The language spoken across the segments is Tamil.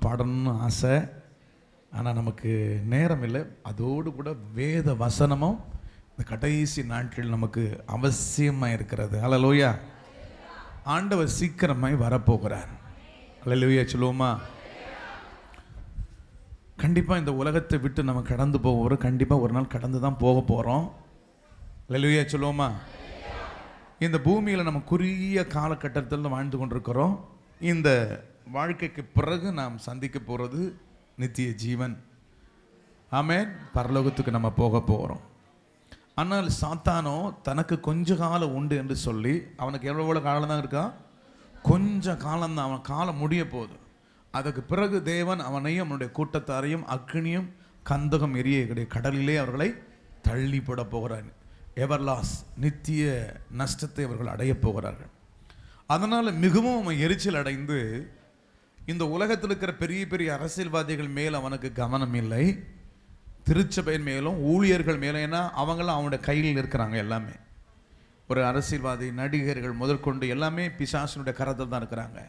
பாடணும்னு ஆசை, ஆனால் நமக்கு நேரம் இல்லை. அதோடு கூட வேத வசனமும் இந்த கடைசி நாட்கள் நமக்கு அவசியமாக இருக்கிறது. ஹல்லேலூயா. ஆண்டவர் சீக்கிரமாய் வரப்போகிறார். ஹல்லேலூயா சொல்லுவோமா? கண்டிப்பாக இந்த உலகத்தை விட்டு நம்ம கடந்து போகிறோம். கண்டிப்பாக ஒரு நாள் கடந்து தான் போக போகிறோம். ஹல்லேலூயா சொல்லுவோமா? இந்த பூமியில் நம்ம குறுகிய காலகட்டத்தில் வாழ்ந்து கொண்டிருக்கிறோம். இந்த வாழ்க்கைக்கு பிறகு நாம் சந்திக்க போகிறது நித்திய ஜீவன். ஆமென். பரலோகத்துக்கு நம்ம போக போகிறோம். ஆனால் சாத்தானோ தனக்கு கொஞ்ச காலம் உண்டு என்று சொல்லி, அவனுக்கு எவ்வளோ காலம் தான் இருக்கான்? கொஞ்சம் காலம்தான். அவன் காலம் முடிய போகுது. அதுக்கு பிறகு தேவன் அவனையும் அவனுடைய கூட்டத்தாரையும் அக்னியும் கந்தகம் எரிய கடலிலே அவர்களை தள்ளிப்பட போகிறான். எவர்லாஸ், நித்திய நஷ்டத்தை அவர்கள் அடையப் போகிறார்கள். அதனால் மிகவும் அவன் எரிச்சல் அடைந்து இந்த உலகத்தில் இருக்கிற பெரிய பெரிய அரசியல்வாதிகள் மேல் அவனுக்கு கவனம் இல்லை, திருச்சபையின் மேலும் ஊழியர்கள் மேலும். ஏன்னா அவங்களாம் அவனுடைய கையில் இருக்கிறாங்க. எல்லாமே ஒரு அரசியல்வாதி, நடிகர்கள் முதற்கொண்டு எல்லாமே பிசாசினுடைய கரத்தில் தான் இருக்கிறாங்க.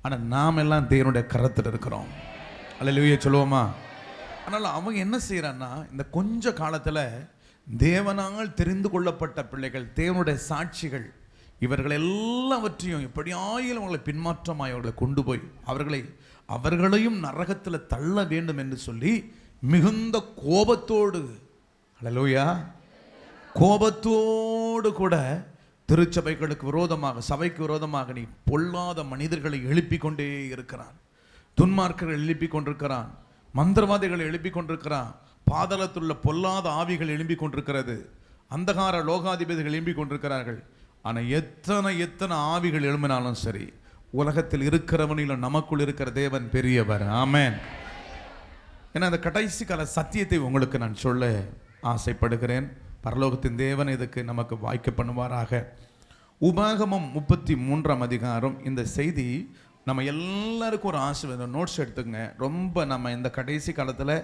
ஆனால் நாம் எல்லாம் தேவனுடைய கரத்தில் இருக்கிறோம். அல்லேலூயா சொல்லுவோமா? அதனால் அவங்க என்ன செய்கிறான்னா, இந்த கொஞ்ச காலத்தில் தேவனால் தெரிந்து கொள்ளப்பட்ட பிள்ளைகள், தேவனுடைய சாட்சிகள், இவர்கள் எல்லாவற்றையும் எப்படியாயிலும் அவர்களை பின்மாற்றமாய் அவர்களை கொண்டு போய் அவர்களையும் நரகத்தில் தள்ள வேண்டும் என்று சொல்லி மிகுந்த கோபத்தோடு, ஹல்லேலூயா, கோபத்தோடு கூட திருச்சபைகளுக்கு விரோதமாக, சபைக்கு விரோதமாக நீ பொல்லாத மனிதர்களை எழுப்பி கொண்டே இருக்கிறான். துன்மார்க்கர்கள் எழுப்பி கொண்டிருக்கிறான், மந்திரவாதிகளை எழுப்பி கொண்டிருக்கிறான், பாதாளத்துள்ள பொல்லாத ஆவிகள் எழும்பி கொண்டிருக்கிறது, அந்தகார லோகாதிபதிகள் எழும்பி கொண்டிருக்கிறார்கள். ஆனால் எத்தனை ஆவிகள் எழும்பினாலும் சரி, உலகத்தில் இருக்கிறவனிலும் நமக்குள் இருக்கிற தேவன் பெரியவர். ஆமென். ஏன்னா அந்த கடைசி கால சத்தியத்தை உங்களுக்கு நான் சொல்ல ஆசைப்படுகிறேன். பரலோகத்தின் தேவன் இதுக்கு நமக்கு வாய்க்க பண்ணுவாராக. உபாகமம் 33ஆம் அதிகாரம். இந்த செய்தி நம்ம எல்லாருக்கும் ஒரு ஆசீர்வாதம். நோட்ஸ் எடுத்துங்க. ரொம்ப நம்ம இந்த கடைசி காலத்தில்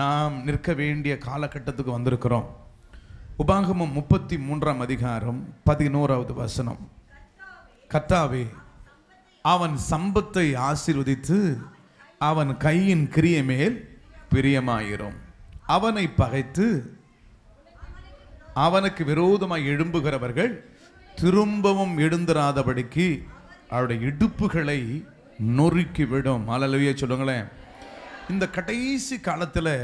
நாம் நிற்க வேண்டிய காலகட்டத்துக்கு வந்திருக்கிறோம். உபாகமம் 33ஆம் அதிகாரம் 11வது வசனம். கர்த்தாவே, அவன் சம்பத்தை ஆசீர்வதித்து அவன் கையின் கிரியை மேல் பிரியமாயிரும். அவனை பகைத்து அவனுக்கு விரோதமாய் எழும்புகிறவர்கள் திரும்பவும் எழுந்திராதபடிக்கு அவருடைய இடுப்புகளை நொறுக்கிவிடும். அல்லேலூயா சொல்லுங்களேன். இந்த கடைசி காலத்தில்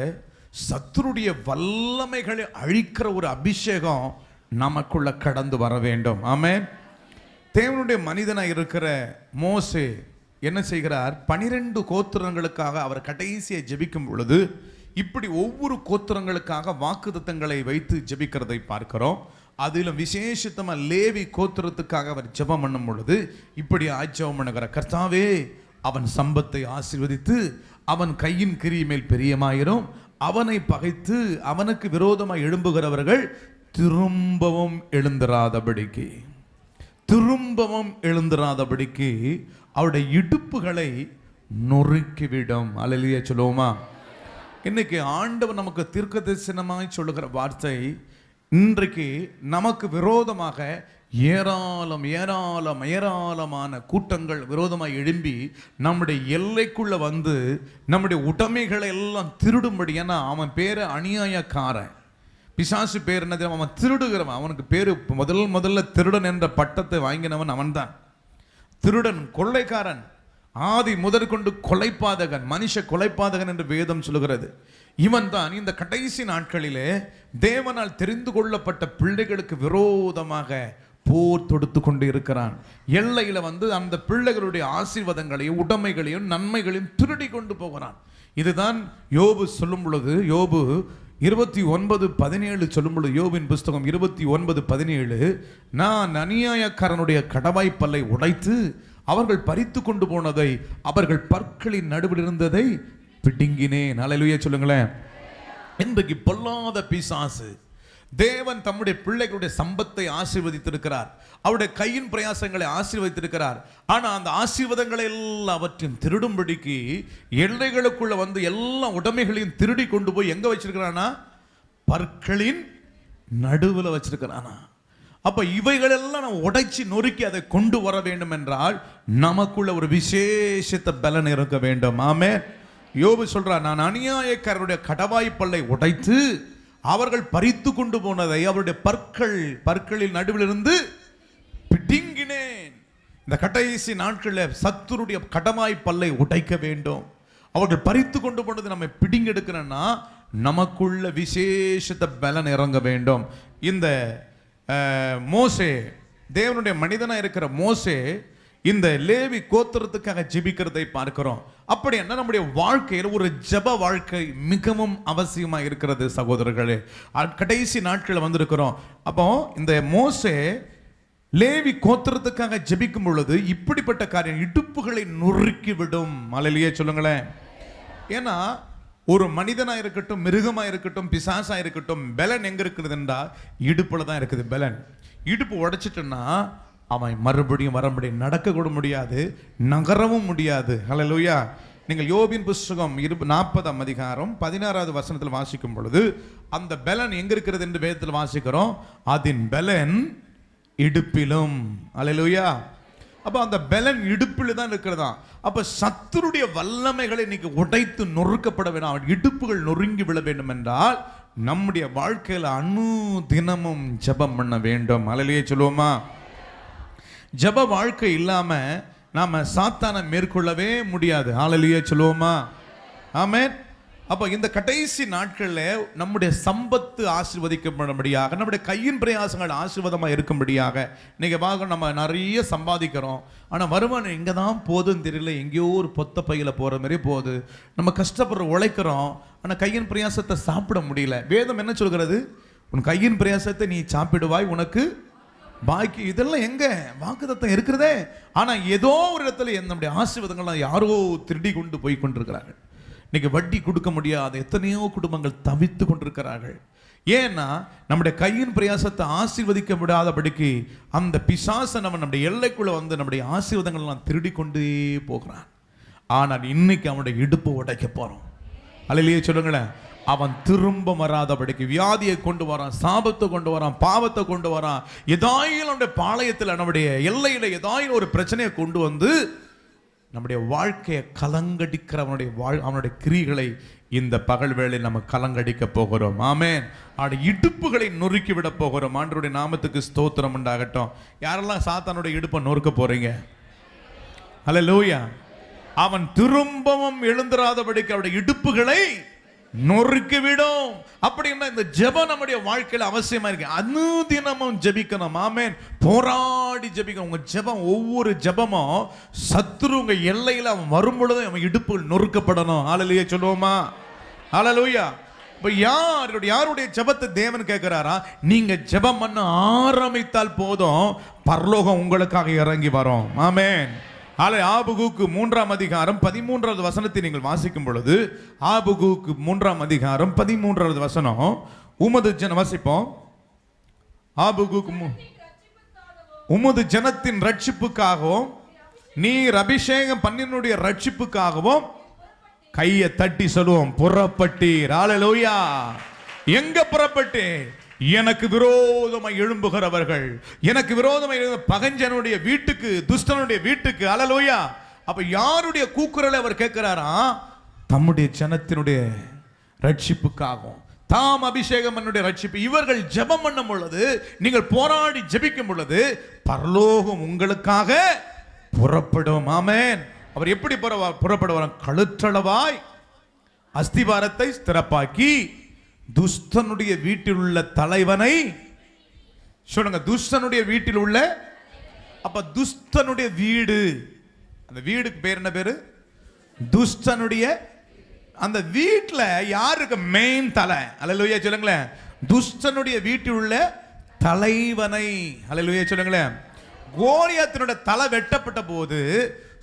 சத்துருடைய வல்லமைகளை அழிக்கிற ஒரு அபிஷேகம் நமக்குள்ள கடந்து வர வேண்டும். ஆமென். தேவனுடைய மனிதனாக இருக்கிற மோசே என்ன செய்கிறார்? 12 கோத்திரங்களுக்காக அவர் கடைசியை ஜெபிக்கும் பொழுது இப்படி ஒவ்வொரு கோத்திரங்களுக்காக வாக்குத்தத்தங்களை வைத்து ஜெபிக்கிறதை பார்க்கிறோம். அதிலும் விசேஷத்தமாக லேவி கோத்திரத்துக்காக அவர் ஜெபம் பண்ணும் பொழுது இப்படி ஜெபம் பண்ணுகிறார். கர்த்தாவே, அவன் சம்பத்தை ஆசீர்வதித்து அவன் கையின் கிரியை மேல் பிரியமாயிரும். அவனை பகைத்து அவனுக்கு விரோதமாக எழும்புகிறவர்கள் திரும்பவும் எழுந்திராதபடிக்கு அவருடைய இடுப்புகளை நொறுக்கிவிடும். அல்லேலூயா சொல்லுவோமா? இன்னைக்கு ஆண்டவர் நமக்கு தீர்க்கதரிசனமாய் சொல்லுகிற வார்த்தை, இன்றைக்கு நமக்கு விரோதமாக ஏராளமான கூட்டங்கள் விரோதமாக எழும்பி நம்முடைய எல்லைக்குள்ள வந்து நம்முடைய உடைமைகளை எல்லாம் திருடும்படி. ஏன்னா அவன் பேரு அநியாயக்காரன். பிசாசு பேர் என்ன? அவன் திருடுகிறவன். அவனுக்கு பேரு முதல்ல திருடன் என்ற பட்டத்தை வாங்கினவன் அவன்தான். திருடன், கொள்ளைக்காரன், ஆதி முதற்கொண்டு கொலைப்பாதகன், மனுஷ கொலைப்பாதகன் என்று வேதம் சொல்லுகிறது. இவன் தான் இந்த கடைசி நாட்களிலே தேவனால் தெரிந்து கொள்ளப்பட்ட பிள்ளைகளுக்கு விரோதமாக போர் தொடுத்து கொண்டு இருக்கிறான். எல்லையில வந்து அந்த பிள்ளைகளுடைய ஆசீர்வாதங்களையும் உடைமைகளையும் நன்மைகளையும் திருடி கொண்டு போகிறான். இதுதான் யோபு சொல்லும் பொழுது, யோபு 29:17 சொல்லும் பொழுது, யோபின் புஸ்தகம் 29:17, நான் அநியாயக்காரனுடைய கடவாய்ப்பல்லை உடைத்து அவர்கள் பறித்து கொண்டு போனதை அவர்கள் பற்களின் நடுவில் இருந்ததை பிடுங்கினேன். அல்லேலூயா சொல்லுங்களேன். இன்றைக்கு பொல்லாத பிசாசு தேவன் தம்முடைய பிள்ளைகளுடைய சம்பத்தை ஆசீர்வதித்திருக்கிறார், அவருடைய கையின் பிரயாசங்களை ஆசீர்வதித்திருக்கிறார். ஆனால் அந்த ஆசீர்வாதங்களை எல்லாவற்றையும் திருடும்படிக்கு எல்லைகளுக்குள்ள வந்து எல்லா உடைமைகளையும் திருடி கொண்டு போய் எங்க வச்சிருக்கிறானா? பற்களின் நடுவில் வச்சிருக்கிறானா? அப்ப இவைகளெல்லாம் நம்ம உடைச்சி நொறுக்கி அதை கொண்டு வர வேண்டும் என்றால் நமக்குள்ள ஒரு விசேஷத்த பலன் இருக்க வேண்டும். ஆமென். யோபு சொல்றார், நான் அநியாயக்காரருடைய கடவாய்ப்பல்லை உடைத்து அவர்கள் பறித்து கொண்டு போனதை அவருடைய பற்களில் நடுவில் இருந்து பிடுங்கினேன். இந்த கடைசி நாட்களில் சத்துருடைய கடவாய்ப்பல்லை உடைக்க வேண்டும். அவர்கள் பறித்து கொண்டு போனது நம்ம பிடுங்கெடுக்கணும்னா நமக்குள்ள விசேஷத்த பலன் இறங்க வேண்டும். இந்த மோசே, தேவனுடைய மனிதனா இருக்கிற மோசே இந்த லேவி கோத்திரத்துக்காக ஜெபிக்கிறதை பார்க்கிறோம். அப்படி என்ன நம்முடைய வாழ்க்கையில் ஒரு ஜெப வாழ்க்கை மிகவும் அவசியமா இருக்கிறது சகோதரர்களே. கடைசி நாட்களில் வந்திருக்கிறோம். அப்போ இந்த மோசே லேவி கோத்திரத்துக்காக ஜெபிக்கும் பொழுது இப்படிப்பட்ட காரியம் இடுப்புகளை நொறுக்கி விடும். அல்லேலூயா சொல்லுங்களேன். ஏன்னா ஒரு மனிதனா இருக்கட்டும், மிருகமா இருக்கட்டும், பிசாசா இருக்கட்டும், பலன் எங்க இருக்குதுன்றா இடுப்புல தான் இருக்குது பலன். இடுப்பு உடைச்சிட்டுன்னா அவன் மறுபடியும் வரம்படியும் நடக்க கூட முடியாது, நகரவும் முடியாது. ஹல்லேலூயா. நீங்கள் யோபின் புஸ்தகம் 40ஆம் அதிகாரம் 16வது வசனத்தில் வாசிக்கும் பொழுது அந்த பலன் எங்க இருக்கிறது என்று வேதத்தில் வாசிக்கிறோம். அதன் பலன் இடுப்பிலும். ஹல்லேலூயா. அப்ப அந்த பலன் இடுப்பில் தான் இருக்கிறதா. அப்ப சத்துருடைய வல்லமைகளை இன்னைக்கு உடைத்து நொறுக்கப்பட வேண்டும், இடுப்புகள் நொறுங்கி விழ வேண்டும் என்றால் நம்முடைய வாழ்க்கையில் தினமும் ஜெபம் பண்ண வேண்டும். ஹல்லேலூயா சொல்லுவோமா? ஜெப வாழ்க்கை இல்லாம நாம சாத்தானை மேற்கொள்ளவே முடியாது. ஹல்லேலூயா சொல்லுவோமா? ஆமென். அப்ப இந்த கடைசி நாட்களில் நம்முடைய சம்பத்து ஆசீர்வதிக்கப்படும்படியாக, நம்முடைய கையின் பிரயாசங்கள் ஆசீர்வாதமாக இருக்கும்படியாக, நீங்க பார்க்க நம்ம நிறைய சம்பாதிக்கிறோம், ஆனா வருமானம் எங்க தான் போதுன்னு தெரியல, எங்கேயோ ஒரு பொத்த பையில போற மாதிரி போகுது. நம்ம கஷ்டப்படுற உழைக்கிறோம், ஆனா கையின் பிரயாசத்தை சாப்பிட முடியல. வேதம் என்ன சொல்கிறது? உன் கையின் பிரயாசத்தை நீ சாப்பிடுவாய், உனக்கு பாக்கி. இதெல்லாம் எங்க வாக்குத்தத்தம் இருக்கிறதே. ஆனா ஏதோ ஒரு இடத்துல நம்முடைய ஆசீர்வாதங்கள்லாம் யாரோ திருடி கொண்டு போய் கொண்டிருக்கிறார்கள். இன்னைக்கு வட்டி கொடுக்க முடியாத எத்தனையோ குடும்பங்கள் தவித்து கொண்டிருக்கிறார்கள். ஏன்னா நம்முடைய கையின் பிரயாசத்தை ஆசீர்வதிக்க முடியாதபடிக்கு அந்த பிசாசன் அவன் நம்முடைய எல்லைக்குள்ள வந்து நம்முடைய ஆசீர்வாதங்கள்லாம் திருடி கொண்டே போகிறான். ஆனால் இன்னைக்கு அவனுடைய இடுப்பு உடைக்க போறோம். அல்லேலூயா சொல்லுங்களேன். அவன் திரும்ப வராதபடிக்கு வியாதியை கொண்டு வரான், சாபத்தை கொண்டு வரான், பாவத்தை கொண்டு வரான். ஏதாயிலும் நம்முடைய பாளையத்தில், நம்முடைய எல்லையில ஏதாயிலும் ஒரு பிரச்சனையை கொண்டு வந்து நம்முடைய வாழ்க்கையை கலங்கடிக்கிற அவனுடைய கிரிகளை இந்த பகல் வேளையில் நம்ம கலங்கடிக்க போகிறோம். ஆமென். இடுப்புகளை நொறுக்கி விட போகிறோம். ஆண்டவருடைய நாமத்துக்கு ஸ்தோத்திரம் உண்டாகட்டும். யாரெல்லாம் சாத்தானுடைய இடுப்பை நொறுக்க போறீங்க? ஹல்லேலூயா. அவன் திரும்பவும் எழுந்திராதபடிக்கு அவருடைய இடுப்புகளை நொறுக்கி விடும். அப்படின்னா இந்த ஜெபம் நம்முடைய வாழ்க்கையில் அவசியமா இருக்கு. அனுதினமும் ஜெபிக்கணும். ஆமென். போராடி ஜெபிக்கணும். உங்க ஜெபம், ஒவ்வொரு ஜெபமும் சத்துரு உங்க எல்லையில் அவன் வரும் பொழுது அவன் இடுப்புகள் நொறுக்கப்படணும். ஹல்லேலூயா சொல்லுவோமா? ஹல்லேலூயா. இப்ப யாருடைய ஜெபத்தை தேவன் கேட்கிறாரா? நீங்க ஜெபம் பண்ண ஆரம்பித்தால் போதும், பரலோகம் உங்களுக்காக இறங்கி வரும். ஆமென். ஆபகுக்கு 3ஆம் அதிகாரம் 13வது வசனத்தை நீங்கள் வாசிக்கும் பொழுது, ஆபகுக்கு 3ஆம் அதிகாரம் 13வது வசனம், உமது வாசிப்போம். ஆபகுக்கு உமது ஜனத்தின் ரட்சிப்புக்காகவும் நீர் அபிஷேகம் பண்ணினுடைய ரட்சிப்புக்காகவும் கையை தட்டி சொல்லுவோம், புறப்பட்டீர். ஹல்லேலூயா. எங்க புறப்பட்டீர்? எனக்கு விரோதமாய் எழும்புகிறவர்கள், எனக்கு விரோதமாய் பகஞ்சனுடைய வீட்டுக்கு, துஷ்டனுடைய வீட்டுக்கு. ஹல்லேலூயா. அப்ப யாருடைய கூக்குரலை அவர் கேட்கிறாரா? தம்முடைய ஜனத்தினுடைய ரட்சிப்புக்காகவும், தாம் அபிஷேகம் என்னுடைய ரட்சிப்பு. இவர்கள் ஜெபம் பண்ணும் பொழுது, நீங்கள் போராடி ஜெபிக்கும் பொழுது பரலோகம் உங்களுக்காக புறப்படும். ஆமென். அவர் எப்படி புறப்படுவார்? கழுற்றளவாய் அஸ்திபாரத்தை ஸ்திரப்பாக்கி துஷ்டனுடைய வீட்டில் உள்ள தலைவனை சொல்லுங்க. துஷ்டனுடைய வீட்டில் உள்ள, அப்ப துஷ்டனுடைய வீடு, அந்த வீடுக்கு பேர் என்ன பேரு? துஷ்டனுடைய. அந்த வீட்டில் யாருக்கு மெயின் தலை? ஹல்லேலூயா சொல்லுங்களேன். துஷ்டனுடைய வீட்டில் உள்ள தலைவனை. ஹல்லேலூயா சொல்லுங்களேன். கோலியாத்தினுடைய தலை வெட்டப்பட்ட போது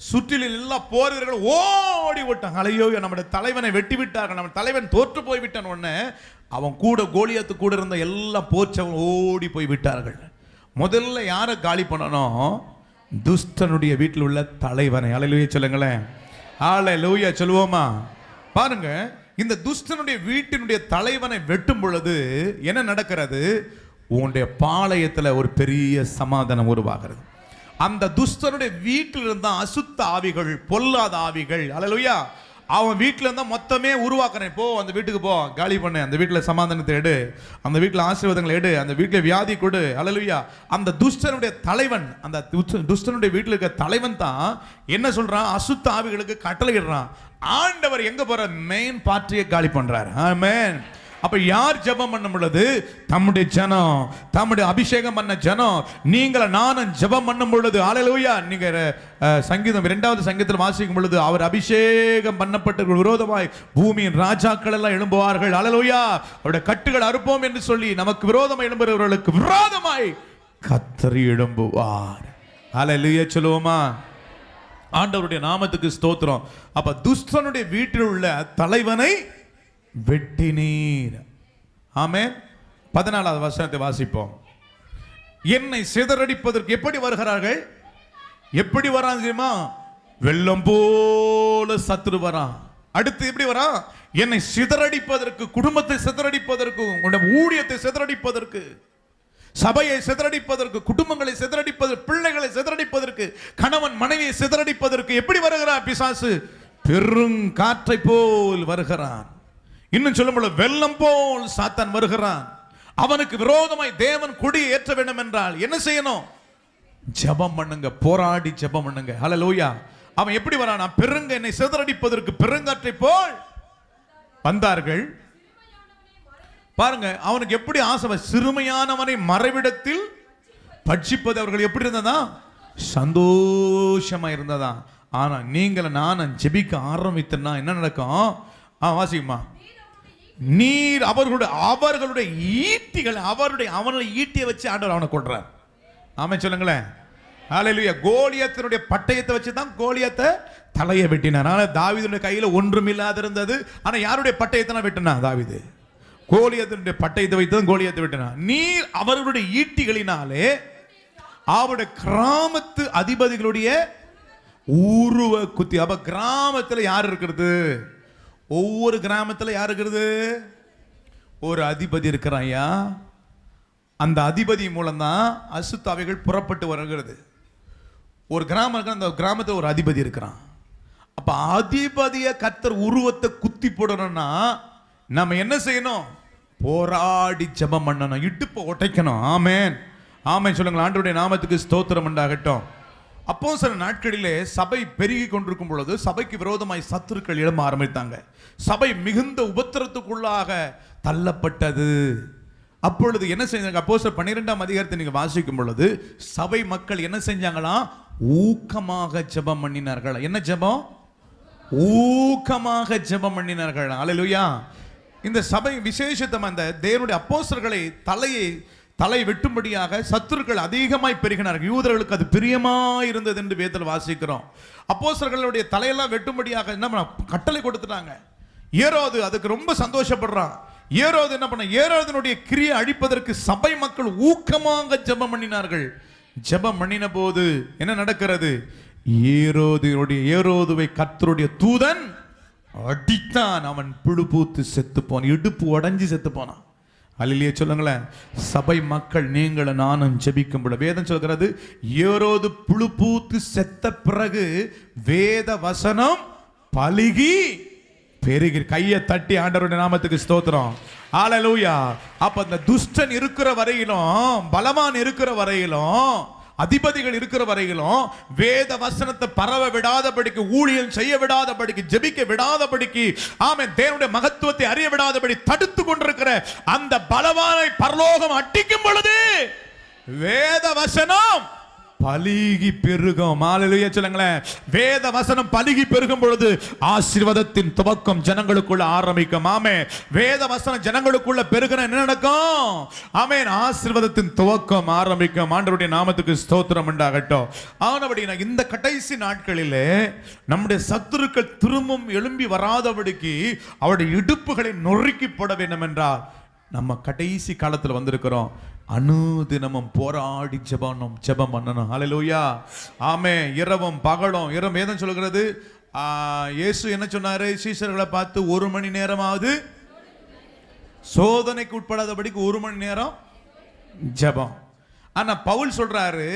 சுற்றிலும் எல்லா போர் வீரர்கள் ஓடி விட்டாங்க. ஹல்லேலூயா. நம்முடைய தலைவனை வெட்டி விட்டார்கள், நம்ம தலைவன் தோற்று போய் விட்டான். உடனே அவன் கூட, கோலியாத்து கூட இருந்த எல்லா போர்ச்சவன் ஓடி போய் விட்டார்கள். முதல்ல யாரை காலி பண்ணணும்? துஷ்டனுடைய வீட்டில் உள்ள தலைவனை. ஹல்லேலூயா சொல்லுங்களேன். ஹல்லேலூயா சொல்லுவோமா? பாருங்க, இந்த துஷ்டனுடைய வீட்டினுடைய தலைவனை வெட்டும் பொழுது என்ன நடக்கிறது? உன்னுடைய பாளையத்துல ஒரு பெரிய சமாதானம் உருவாகிறது. அந்த துஷ்டனுடைய வீட்டில் இருந்தா அசுத்த ஆவிகள், பொல்லாத ஆவிகள், அல்லேலூயா, அவன் வீட்டில் இருந்தால் மொத்தமே உருவாக்குறேன். போ, அந்த வீட்டுக்கு போ, காலி பண்ணு, அந்த வீட்டில் சமாதானத்தை எடு, அந்த வீட்டில் ஆசீர்வாதங்களை எடு, அந்த வீட்டில் வியாதி கொடு, அல்லேலூயா. அந்த துஷ்டனுடைய தலைவன், அந்த துஷ்டனுடைய வீட்டில் இருக்க தலைவன் தான் என்ன சொல்றான்? அசுத்த ஆவிகளுக்கு கட்டளையிடுறான். ஆண்டவர் எங்க போற? மெயின் பார்ட்டியை காலி பண்றாரு. ஆமென். அப்ப யார் ஜெபம் பண்ணும் பொழுது? தம்முடைய ஜனம், தம்முடைய அபிஷேகம் பண்ண ஜனம், நீங்கள நானும் ஜெபம் பண்ணும் பொழுது, அல்லேலூயா, நீங்க சங்கீதம் 2வது சங்கீதத்தில் வாசிக்கும் பொழுது, அவர் அபிஷேகம் பண்ணப்பட்ட விரோதமாய் பூமியின் ராஜாக்கள் எல்லாம் எழும்புவார்கள், அல்லேலூயா, அவருடைய கட்டுகள் அறுப்போம் என்று சொல்லி நமக்கு விரோதமாய் எழும்புகிறவர்களுக்கு விரோதமாய் கர்த்தர் எழும்புவார். அல்லேலூயா சொல்லுவோமா? ஆண்டவருடைய நாமத்துக்கு ஸ்தோத்திரம். அப்ப துஷ்டனுடைய வீட்டில் உள்ள தலைவனை வெட்டினீர். ஆமென். 14வது வசனத்தை வாசிப்போம். என்னை சிதறடிப்பதற்கு எப்படி வருகிறார்கள்? எப்படி வரான் தெரியுமா? வெள்ளம் போல சத்துரு வரான். அடுத்து எப்படி வரான்? என்னை சிதறடிப்பதற்கு, குடும்பத்தை சிதறடிப்பதற்கு, உங்களுடைய ஊழியத்தை சிதறடிப்பதற்கு, சபையை சிதறடிப்பதற்கு, குடும்பங்களை சிதறடிப்பதற்கு, பிள்ளைகளை சிதறடிப்பதற்கு, கணவன் மனைவியை சிதறடிப்பதற்கு எப்படி வருகிறான் பிசாசு? பெருங்காற்றை போல் வருகிறான். இன்னும் சொல்லும்போது வெள்ளம் போல் சாத்தான் வருகிறான். அவனுக்கு விரோதமாய் தேவன் கொடி ஏற்ற வேண்டும் என்றால் என்ன செய்யணும்? ஜெபம் பண்ணுங்க, போராடி ஜெபம் பண்ணுங்க. ஹல்லேலூயா. அவன் எப்படி வரானா? பெருங்க என்னை சிதறடிப்பதற்கு பெருங்காற்றை போல் வந்தார்கள். பாருங்க, அவனுக்கு எப்படி ஆசை? சிறுமையானவனை மறைவிடத்தில் பட்சிப்பது அவர்கள் எப்படி இருந்ததா? சந்தோஷமா இருந்ததா? ஆனா நீங்கள் நானும் ஜெபிக்க ஆரம்பித்தனா என்ன நடக்கும்? வாசிக்குமா? நீர் அவர்களுடைய ஈட்டிகள், அவனுடைய ஈட்டியை வச்சு ஆண்டவர் அவனை கொல்றார். ஆமென் சொல்லுங்களேன். ஹல்லேலூயா. கோலியாத்தினுடைய பட்டயத்தை வச்சு தான் கோலியாத்தை தலையை வெட்டினார். ஆனா தாவீதுடைய கையில ஒன்றும் இல்லாத இருந்தது. ஆனா யாருடைய பட்டயத்தை வெட்டினா? தாவீது. கோலியாத்தினுடைய பட்டயத்தை வைத்து தான் கோலியாத்தை வெட்டினார். நீர் அவர்களுடைய ஈட்டிகளினாலே அவருடைய கிராமத்து அதிபதிகளுடைய உருவ குத்தி. அப்ப கிராமத்தில் யார் இருக்கிறது? ஒவ்வொரு கிராமத்தில் யார் இருக்கிறது? ஒரு அதிபதி இருக்கிறாயா. அந்த அதிபதி மூலம்தான் அசுத்தாவிகள் புறப்பட்டு வருகிறது. ஒரு கிராமம் இருக்கிற, அந்த கிராமத்தில் ஒரு அதிபதி இருக்கிறான். அப்ப அதிபதிய கர்த்தர் உருவத்தை குத்தி போடணும்னா நம்ம என்ன செய்யணும்? போராடி ஜெபம் பண்ணணும், இடுப்பை உடைக்கணும். ஆமென், ஆமென் சொல்லுங்கள். ஆண்டவருடைய நாமத்துக்கு ஸ்தோத்திரம் உண்டாகட்டும். அப்போ சில நாட்களிலே சபை பெருகி கொண்டிருக்கும் பொழுது சபைக்கு விரோதமாய் சத்துருக்கள் எழும்ப ஆரம்பித்தாங்க. சபை மிகுந்த உபத்திரத்துக்குள்ளாக தள்ளப்பட்டது. அப்பொழுது என்ன செஞ்சாங்க? அப்போஸ்தலர் 12ஆம் அதிகாரத்தை நீங்க வாசிக்கும் பொழுது சபை மக்கள் என்ன செஞ்சாங்களாம்? ஊக்கமாக ஜெபம் பண்ணினார்கள். என்ன ஜெபம்? ஊக்கமாக ஜெபம் பண்ணினார்கள். அல்லேலூயா. இந்த சபை விசேஷத்தம் அந்த தேவனுடைய அப்போஸ்தலர்களை தலை வெட்டும்படியாக சத்துருக்கள் அதிகமாய் பெருகினார்கள். யூதர்களுக்கு அது பிரியமாய் இருந்தது என்று வேதத்தில் வாசிக்கிறோம். அப்போஸ்தலர்களுடைய தலையெல்லாம் வெட்டும்படியாக என்ன கட்டளை கொடுத்துட்டாங்க. ஏரோது அதுக்கு ரொம்ப சந்தோஷப்படுறான். ஏரோது என்ன பண்ண? ஏரோதினுடைய கிரியை அழிப்பதற்கு சபை மக்கள் ஊக்கமாக ஜெபம் பண்ணினார்கள். ஜெபம் பண்ணின போது என்ன நடக்கிறது? ஏரோதுவை கர்த்தருடைய தூதன் அடித்தான். அவன் புழுபூத்து செத்து போனான், இடுப்பு உடைஞ்சு செத்து போனான். அல்லேலூயா சொல்லுங்களேன். சபை மக்கள் நீங்களும் நானும் ஜெபிக்கும் பொழுது வேதம் சொல்கிறது, ஏரோது புழுபூத்து செத்த பிறகு வேத வசனம் பலுகி பெருகி. கையை தட்டி ஆண்டவருடைய நாமத்துக்கு ஸ்தோத்திரம். அல்லேலூயா. அப்ப அந்த துஷ்டன் இருக்கிற வரையிலும், பலவான் இருக்கிற வரையிலும், அதிபதிகள் இருக்கிற வரையிலும் வேத வசனத்தை பரவ விடாதபடிக்கு, ஊழியம் செய்ய விடாதபடிக்கு, ஜெபிக்க விடாதபடிக்கு, ஆமென், தேவனுடைய மகத்துவத்தை அறிய விடாதபடி தடுத்து கொண்டிருக்கிற அந்த பலவானை பரலோகம் அடிக்கும் பொழுது வேத வசனம் பலுகி பெருகும். அல்லேலூயா சொல்லுங்களேன். வேத வசனம் பலுகி பெருகும் பொழுது ஆசீர்வாதத்தின் துவக்கம் ஜனங்களுக்குள்ள ஆரம்பிக்கும். ஆமென். வேத வசனம் ஜனங்களுக்குள்ள பெருகின என்ன நடக்கும்? ஆமென். ஆசீர்வாதத்தின் துவக்கம் ஆரம்பிக்கும். ஆண்டவருடைய நாமத்துக்கு ஸ்தோத்திரம் உண்டாகட்டும். ஆனபடினா இந்த கடைசி நாட்களிலே நம்முடைய சத்துருக்கள் திரும்பவும் எழும்பி வராதபடிக்கு அவருடைய இடுப்புகளை நொறுக்கி போட வேண்டும் என்றால் நம்ம கடைசி காலத்தில் வந்திருக்கிறோம். அனுதினமும் போராடி ஜெபம் பண்ணணும். ஹல்லேலூயா. ஆமென். இரவும் பகலும் வேதம் சொல்கிறது. இயேசு என்ன சொன்னாரு? சீஷர்களை பார்த்து 1 மணி நேரமாவது சோதனைக்கு உட்படாதபடிக்கு 1 மணி நேரம் ஜெபம். ஆனா பவுல் சொல்றாரு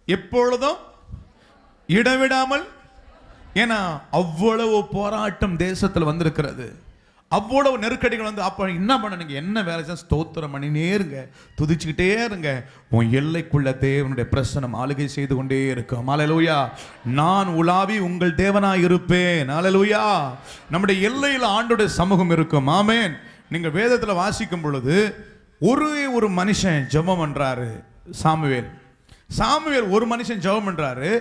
எப்பொழுதும் இடைவிடாமல். ஏன்னா அவ்வளவு போராட்டம் தேசத்தில் வந்திருக்கிறது, அவ்வளவு நெருக்கடிகள் வந்து. அப்ப என்ன பண்ணுங்க, என்ன வேலை செய்ய, ஸ்தோத்திரம் பண்ணினே இருங்க, துதிச்சுக்கிட்டே இருங்க. உன் எல்லைக்குள்ள தேவனுடைய பிரசனம் ஆளுகை செய்து கொண்டே இருக்கும். ஹல்லேலூயா. நான் உலாவி உங்கள் தேவனாய் இருப்பேன். ஹல்லேலூயா. நம்முடைய எல்லையில் ஆண்டோடைய சமூகம் இருக்கும். ஆமென். நீங்க வேதத்துல வாசிக்கும் பொழுது ஒரு மனுஷன் ஜெபம் பண்றாரு. சாமுவேல் ஒரு மனுஷன் ஜெபம் பண்றாரு.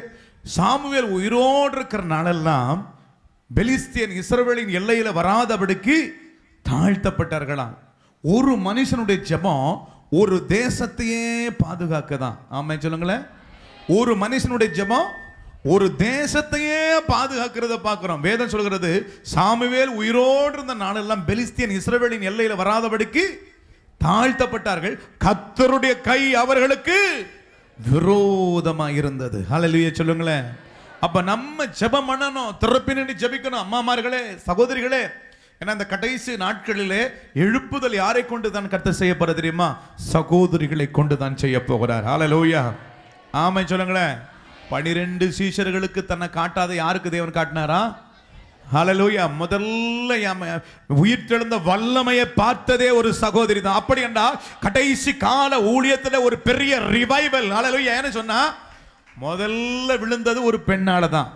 சாமுவேல் உயிரோடு இருக்கிற நாளெல்லாம் பெலிஸ்தியன் இஸ்ரவேலின் எல்லையில வராதபடிக்கு தாழ்த்தப்பட்டார்களாம். ஒரு மனுஷனுடைய ஜெபம் ஒரு தேசத்தையே பாதுகாக்கதான். ஆமென் சொல்லுங்களேன். ஒரு மனுஷனுடைய ஜெபம் ஒரு தேசத்தையே பாதுகாக்கிறத பார்க்கிறோம். வேதம் சொல்கிறது, சாமுவேல் உயிரோடு இருந்த நாளெல்லாம் பெலிஸ்தியன் இஸ்ரவேலின் எல்லையில வராதபடிக்கு தாழ்த்தப்பட்டார்கள். கர்த்தருடைய கை அவர்களுக்கு விரோதமா இருந்தது. ஹல்லேலூயா சொல்லுங்களேன். அப்ப நம்ம ஜெபம் பண்ணணும், திறப்பினி ஜெபிக்கணும். அம்மாமார்களே, சகோதரிகளே, ஏன்னா இந்த கடைசி நாட்களிலே எழுப்புதல் யாரை கொண்டு தான் கர்த்தர் செய்ய போற தெரியுமா? சகோதரிகளை கொண்டு தான் செய்ய போகிறார். ஹல்லேலூயா. ஆமென் சொல்லுங்களேன். 12 சீஷர்களுக்கு தன்னை காட்டாத யாருக்கு தேவன் காட்டினாரா? ஹல்லேலூயா. முதல்ல உயிர்த்தெழுந்த வல்லமையை பார்த்ததே ஒரு சகோதரி தான். அப்படி என்றால் கடைசி கால ஊழியத்தில் ஒரு பெரிய ரிவைவல். ஹல்லேலூயா. ஏன்னு சொன்னா முதல்ல விழுந்தது ஒரு பெண்ணால தான்.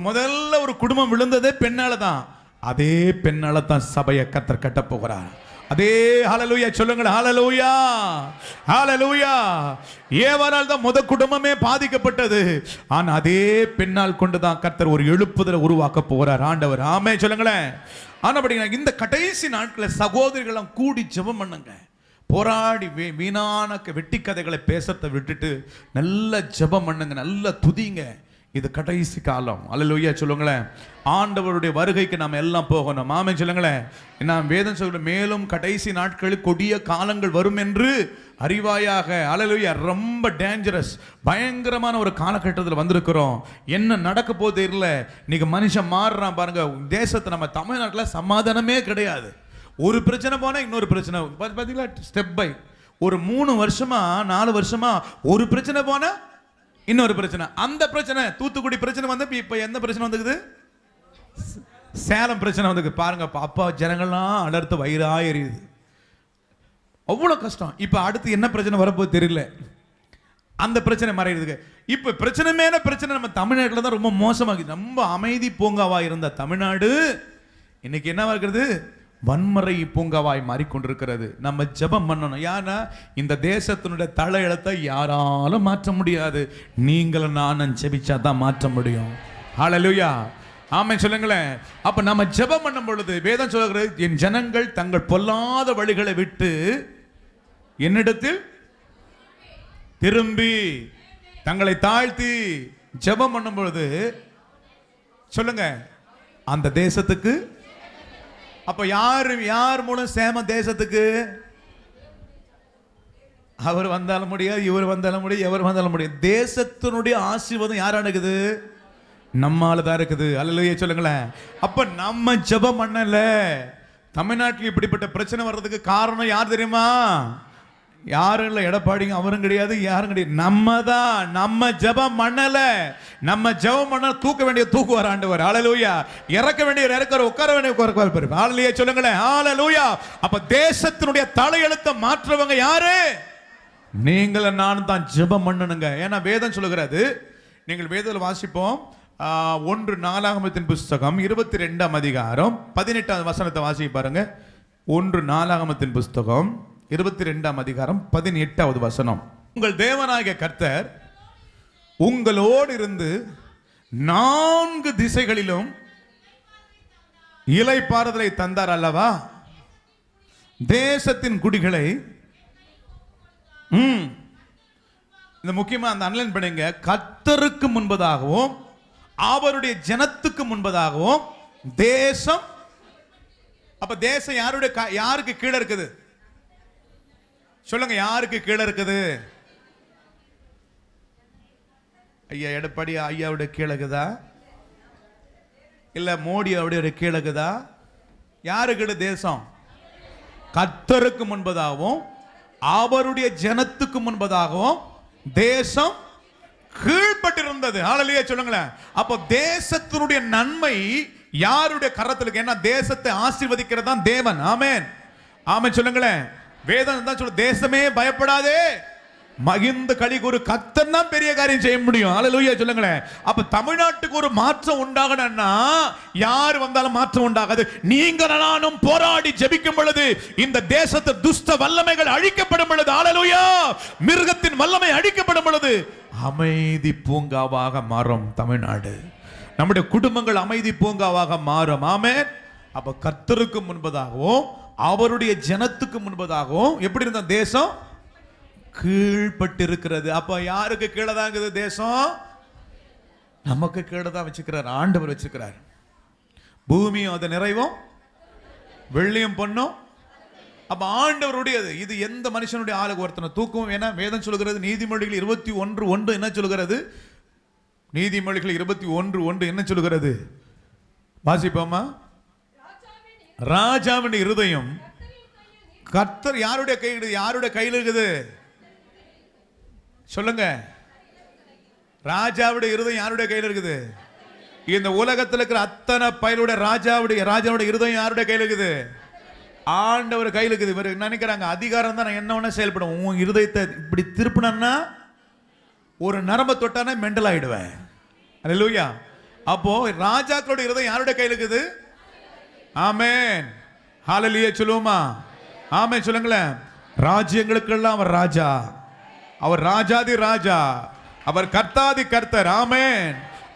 முதல்ல ஒரு குடும்பம் விழுந்ததே பெண்ணால தான். அதே பெண்ணால தான் சபையை கர்த்தர் கட்ட போகிறார். அதே ஹல்லேலூயா சொல்லுங்க. ஹல்லேலூயா. ஹல்லேலூயா. ஏவாளால் தான் முத குடும்பமே பாதிக்கப்பட்டது. ஆனா அதே பெண்ணால் கொண்டுதான் கர்த்தர் ஒரு எழுப்புதலை உருவாக்க போகிறார் ஆண்டவர். ஆமென் சொல்லுங்களேன். ஆனா இந்த கடைசி நாட்களில் சகோதரிகளும் கூடி ஜெபம் பண்ணுங்க. போராடி வீணான வெட்டி கதைகளை பேசத்தை விட்டுட்டு நல்ல ஜெபம் பண்ணுங்க, நல்ல துதிங்க. இது கடைசி காலம். அல்லேலூயா சொல்லுங்களேன். ஆண்டவருடைய வருகைக்கு நாம் எல்லாம் போகணும். ஆமென் சொல்லுங்களேன். நான் வேதம் சொல்ற மேலும் கடைசி நாட்களில் கொடிய காலங்கள் வரும் என்று அறிவாயாக. அல்லேலூயா. ரொம்ப டேஞ்சரஸ், பயங்கரமான ஒரு காலகட்டத்தில் வந்திருக்கிறோம். என்ன நடக்க போகுது தெரியல. இன்னைக்கு மனுஷன் மாறுறான் பாருங்க. தேசத்தை நம்ம தமிழ்நாட்டில் சமாதானமே கிடையாது. ஒரு பிரச்சனை போனா இன்னொரு பிரச்சனை. பார்த்தீங்களா, ஸ்டெப் பை ஒரு 3 வருஷமா 4 வருஷமா ஒரு பிரச்சனை போனா இன்னொரு பிரச்சனை. அந்த பிரச்சனை தூத்துக்குடி பிரச்சனை வந்து இப்ப எந்த பிரச்சனை வந்துக்குது? சேலம் பிரச்சனை வந்துக்குது. பாருங்க, அப்பா ஜனங்கள்லாம் அலர்த்து வயிறா எரியுது. அவ்வளவு கஷ்டம். இப்ப அடுத்து என்ன பிரச்சனை வரப்போது தெரியல. அந்த பிரச்சனை மறையிறதுக்கு இப்ப பிரச்சனை மேல பிரச்சனை. நம்ம தமிழ்நாட்டில் தான் ரொம்ப மோசமாகுது. ரொம்ப அமைதி பூங்காவா இருந்த தமிழ்நாடு இன்னைக்கு என்னவா இருக்கிறது? வன்முறை பூங்காவாய் மாறிக்கொண்டிருக்கிறது. நம்ம ஜெபம் பண்ணணும். யாரா இந்த தேசத்தினுடைய தலை எழுத்தை யாராலும் மாற்ற முடியாது. நீங்களும் நானும் ஜெபிச்சா தான் மாற்ற முடியும். ஹல்லேலூயா. ஆமென் சொல்லுங்களேன். அப்ப நம்ம ஜெபம் பண்ணும் பொழுது வேதம் சொல்கிறது, என் ஜனங்கள் தங்கள் பொல்லாத வழிகளை விட்டு என்னிடத்தில் திரும்பி தங்களை தாழ்த்தி ஜெபம் பண்ணும் பொழுது சொல்லுங்க, அந்த தேசத்துக்கு. அப்ப யார் மூலம் சேம தேசத்துக்கு? அவர் வந்தாலும் முடியாது, இவர் வந்தாலும் முடியாது, எவர் வந்தாலும் முடியாது. தேசத்தினுடைய ஆசீர்வாதம் யார் அணுகுது? நம்மால தான் இருக்குது. அல்லேலூயா சொல்லுங்களேன். அப்ப நம்ம ஜெபம் பண்ணல. தமிழ்நாட்டில் இப்படிப்பட்ட பிரச்சனை வர்றதுக்கு காரணம் யார் தெரியுமா? யாரும் இல்லை, எடப்பாடிங்க அவரும் கிடையாது, யாரும் கிடையாது. நம்ம தான். நம்ம ஜெபம் பண்ணல. நம்ம ஜெபம் பண்ண தூக்க வேண்டிய தூக்குவார் ஆண்டவர். ஹல்லேலூயா. இறக்க வேண்டிய இறக்குவார், உட்கார வேண்டிய உட்கார. ஹல்லேலூயா சொல்லுங்களேன். ஹல்லேலூயா. அப்ப தேசத்தினுடைய தலையெழுத்தை மாற்றவங்க யாரு? நீங்களும் நானும் தான் ஜெபம் பண்ணணுங்க. ஏன்னா வேதம் சொல்லுகிறது, நீங்கள் வேதத்தில் வாசிப்போம். 1 நாளாகமத்தின் புஸ்தகம் 22ஆம் அதிகாரம் 18ஆம் வசனத்தை வாசி பாருங்க. 1 நாளாகமத்தின் புஸ்தகம் 22ஆம் அதிகாரம் 18வது வசனம். உங்கள் தேவனாகிய கர்த்தர் உங்களோடு இருந்து 4 திசைகளிலும் இளைப்பாறுதலை தந்தார் அல்லவா? தேசத்தின் குடிகளை இந்த முக்கியமா அந்த அன்லைன் பண்ணுங்க. கர்த்தருக்கு முன்பதாகவும் அவருடைய ஜனத்துக்கு முன்பதாகவும் தேசம். அப்ப தேசம் யாருக்கு கீழே இருக்குது? சொல்லுங்க, யாருக்கு கீழே இருக்குது? ஐயா எடப்பாடி ஐயாவுடைய கீழக்குதா? இல்ல மோடி அவருடைய கீழக்குதா? யாரு கீழே தேசம்? கர்த்தருக்கு முன்பதாகவும் அவருடைய ஜனத்துக்கு முன்பதாகவும் தேசம் கீழ்பட்டிருந்தது. ஹல்லேலூயா சொல்லுங்களேன். அப்போ தேசத்தினுடைய நன்மை யாருடைய கரத்தில் இருக்கு? ஏன்னா தேசத்தை ஆசீர்வதிக்கிறது தான் தேவன். ஆமென் ஆமென் சொல்லுங்களேன். வேதம் தான் சொல்ல, தேசமே பயப்படாதே மகிழ்ந்து களிகூரு, கர்த்தர் தான் பெரிய காரியம் செய்ய முடியும். ஹல்லேலூயா சொல்லுங்களேன். அப்ப தமிழ்நாட்டுக்கு ஒரு மாற்றம் உண்டாகணும்னா யார் வந்தாலும் மாற்றம் உண்டாகாது. நீங்க நானும் போராடி ஜெபிக்கும் பொழுது இந்த தேசத்து துஷ்ட வல்லமைகள் அழிக்கப்படும் பொழுது, ஹல்லேலூயா, மிருகத்தின் வல்லமை அழிக்கப்படும் பொழுது அமைதி பூங்காவாக மாறும் தமிழ்நாடு. நம்முடைய குடும்பங்கள் அமைதி பூங்காவாக மாறும். ஆமென். அப்ப கர்த்தருக்கு முன்பதாகவும் அவருடைய ஜனத்துக்கு முன்பதாகவும் எப்படி இருந்த தேசம் கீழ்பட்டு இருக்கிறது. அப்ப யாருக்கு கீழே தான் இருக்குது தேசம்? நமக்கு கீழே தான் வச்சுக்கிறார் ஆண்டவர், வச்சுக்கிறார். பூமியும் அது நிறைவும் வெள்ளியும் பொண்ணும் அப்ப ஆண்டவருடையது. இது எந்த மனுஷனுடைய ஆளுக்கு ஒருத்தனை தூக்கும். ஏன்னா வேதம் சொல்லுகிறது, நீதிமொழிகள் 21:1 என்ன சொல்லுகிறது? நீதிமொழிகள் 21:1 என்ன சொல்லுகிறது? வாசிப்போமா? ராஜாவின் இருதயம் கர்த்தர் யாருடைய கையில், யாருடைய கையில் இருக்குது சொல்லுங்க? ராஜாவுடைய இருதயம் யாருடைய கையில் இருக்குது? இந்த உலகத்தில் இருக்கிற அத்தனை பயலுடைய ராஜாவுடைய இருதயம் யாருடைய கையில் இருக்குது? ஆண்டவர் கையில் இருக்குது. இவர் நினைக்கிறாங்க அதிகாரம் தான் நான் என்ன வேணா செயல்படும். உன் இருதயத்தை இப்படி திருப்பினா ஒரு நரம்பை தொட்டானே மெண்டல் ஆயிடுவேன். அல்லேலூயா. அப்போ ராஜாக்களுடைய இருதயம் யாருடைய கையில் இருக்குது? ஆமென். ஹல்லேலூயா சொல்லுவோமா? ஆமென் சொல்லுங்களேன். ராஜ்யங்களுக்கெல்லாம் அவர் ராஜா, அவர் ராஜாதி ராஜா, அவர் கர்த்தாதி கர்த்தர். ஆமென்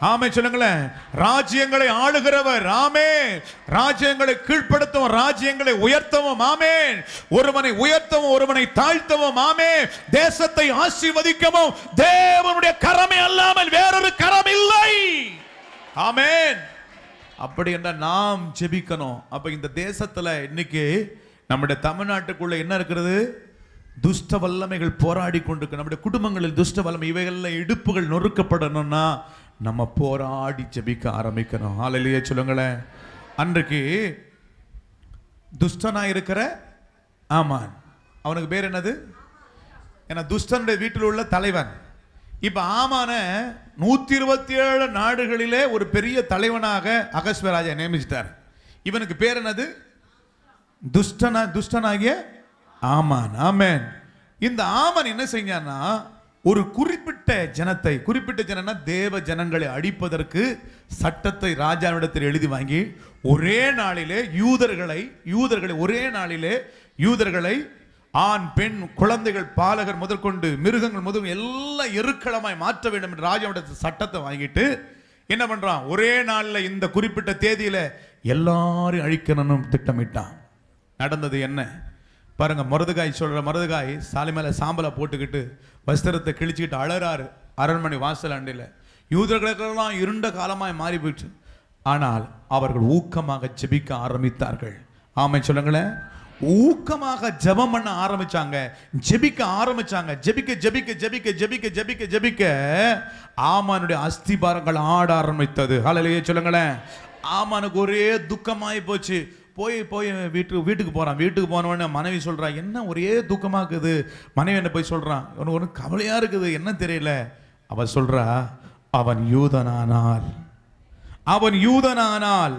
ஆமென் சொல்லுங்களேன். ராஜ்யங்களை ஆளுகிறவர். ஆமென். ராஜ்யங்களை கீழ்ப்படுத்தவும் ராஜ்யங்களை உயர்த்தவும். ஆமென். ஒருவனை உயர்த்தவும் ஒருவனை தாழ்த்தவும். ஆமென். தேசத்தை ஆசீர்வதிக்கவும் தேவனுடைய கரமே அல்லாமல் வேறொரு கரம் இல்லை. ஆமென். அப்படி என்றால் நாம் ஜெபிக்கணும். அப்ப இந்த தேசத்துல இன்னைக்கு நம்முடைய தமிழ்நாட்டுக்குள்ள என்ன இருக்கிறது? துஷ்ட வல்லமைகள் போராடி கொண்டிருக்கு. நம்முடைய குடும்பங்களில் துஷ்ட வல்லமை, இவைகள்ல இடுப்புகள் நொறுக்கப்படணும்னா நம்ம போராடி ஜெபிக்க ஆரம்பிக்கணும். ஹல்லேலூயா சொல்லுங்களேன். அன்றைக்கு துஷ்டனா இருக்கிற ஆமான், அவனுக்கு பேர் என்னது? ஏன்னா துஷ்டனுடைய வீட்டில் உள்ள தலைவன். இப்ப ஆமான 127 நாடுகளிலே ஒரு பெரிய தலைவனாக அகஸ்வராஜா நியமிச்சிட்டார். இவனுக்கு பேர் என்னது? துஷ்டனாகிய ஆமான். ஆமென். இந்த ஆமான் என்ன செஞ்சான்னா, ஒரு குறிப்பிட்ட ஜனம்னா தேவ ஜனங்களை அடிப்பதற்கு சட்டத்தை ராஜாவிடத்தில் எழுதி வாங்கி ஒரே நாளிலே யூதர்களை ஆண் பெண் குழந்தைகள் பாலகர் முதற்கொண்டு மிருகங்கள் முதல் எல்லாம் எருக்களமாய் மாற்ற வேண்டும் என்று ராஜாவிடத்தில் சட்டத்தை வாங்கிட்டு என்ன பண்றான்? ஒரே நாளில் இந்த குறிப்பிட்ட தேதியில எல்லாரும் அழிக்கணும்னு திட்டமிட்டான். நடந்தது என்ன பாருங்க. மருதகாய் சாலை மேல சாம்பலை போட்டுக்கிட்டு வஸ்திரத்தை கிழிச்சுக்கிட்டு அழறாரு அரண்மனை வாசல் அண்டையில். யூதர்களுக்கெல்லாம் இருண்ட காலமாய் மாறி போயிடுச்சு. ஆனால் அவர்கள் ஊக்கமாக ஜெபிக்க ஆரம்பித்தார்கள். ஆமென் சொல்லுங்களேன். ஊக்கமாக ஜெபம் பண்ண ஆரம்பிச்சாங்க, ஜெபிக்க ஆரம்பிச்சாங்க. ஜெபிக்க ஆமானுடைய அஸ்திபாரங்கள் ஆட ஆரம்பித்தது. ஹல்லேலூயா சொல்லுங்களேன். ஆமானுக்கு ஒரே துக்கமாயி போச்சு. போய் வீட்டுக்கு போறான். வீட்டுக்கு போனவொடனே மனைவி சொல்றா, என்ன ஒரே துக்கமா இருக்குது? மனைவி என்ன போய் சொல்றான், ஒன்று கவலையா இருக்குது, என்ன தெரியல. அவன் சொல்றா, அவன் யூதனானால்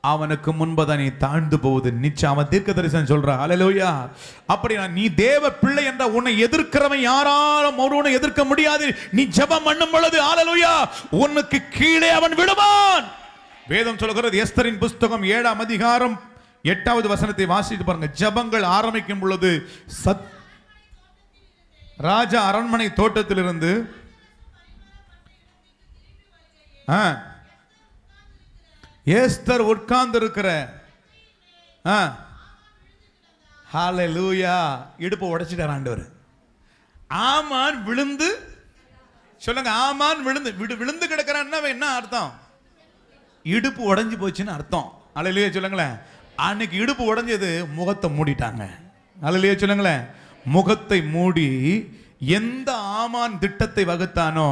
அவனுக்கு முன்பதான் நீ தாழ்ந்து போவது நிச்சயம். அவன் தீர்க்கதரிசனம் சொல்றான். ஹல்லேலூயா. அப்படி நீ தேவ பிள்ளை என்ற உன்னை எதிர்க்கிறவன் யாராலும் ஒருவனை எதிர்க்க முடியாது. நீ ஜெபம் பண்ணும் பொழுது ஹல்லேலூயா உனக்கு கீழே அவன் விடுவான். வேதம் சொல்கிறது, எஸ்தரின் புஸ்தகம் 7ஆம் அதிகாரம் 8வது வசனத்தை வாசித்து பாருங்க. ஜெபங்கள் ஆரம்பிக்கும் பொழுது ராஜா அரண்மனை தோட்டத்திலிருந்து எஸ்தர் உட்கார்ந்து இருக்கிற ஹல்லேலூயா இடுப்பு உடைச்சிட்டார் ஆண்டவர். ஆமான் விழுந்து சொல்லுங்க. ஆமான் விழுந்து கிடக்கிறான்னா என்ன அர்த்தம்? இடுப்பு உடைஞ்சு போச்சுன்னு அர்த்தம். ஹல்லேலூயா சொல்லுங்களேன். அன்னைக்கு இடுப்பு உடைஞ்சது, முகத்தை மூடிட்டாங்க. ஹல்லேலூயா சொல்லுங்களேன். முகத்தை மூடி எந்த ஆமான் திட்டத்தை வகுத்தானோ,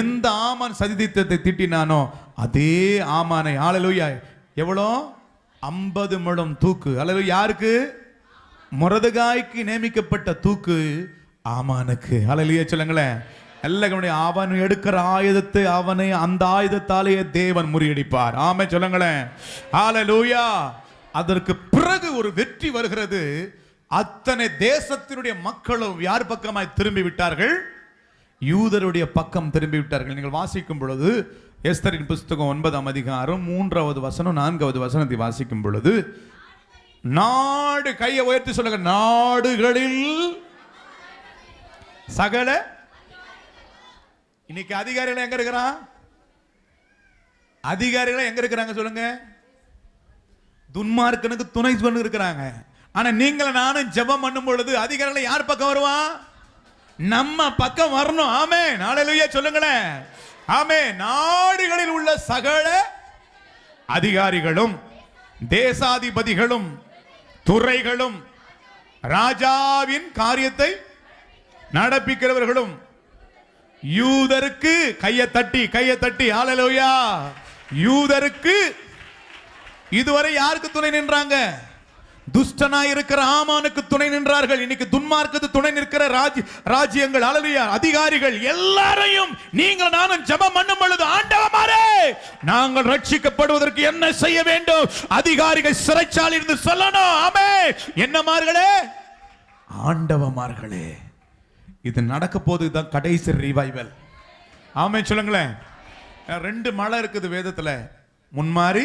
எந்த ஆமான் சதித்திட்டத்தை திட்டினானோ அதே ஆமானை ஹல்லேலூயா எவ்வளோ 50 முழம் தூக்கு. ஹல்லேலூயா யாருக்கு? மொர்தெகாய்க்கு நியமிக்கப்பட்ட தூக்கு ஆமானுக்கு. ஹல்லேலூயா சொல்லுங்களேன். எல்லாம் அவன் எடுக்கிற ஆயுதத்தை அவனை அந்த ஆயுதத்தாலேயே தேவன் முறியடிப்பார். ஆமே சொல்லுங்களேன். ஹல்லேலூயா. அதற்கு பிறகு ஒரு வெற்றி வருகிறது. அத்தனை தேசத்தினுடைய மக்களும் யார் பக்கமாய் திரும்பி விட்டார்கள்? யூதருடைய பக்கம் திரும்பி விட்டார்கள். நீங்கள் வாசிக்கும் பொழுது எஸ்தரின் புஸ்தகம் 9ஆம் அதிகாரம் 3வது வசனம் 4வது வசனத்தை வாசிக்கும் பொழுது, நாடு, கையை உயர்த்தி சொல்லுங்க, நாடுகளில் சகல. இன்னைக்கு அதிகாரிகள் எங்க இருக்கிறான்? அதிகாரிகள் எங்க இருக்கிறாங்க சொல்லுங்க? துன்மார்க்கனுக்கு துணை பண்ணி இருக்கிறாங்க. ஆனா நீங்களும் நானும் ஜெபம் பண்ணும் பொழுது அதிகாரிகள் யார் பக்கம் வருவான்? நம்ம பக்கம் வரணும். ஆமென். ஹல்லேலூயா சொல்லுங்களேன். ஆமென். நாடுகளில் உள்ள சகல அதிகாரிகளும் தேசாதிபதிகளும் துறைகளும் ராஜாவின் காரியத்தை நடப்பிக்கிறவர்களும் யூதருக்கு கையை தட்டி ஹல்லேலூயா. யூதருக்கு இதுவரை யாருக்கு துணை நின்றாங்க? துஷ்டனாய் இருக்கிற ஆமானுக்கு துணை நின்றார்கள். இன்னைக்கு துன்மார்க்கத்து துணை நிற்கிற ராஜ்யங்கள், ஹல்லேலூயா, அதிகாரிகள் எல்லாரையும் நீங்கள் நானும் ஜெபம் பண்ணும் பொழுது, ஆண்டவரே நாங்கள் ரட்சிக்கப்படுவதற்கு என்ன செய்ய வேண்டும்? அதிகாரிகள் சிறைச்சாலையில் இருந்து சொல்லணும். ஆமென். என்னமார்களே? ஆண்டவமார்களே. இது நடக்க போது தான் கடைசி ரிவைவல். ஆமென் சொல்லுங்களேன். 2 மழை இருக்குது வேதத்துல, முன்மாறி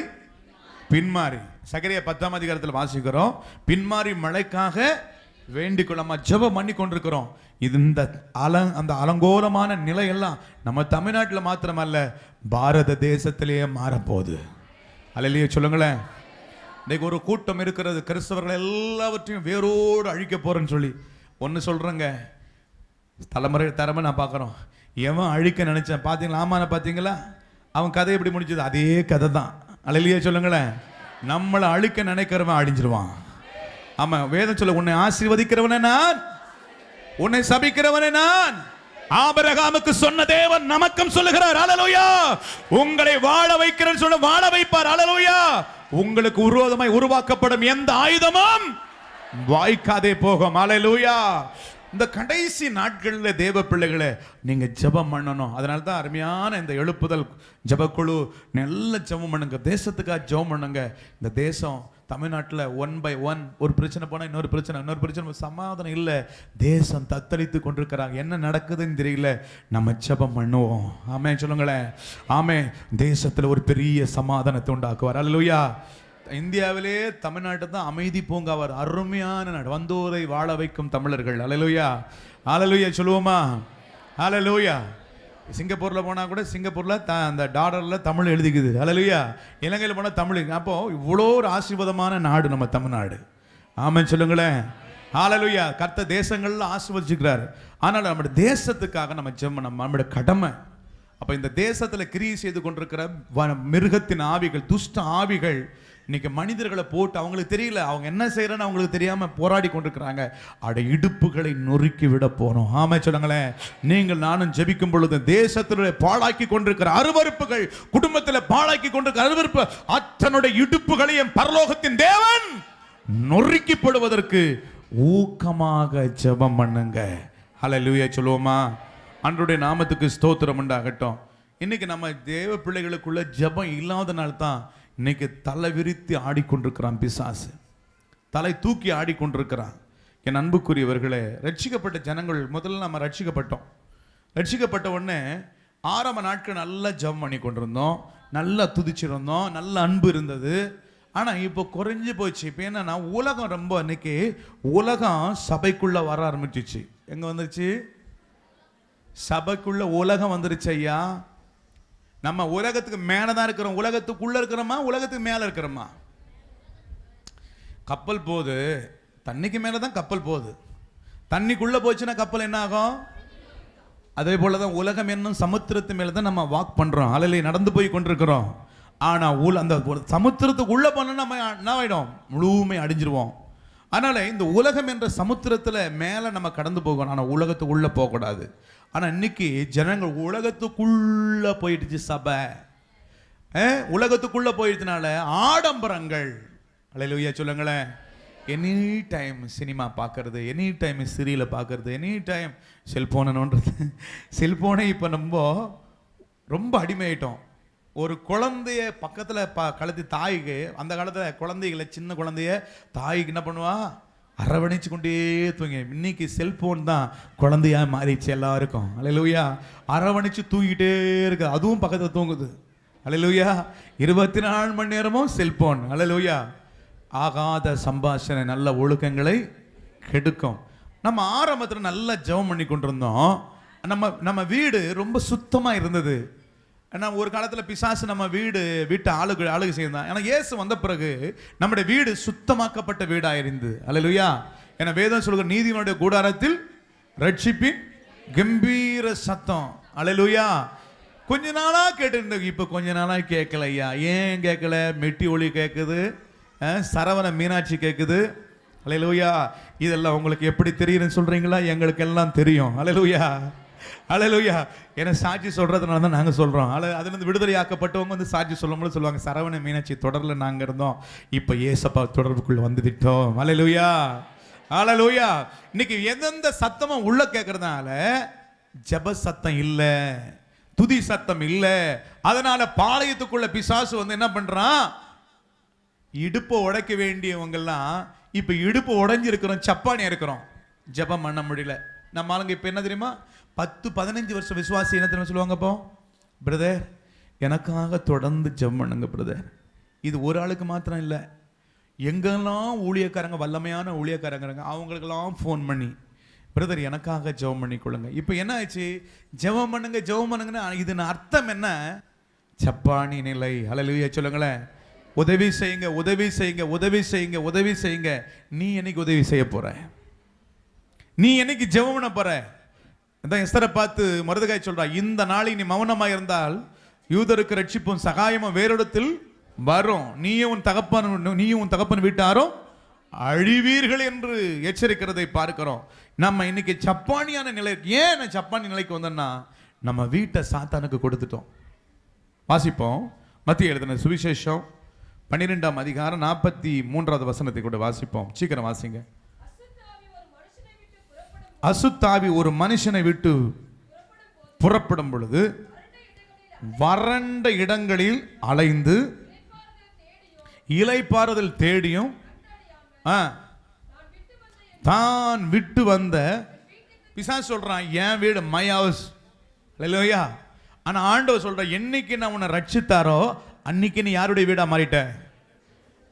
பின்மாறி. சகரியா 10ஆம் அதிகாரத்தில் வாசிக்கிறோம், பின்மாறி மழைக்காக வேண்டிக் கொள்ளமா ஜெபம் பண்ணி கொண்டிருக்கிறோம். இது அந்த அலங்கோலமான நிலையெல்லாம் நம்ம தமிழ்நாட்டில் மாத்திரமல்ல, பாரத தேசத்திலேயே மாறப்போகுது. அல்லேலூயா சொல்லுங்களேன். இன்னைக்கு ஒரு கூட்டம் இருக்கிறது, கிறிஸ்தவர்கள் எல்லாவற்றையும் வேரோடு அழிக்க போறேன்னு சொல்லி. ஒன்று சொல்றேங்க, தலைமுறை நான் பார்க்குறோம். எவன் அழிக்க நினைச்சேன் பார்த்தீங்களா? ஆமான பார்த்தீங்களா? அவன் கதை எப்படி முடிஞ்சது? அதே கதை தான். அல்லேலூயா சொல்லுங்களேன். நம்மளை அழிக்க நினைக்கிறவன் அழிஞ்சிருவான். ஆமா, வேதம் சொல்ல, உன்னை ஆசீர்வதிக்கிறவனே நான், உன்னை சபிக்கிறவனே நான். ஆபிரகாமுக்கு சொன்ன தேவன் நமக்கும் சொல்லுகிறார். ஹல்லேலூயா. உங்களை வாழ வைக்கிறேன்னு சொல்ல வாழ வைப்பார். ஹல்லேலூயா. உங்களுக்கு விரோதமாய் உருவாக்கப்படும் எந்த ஆயுதமும் வாய்க்காதே போகும். ஹல்லேலூயா. இந்த கடைசி நாட்களில் தேவ பிள்ளைகளை நீங்க ஜெபம் பண்ணணும். அதனால தான் அருமையான இந்த எழுப்புதல் ஜெபக்குழு. நல்ல ஜெபம் பண்ணுங்க, தேசத்துக்காக ஜெபம் பண்ணுங்க. இந்த தேசம் தமிழ்நாட்டில் 1 by 1 ஒரு பிரச்சனை போனால் இன்னொரு பிரச்சனை, சமாதானம் இல்லை. தேசம் தத்தளித்து கொண்டிருக்கிறாங்க. என்ன நடக்குதுன்னு தெரியல. நம்ம ஜெபம் பண்ணுவோம். ஆமென் சொல்லுங்களேன். ஆமென். தேசத்தில் ஒரு பெரிய சமாதானத்தை உண்டாக்குவார். அல்லேலூயா. இந்தியாவிலே தமிழ்நாட்டு தான் அமைதி பூங்காவார். அருமையான நாடு, வந்தோரை வாழ வைக்கும் தமிழர்கள். அல்லேலூயா. ஹல்லேலூயா சொல்லுவோமா? ஹல்லேலூயா. சிங்கப்பூர்ல போனா கூட சிங்கப்பூர்ல அந்த டாலர்ல தமிழ் எழுதிக்குது. ஹல்லேலூயா. இலங்கையில் போனா தமிழ். அப்போ இவ்வளோ ஒரு ஆசீர்வாதமான நாடு நம்ம தமிழ்நாடு. ஆமென் சொல்லுங்களேன். ஹல்லேலூயா. கர்த்தர் தேசங்கள்ல ஆசீர்வதிச்சுக்கிறார். ஆனால் நம்முடைய தேசத்துக்காக நம்ம ஜெபம் நம்முடைய கடமை. அப்ப இந்த தேசத்துல கிரியை செய்து கொண்டிருக்கிற மிருகத்தின் ஆவிகள், துஷ்ட ஆவிகள் இன்னைக்கு மனிதர்களை போட்டு, அவங்களுக்கு தெரியல அவங்க என்ன செய்யறன்னு அவங்களுக்கு தெரியாம போராடி கொண்டிருக்கிறாங்க. அட இடுப்புகளை நொறுக்கி விட போறோம். ஆமா சொல்லுங்களேன். நீங்கள் நானும் ஜெபிக்கும் பொழுது தேசத்தினுடைய பாழாக்கி கொண்டிருக்கிற அருவருப்புகள், குடும்பத்தில் பாழாக்கி கொண்டிருக்கிற அருவருப்பு அத்தனுடைய இடுப்புகளையும் பரலோகத்தின் தேவன் நொறுக்கிப்படுவதற்கு ஊக்கமாக ஜெபம் பண்ணுங்க. ஹல்லேலூயா சொல்லுவோமா? அன்றைய நாமத்துக்கு ஸ்தோத்திரம் உண்டாகட்டும். இன்னைக்கு நம்ம தேவ பிள்ளைகளுக்குள்ள ஜெபம் இல்லாதனால தான் இன்னைக்கு தலை விரித்து ஆடிக்கொண்டிருக்கிறான் பிசாசு. தலை தூக்கி ஆடிக்கொண்டிருக்கிறான். என் அன்புக்குரியவர்களே, ரட்சிக்கப்பட்ட ஜனங்கள் முதல்ல நம்ம ரட்சிக்கப்பட்ட உடனே ஆரம்ப நாட்கள் நல்லா ஜெபம் பண்ணி கொண்டிருந்தோம், நல்லா துதிச்சிருந்தோம், நல்ல அன்பு இருந்தது. ஆனால் இப்போ குறைஞ்சி போச்சு. இப்போ என்னன்னா, உலகம் ரொம்ப இன்னைக்கு உலகம் சபைக்குள்ள வர ஆரம்பிச்சிச்சு. எங்க வந்துருச்சு? சபைக்குள்ள உலகம் வந்துருச்சு ஐயா. நம்ம உலகத்துக்கு மேலதான் இருக்கிறோம். உலகத்துக்குள்ள இருக்கிறோமா, உலகத்துக்கு மேல இருக்கிறோமா? கப்பல் போகுது, தண்ணிக்கு மேலதான் கப்பல் போகுது. தண்ணிக்குள்ள போச்சுன்னா கப்பல் என்ன ஆகும்? அதே போலதான் உலகம் என்னும் சமுத்திரத்து மேலதான் நம்ம வாக் பண்றோம், அலையில நடந்து போய் கொண்டிருக்கிறோம். ஆனா அந்த சமுத்திரத்துக்கு உள்ள போனா நம்ம என்ன ஆயிடும்? முழுமை அடிஞ்சிருவோம். அதனால இந்த உலகம் என்ற சமுத்திரத்துல மேல நம்ம கடந்து போகணும். ஆனா உலகத்துக்குள்ள போகக்கூடாது. ஆனா இன்னைக்கு ஜனங்கள் உலகத்துக்குள்ள போயிடுச்சு. சபை உலகத்துக்குள்ள போயிடுச்சுனால ஆடம்பரங்கள். அல்லேலூயா சொல்லுங்களேன். எனி டைம் சினிமா பார்க்கறது, எனி டைம் சீரியலை பார்க்கறது, எனி டைம் செல்ஃபோனை நோண்டுறது. செல்ஃபோனை இப்போ நம்ம ரொம்ப அடிமையாயிட்டோம். ஒரு குழந்தைய பக்கத்தில் கழுத்து தாய்க்கு, அந்த காலத்தில் குழந்தைகளை சின்ன குழந்தைய தாய்க்கு என்ன பண்ணுவா, அரவணைச்சு கொண்டே தூங்கி. இன்னைக்கு செல்போன் தான் குழந்தையா மாறிடுச்சு எல்லாருக்கும். அல்லேலூயா. அரவணைச்சு தூங்கிட்டே இருக்கு, அதுவும் பக்கத்தில் தூங்குது. அல்லேலூயா. 24 மணி நேரமும் செல்போன். அல்லேலூயா. ஆகாத சம்பாஷணை நல்ல ஒழுக்கங்களை கெடுக்கும். நம்ம ஆரம்பத்தில் நல்லா ஜெபம் பண்ணி கொண்டிருந்தோம். நம்ம வீடு ரொம்ப சுத்தமாக இருந்தது. ஏன்னா ஒரு காலத்தில் பிசாசு நம்ம வீட்டு ஆளுகை செய்தான். ஏன்னா இயேசு வந்த பிறகு நம்முடைய வீடு சுத்தமாக்கப்பட்ட வீடாக இருந்து. அல்லேலூயா. ஏன்னா வேதம் சொல்கிற நீதிமானுடைய கூடாரத்தில் ரட்சிப்பின் கம்பீர சத்தம். அல்லேலூயா. கொஞ்ச நாளாக கேட்டு, இப்போ கொஞ்ச நாளாக கேட்கலையா. ஏன் கேட்கல? மெட்டி ஒளி கேட்குது, சரவண மீனாட்சி கேட்குது. அல்லேலூயா. இதெல்லாம் உங்களுக்கு எப்படி தெரியுதுன்னு சொல்றீங்களா? எங்களுக்கு எல்லாம் தெரியும். அல்லேலூயா. அல்லேலூயா. ஏன்னா சாட்சி சொல்றதுனால தான் நாங்கள் சொல்றோம். அதுலேருந்து விடுதலை ஆக்கப்பட்டவங்க வந்து சாட்சி சொல்லும்போது சொல்லுவாங்க, சரவண மீனாட்சி தொடரில் நாங்கள் இருந்தோம், இப்போ ஏசப்பா தொடர்புக்குள்ள வந்துவிட்டோம். அல்லேலூயா. அல்லேலூயா. இன்னைக்கு எந்தெந்த சத்தமும் உள்ள கேட்கறதுனால ஜப சத்தம் இல்லை, துதி சத்தம் இல்லை. அதனால பாளையத்துக்குள்ள பிசாசு வந்து என்ன பண்றான், இடுப்பை உடைக்க வேண்டியவங்கெல்லாம் இப்ப இடுப்பு உடைஞ்சிருக்கிறோம், சப்பானியா இருக்கிறோம், ஜபம் பண்ண முடியல. நம்ம ஆளுங்க இப்ப என்ன தெரியுமா, 10-15 வருஷம் விசுவாசி என்ன தெரியுமா சொல்லுவாங்க, அப்போ பிரதர் எனக்காக தொடர்ந்து ஜெபம் பண்ணுங்க பிரதர். இது ஒரு ஆளுக்கு மாத்திரம் இல்லை, எங்கெல்லாம் ஊழியக்காரங்க, வல்லமையான ஊழியக்காரங்க அவங்களுக்கெல்லாம் ஃபோன் பண்ணி பிரதர் எனக்காக ஜெபம் பண்ணிக்கொள்ளுங்க. இப்போ என்ன ஆச்சு, ஜெபம் பண்ணுங்க ஜெபம் பண்ணுங்கன்னா இது அர்த்தம் என்ன, சப்பானி நிலை. அல்லேலூயா சொல்லுங்களேன். உதவி செய்யுங்க உதவி செய்யுங்க உதவி செய்யுங்க உதவி செய்யுங்க. நீ என்னைக்கு உதவி செய்ய போற, நீ என்னைக்கு ஜெபம் பண்ண போற? அதான் எஸ்தரை பார்த்து மொர்தெகாய் சொல்றா, இந்த நாளில் நீ மௌனமாக இருந்தால் யூதருக்கு ரட்சிப்பும் சகாயமும் வேறிடத்தில் வரும், நீயும் உன் தகப்பன் வீட்டாரும் அழிவீர்கள் என்று எச்சரிக்கிறதை பார்க்கிறோம். நம்ம இன்னைக்கு சப்பானியான நிலை. ஏன் சப்பானி நிலைக்கு வந்தோம்னா நம்ம வீட்டை சாத்தானுக்கு கொடுத்துட்டோம். வாசிப்போம் மத்திய எழுதின சுவிசேஷம் 12ஆம் அதிகாரம் 43வது வசனத்தை கூட வாசிப்போம். சீக்கிரம் வாசிங்க. அசுத்தாவி ஒரு மனுஷனை விட்டு புறப்படும் பொழுது வறண்ட இடங்களில் அலைந்து இளைப்பாறுதல் தேடியும் தான் விட்டு வந்த பிசாசு சொல்றான், என் வீடு மை ஹவுஸ். அல்லேலூயா. ஆனா ஆண்டவர் சொல்ற, என்னைக்கு நான் உன்னை ரட்சித்தாரோ அன்னைக்கு நீ யாருடைய வீடா மாறிட்ட.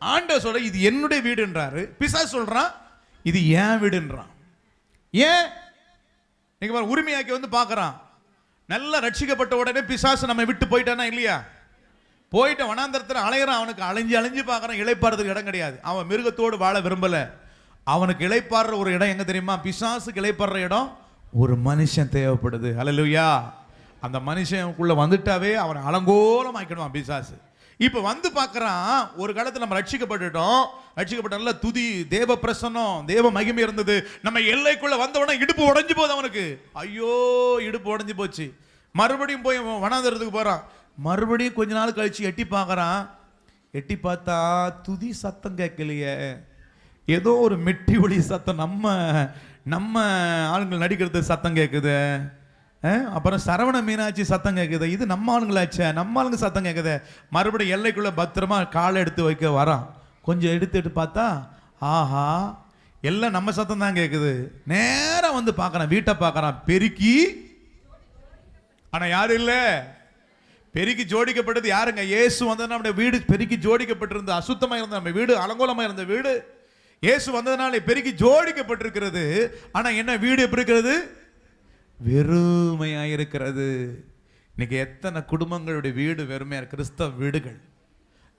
ஆண்டவர் சொல்ற இது என்னுடைய வீடுன்றாரு, பிசாசு சொல்றான் இது என் வீடுன்றான். ஏன் நீங்க உரிமையாக்கி வந்து பார்க்கறான். நல்லா ரட்சிக்கப்பட்ட உடனே பிசாசு நம்ம விட்டு போயிட்டானா இல்லையா, போயிட்ட வனாந்தரத்தில் அலையிறான். அவனுக்கு அலைஞ்சு பார்க்கறான், இளைப்பாறுறதுக்கு இடம் கிடையாது. அவன் மிருகத்தோடு வாழ விரும்பல. அவனுக்கு இளைப்பாடுற ஒரு இடம் எங்க தெரியுமா, பிசாசுக்கு இளைப்பாடுற இடம் ஒரு மனுஷன் தேவைப்படுது. அல்லேலூயா. அந்த மனுஷனுக்குள்ள வந்துட்டாவே அவனை அலங்கோலம் ஆக்கிடுவான் பிசாசு. இப்ப வந்து பார்க்கறான், ஒரு காலத்தில் நம்ம ரட்சிக்கப்பட்டுட்டோம், ரட்சிக்கப்பட்ட நல்ல துதி தேவ பிரசன்னம் தேவ மகிமை இருந்தது. நம்ம எல்லைக்குள்ள வந்தவன இடுப்பு உடைஞ்சு போகுது அவனுக்கு. ஐயோ இடுப்பு உடைஞ்சு போச்சு. மறுபடியும் போய் வனாந்தரத்துக்கு போறான். மறுபடியும் கொஞ்ச நாள் கழிச்சு எட்டி பார்க்கறான். எட்டி பார்த்தா துதி சத்தம் கேட்கலையே, ஏதோ ஒரு மெட்டி ஒளி சத்தம், நம்ம ஆளுங்கள் நடிக்கிறது சத்தம் கேட்குது. அப்புறம் சரவண மீனாட்சி சத்தம் கேட்குது. இது நம்ம ஆளுங்களாச்சே, நம்ம ஆளுங்க சத்தம் கேட்குது. மறுபடியும் எல்லைக்குள்ள பத்திரமா காலை எடுத்து வைக்க வரான். கொஞ்சம் எடுத்துட்டு பார்த்தா ஆஹா எல்லாம் நம்ம சத்தம் தான் கேட்குது. நேரம் வந்து பார்க்கறான், வீட்டை பார்க்கறான், பெருக்கி. ஆனா யாரும் இல்லை, பெருக்கி ஜோடிக்கப்பட்டது யாருங்க, இயேசு வந்தது. நம்முடைய வீடு பெருக்கி ஜோடிக்கப்பட்டிருந்த, அசுத்தமாக இருந்த நம்ம வீடு, அலங்கோலமாக இருந்த வீடு இயேசு வந்ததுனால பெருக்கி ஜோடிக்கப்பட்டிருக்கிறது. ஆனா என்ன, வீடு எப்படி இருக்கிறது, வெறுமையா இருக்கிறது. இன்னைக்கு எத்தனை குடும்பங்களுடைய வீடு வெறுமையா, கிறிஸ்தவ வீடுகள்.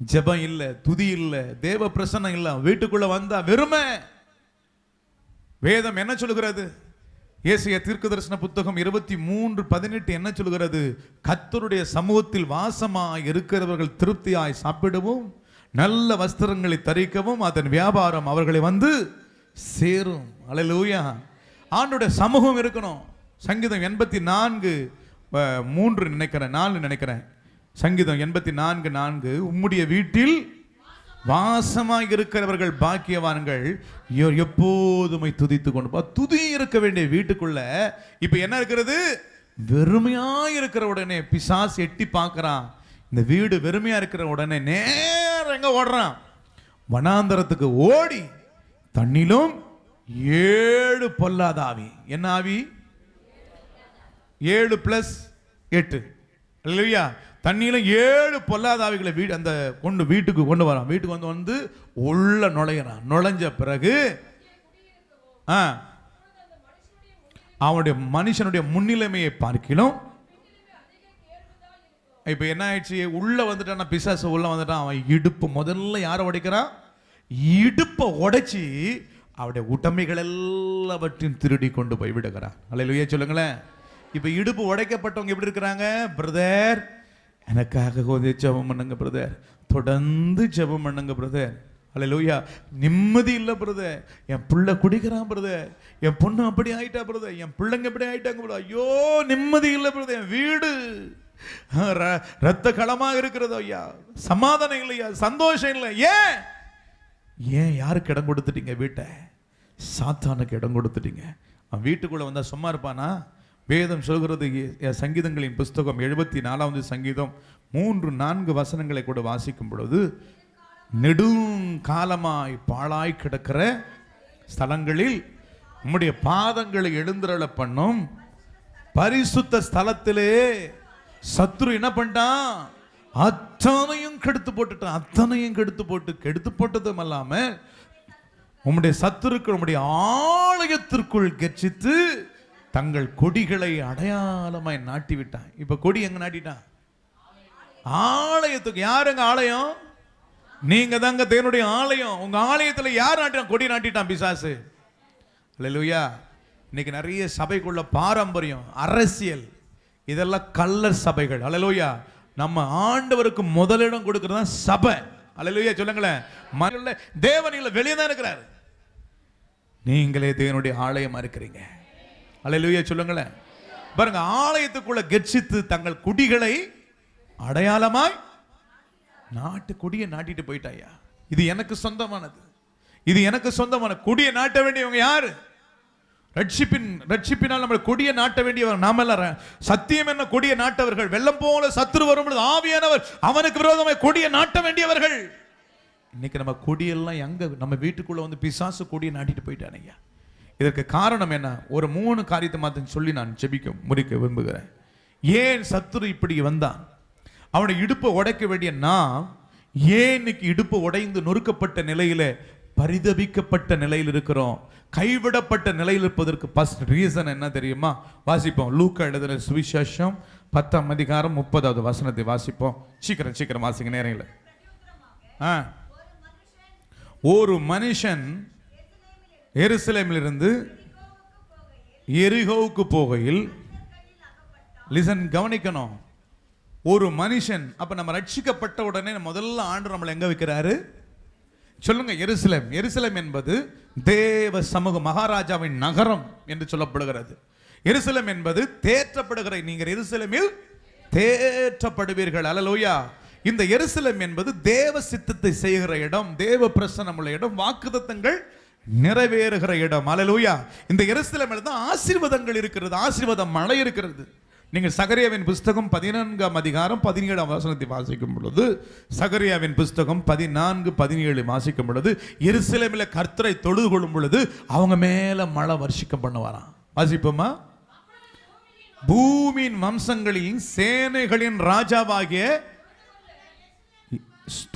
ஜெபம் இல்லை, துதி இல்லை, தேவ பிரசன்னம் இல்லை, வீட்டுக்குள்ள வந்தா வெறுமை. வேதம் என்ன சொல்லுகிறது, ஏசாயா தீர்க்கதரிசன புத்தகம் 23:18 என்ன சொல்கிறது, கர்த்தருடைய சமூகத்தில் வாசமாய் இருக்கிறவர்கள் திருப்தியாய் சாப்பிடவும் நல்ல வஸ்திரங்களை தரிக்கவும் அதன் வியாபாரம் அவர்களை வந்து சேரும். அல்லேலூயா. ஆண்டோட சமூகம் இருக்கணும். சங்கீதம் 84:3 நினைக்கிறேன், 4 நினைக்கிறேன். சங்கீதம் 84:4 உம்முடைய வீட்டில் வாசமாய் இருக்கிறவர்கள் பாக்கியவான்கள், எப்போதுமே துதித்து கொண்டு. துதி இருக்க வேண்டிய வீட்டுக்குள்ள இப்ப என்ன இருக்கிறது? வெறுமையா இருக்கிற உடனே பிசாசு எட்டி பார்க்கறான். இந்த வீடு வெறுமையா இருக்கிற உடனே நேரம் எங்க ஓடுறான்? வனாந்தரத்துக்கு ஓடி தண்ணிலும் 7 பொல்லாத ஆவி. என்ன ஆவி? 7 + 8 இல்லையா? தண்ணியில 7 பொல்லாத ஆவிகளை அந்த வீட்டுக்கு கொண்டு வரான். வீட்டுக்கு வந்து உள்ள நுழையிறான். நுழைஞ்ச பிறகு அவனுடைய மனுஷனுடைய முன்னிலைமையை பார்க்கலாம். இப்ப என்ன ஆயிடுச்சு? உள்ள வந்துட்டான் பிசாசு. உள்ள வந்துட்டான். அவன் இடுப்பு முதல்ல யாரை உடைக்கிறான்? இடுப்பை உடைச்சி அவருடைய உடைமைகள் எல்லாவற்றையும் திருடி கொண்டு போய் விடுகிறான். அல்லேலூயா சொல்லுங்களேன். இப்ப இடுப்பு உடைக்கப்பட்டவங்க எப்படி இருக்கிறாங்க? பிரதர், எனக்காக கொஞ்சம் ஜெபம் பண்ணுங்க பிரதர், தொடர்ந்து ஜெபம் பண்ணுங்க பிரதர். அல்லேலூயா. நிம்மதி இல்லை பிரதர், என் பிள்ளை குடிக்கிறான் பிரதர், என் பொண்ணு அப்படி ஆயிட்டா பிரதர், என் பிள்ளைங்க எப்படி ஆயிட்டாங்க பிரதர், ஐயோ நிம்மதி இல்லை பிரதர், என் வீடு ரத்த களமாக இருக்கிறது ஐயா, சமாதானம் இல்லையா, சந்தோஷம் இல்லை. ஏன் ஏன் யாருக்கு இடம் கொடுத்துட்டீங்க? வீட்டை சாத்தானுக்கு இடம் கொடுத்துட்டீங்க. அவன் வீட்டுக்குள்ள வந்தா சும்மா இருப்பானா? வேதம் சொல்கிறது, சங்கீதங்களின் புஸ்தகம் 74வது சங்கீதம் 3-4 வசனங்களை கூட வாசிக்கும் பொழுது, நெடுங்காலமாய் பாழாய் கிடக்கிற ஸ்தலங்களில் உம்முடைய பாதங்களை எழுந்திரள பண்ணும் பரிசுத்த ஸ்தலத்திலே சத்ரு என்ன பண்ணிட்டான்? அத்தனையும் கெடுத்து போட்டுட்டான். அத்தனையும் கெடுத்து போட்டதும் இல்லாம உம்முடைய சத்துருக்கள் உம்முடைய ஆலயத்திற்குள் கெர்ச்சித்து தங்கள் கொடிகளை அடையாளமாய் நாட்டி விட்டான். இப்ப கொடி எங்க நாட்டிட்டான்? ஆலயத்துக்கு. யாருங்க ஆலயம்? நீங்க தாங்க தேவனுடைய ஆலயம். உங்க ஆலயத்துல யார் நாட்டினான்? கொடி நாட்டிட்டான் பிசாசு. அல்லேலூயா. இன்னைக்கு நிறைய சபைக்குள்ள பாரம்பரியம், அரசியல், இதெல்லாம் கள்ளர் சபைகள். அல்லேலூயா. நம்ம ஆண்டவருக்கு முதலிடம் கொடுக்கிறது தான் சபை. அல்லேலூயா சொல்லுங்களேன். மனிதர்கள தேவனில வெளியே தான் இருக்கிறார். நீங்களே தேவனுடைய ஆலயமா இருக்கிறீங்க. அல்லேலூயா சொல்லுங்களேன். பாருங்க, ஆலயத்துக்குள்ள கெர்ச்சித்து தங்கள் குடிகளை அடையாளமாய் நாட்டு கொடியை நாட்டிட்டு போயிட்டாயா. இது எனக்கு சொந்தமானது, இது எனக்கு சொந்தமான. கொடியை நாட்ட வேண்டியவங்க யாரு? ரட்சிப்பினால் நம்ம கொடியை நாட்ட வேண்டியவர் நாம எல்லாரும். சத்தியம் என்ன கொடியை நாட்டவர்கள். வெள்ளம் போல சத்துரு வரும் பொழுது ஆவியானவர் அவனுக்கு விரோதமாய் கொடியை நாட்ட வேண்டியவர்கள். இன்னைக்கு நம்ம கொடியெல்லாம் எங்க? நம்ம வீட்டுக்குள்ள வந்து பிசாசு கொடியை நாட்டிட்டு போயிட்டான் ஐயா. இதற்கு காரணம் என்ன? ஒரு 3 காரியத்தை மாத்திரம் சொல்லி நான் முடிக்க விரும்புகிறேன். ஏன் சத்துரு இப்படி வந்தான்? அவனுடைய இடுப்பை உடைக்க வேண்டிய நாம் ஏன் இன்னைக்கு இடுப்பு உடைந்து நொறுக்கப்பட்ட நிலையில, பரிதபிக்கப்பட்ட நிலையில் இருக்கிறோம்? கைவிடப்பட்ட நிலையில் இருப்பதற்கு ஃபர்ஸ்ட் ரீசன் என்ன தெரியுமா? வாசிப்போம். லூக்கா எழுதின சுவிசேஷம் 10ஆம் அதிகாரம் 30வது வசனத்தை வாசிப்போம். சீக்கிரம் வாசிங்க, நேரம் இல்லை. ஒரு மனுஷன் எருசலேமிலிருந்து எரிகோவுக்கு போகையில், லிசன், கவனிக்கணும். ஒரு மனுஷன், அப்ப நம்ம ரட்சிக்கப்பட்ட உடனே முதல்ல ஆண்டு நம்மளை எங்க வைக்கிறாரு? சொல்லுங்க, எருசலேம். எருசலேம் என்பது தேவ சமூக மகாராஜாவின் நகரம் என்று சொல்லப்படுகிறது. எருசலேம் என்பது தேற்றப்படுகிற, நீங்கள் எருசலேமில் தேற்றப்படுவீர்கள். அல்லேலூயா. இந்த எருசலேம் என்பது தேவ சித்தத்தை செய்கிற இடம், தேவ பிரசன்னம் உள்ள இடம், வாக்குத்தத்தங்கள் நிறைவேறுகிற இடம். அல்லேலூயா. இந்த எருசலேமில் தான் ஆசீர்வாதங்கள் இருக்கிறது, ஆசீர்வாத மழை இருக்கிறது. நீங்கள் சகரியாவின் புஸ்தகம் 14ஆம் அதிகாரம் 17ஆம் வசனத்தை வாசிக்கும் பொழுது, சகரியாவின் புஸ்தகம் 14-17 வாசிக்கும் பொழுது, எருசலேமில் கர்த்தரை தொழுது கொள்ளும் பொழுது அவங்க மேல மழை வர்ஷிக்கம் பண்ணுவாராம். வாசிப்போமா? பூமியின் வம்சங்களின் சேனைகளின் ராஜாவாகிய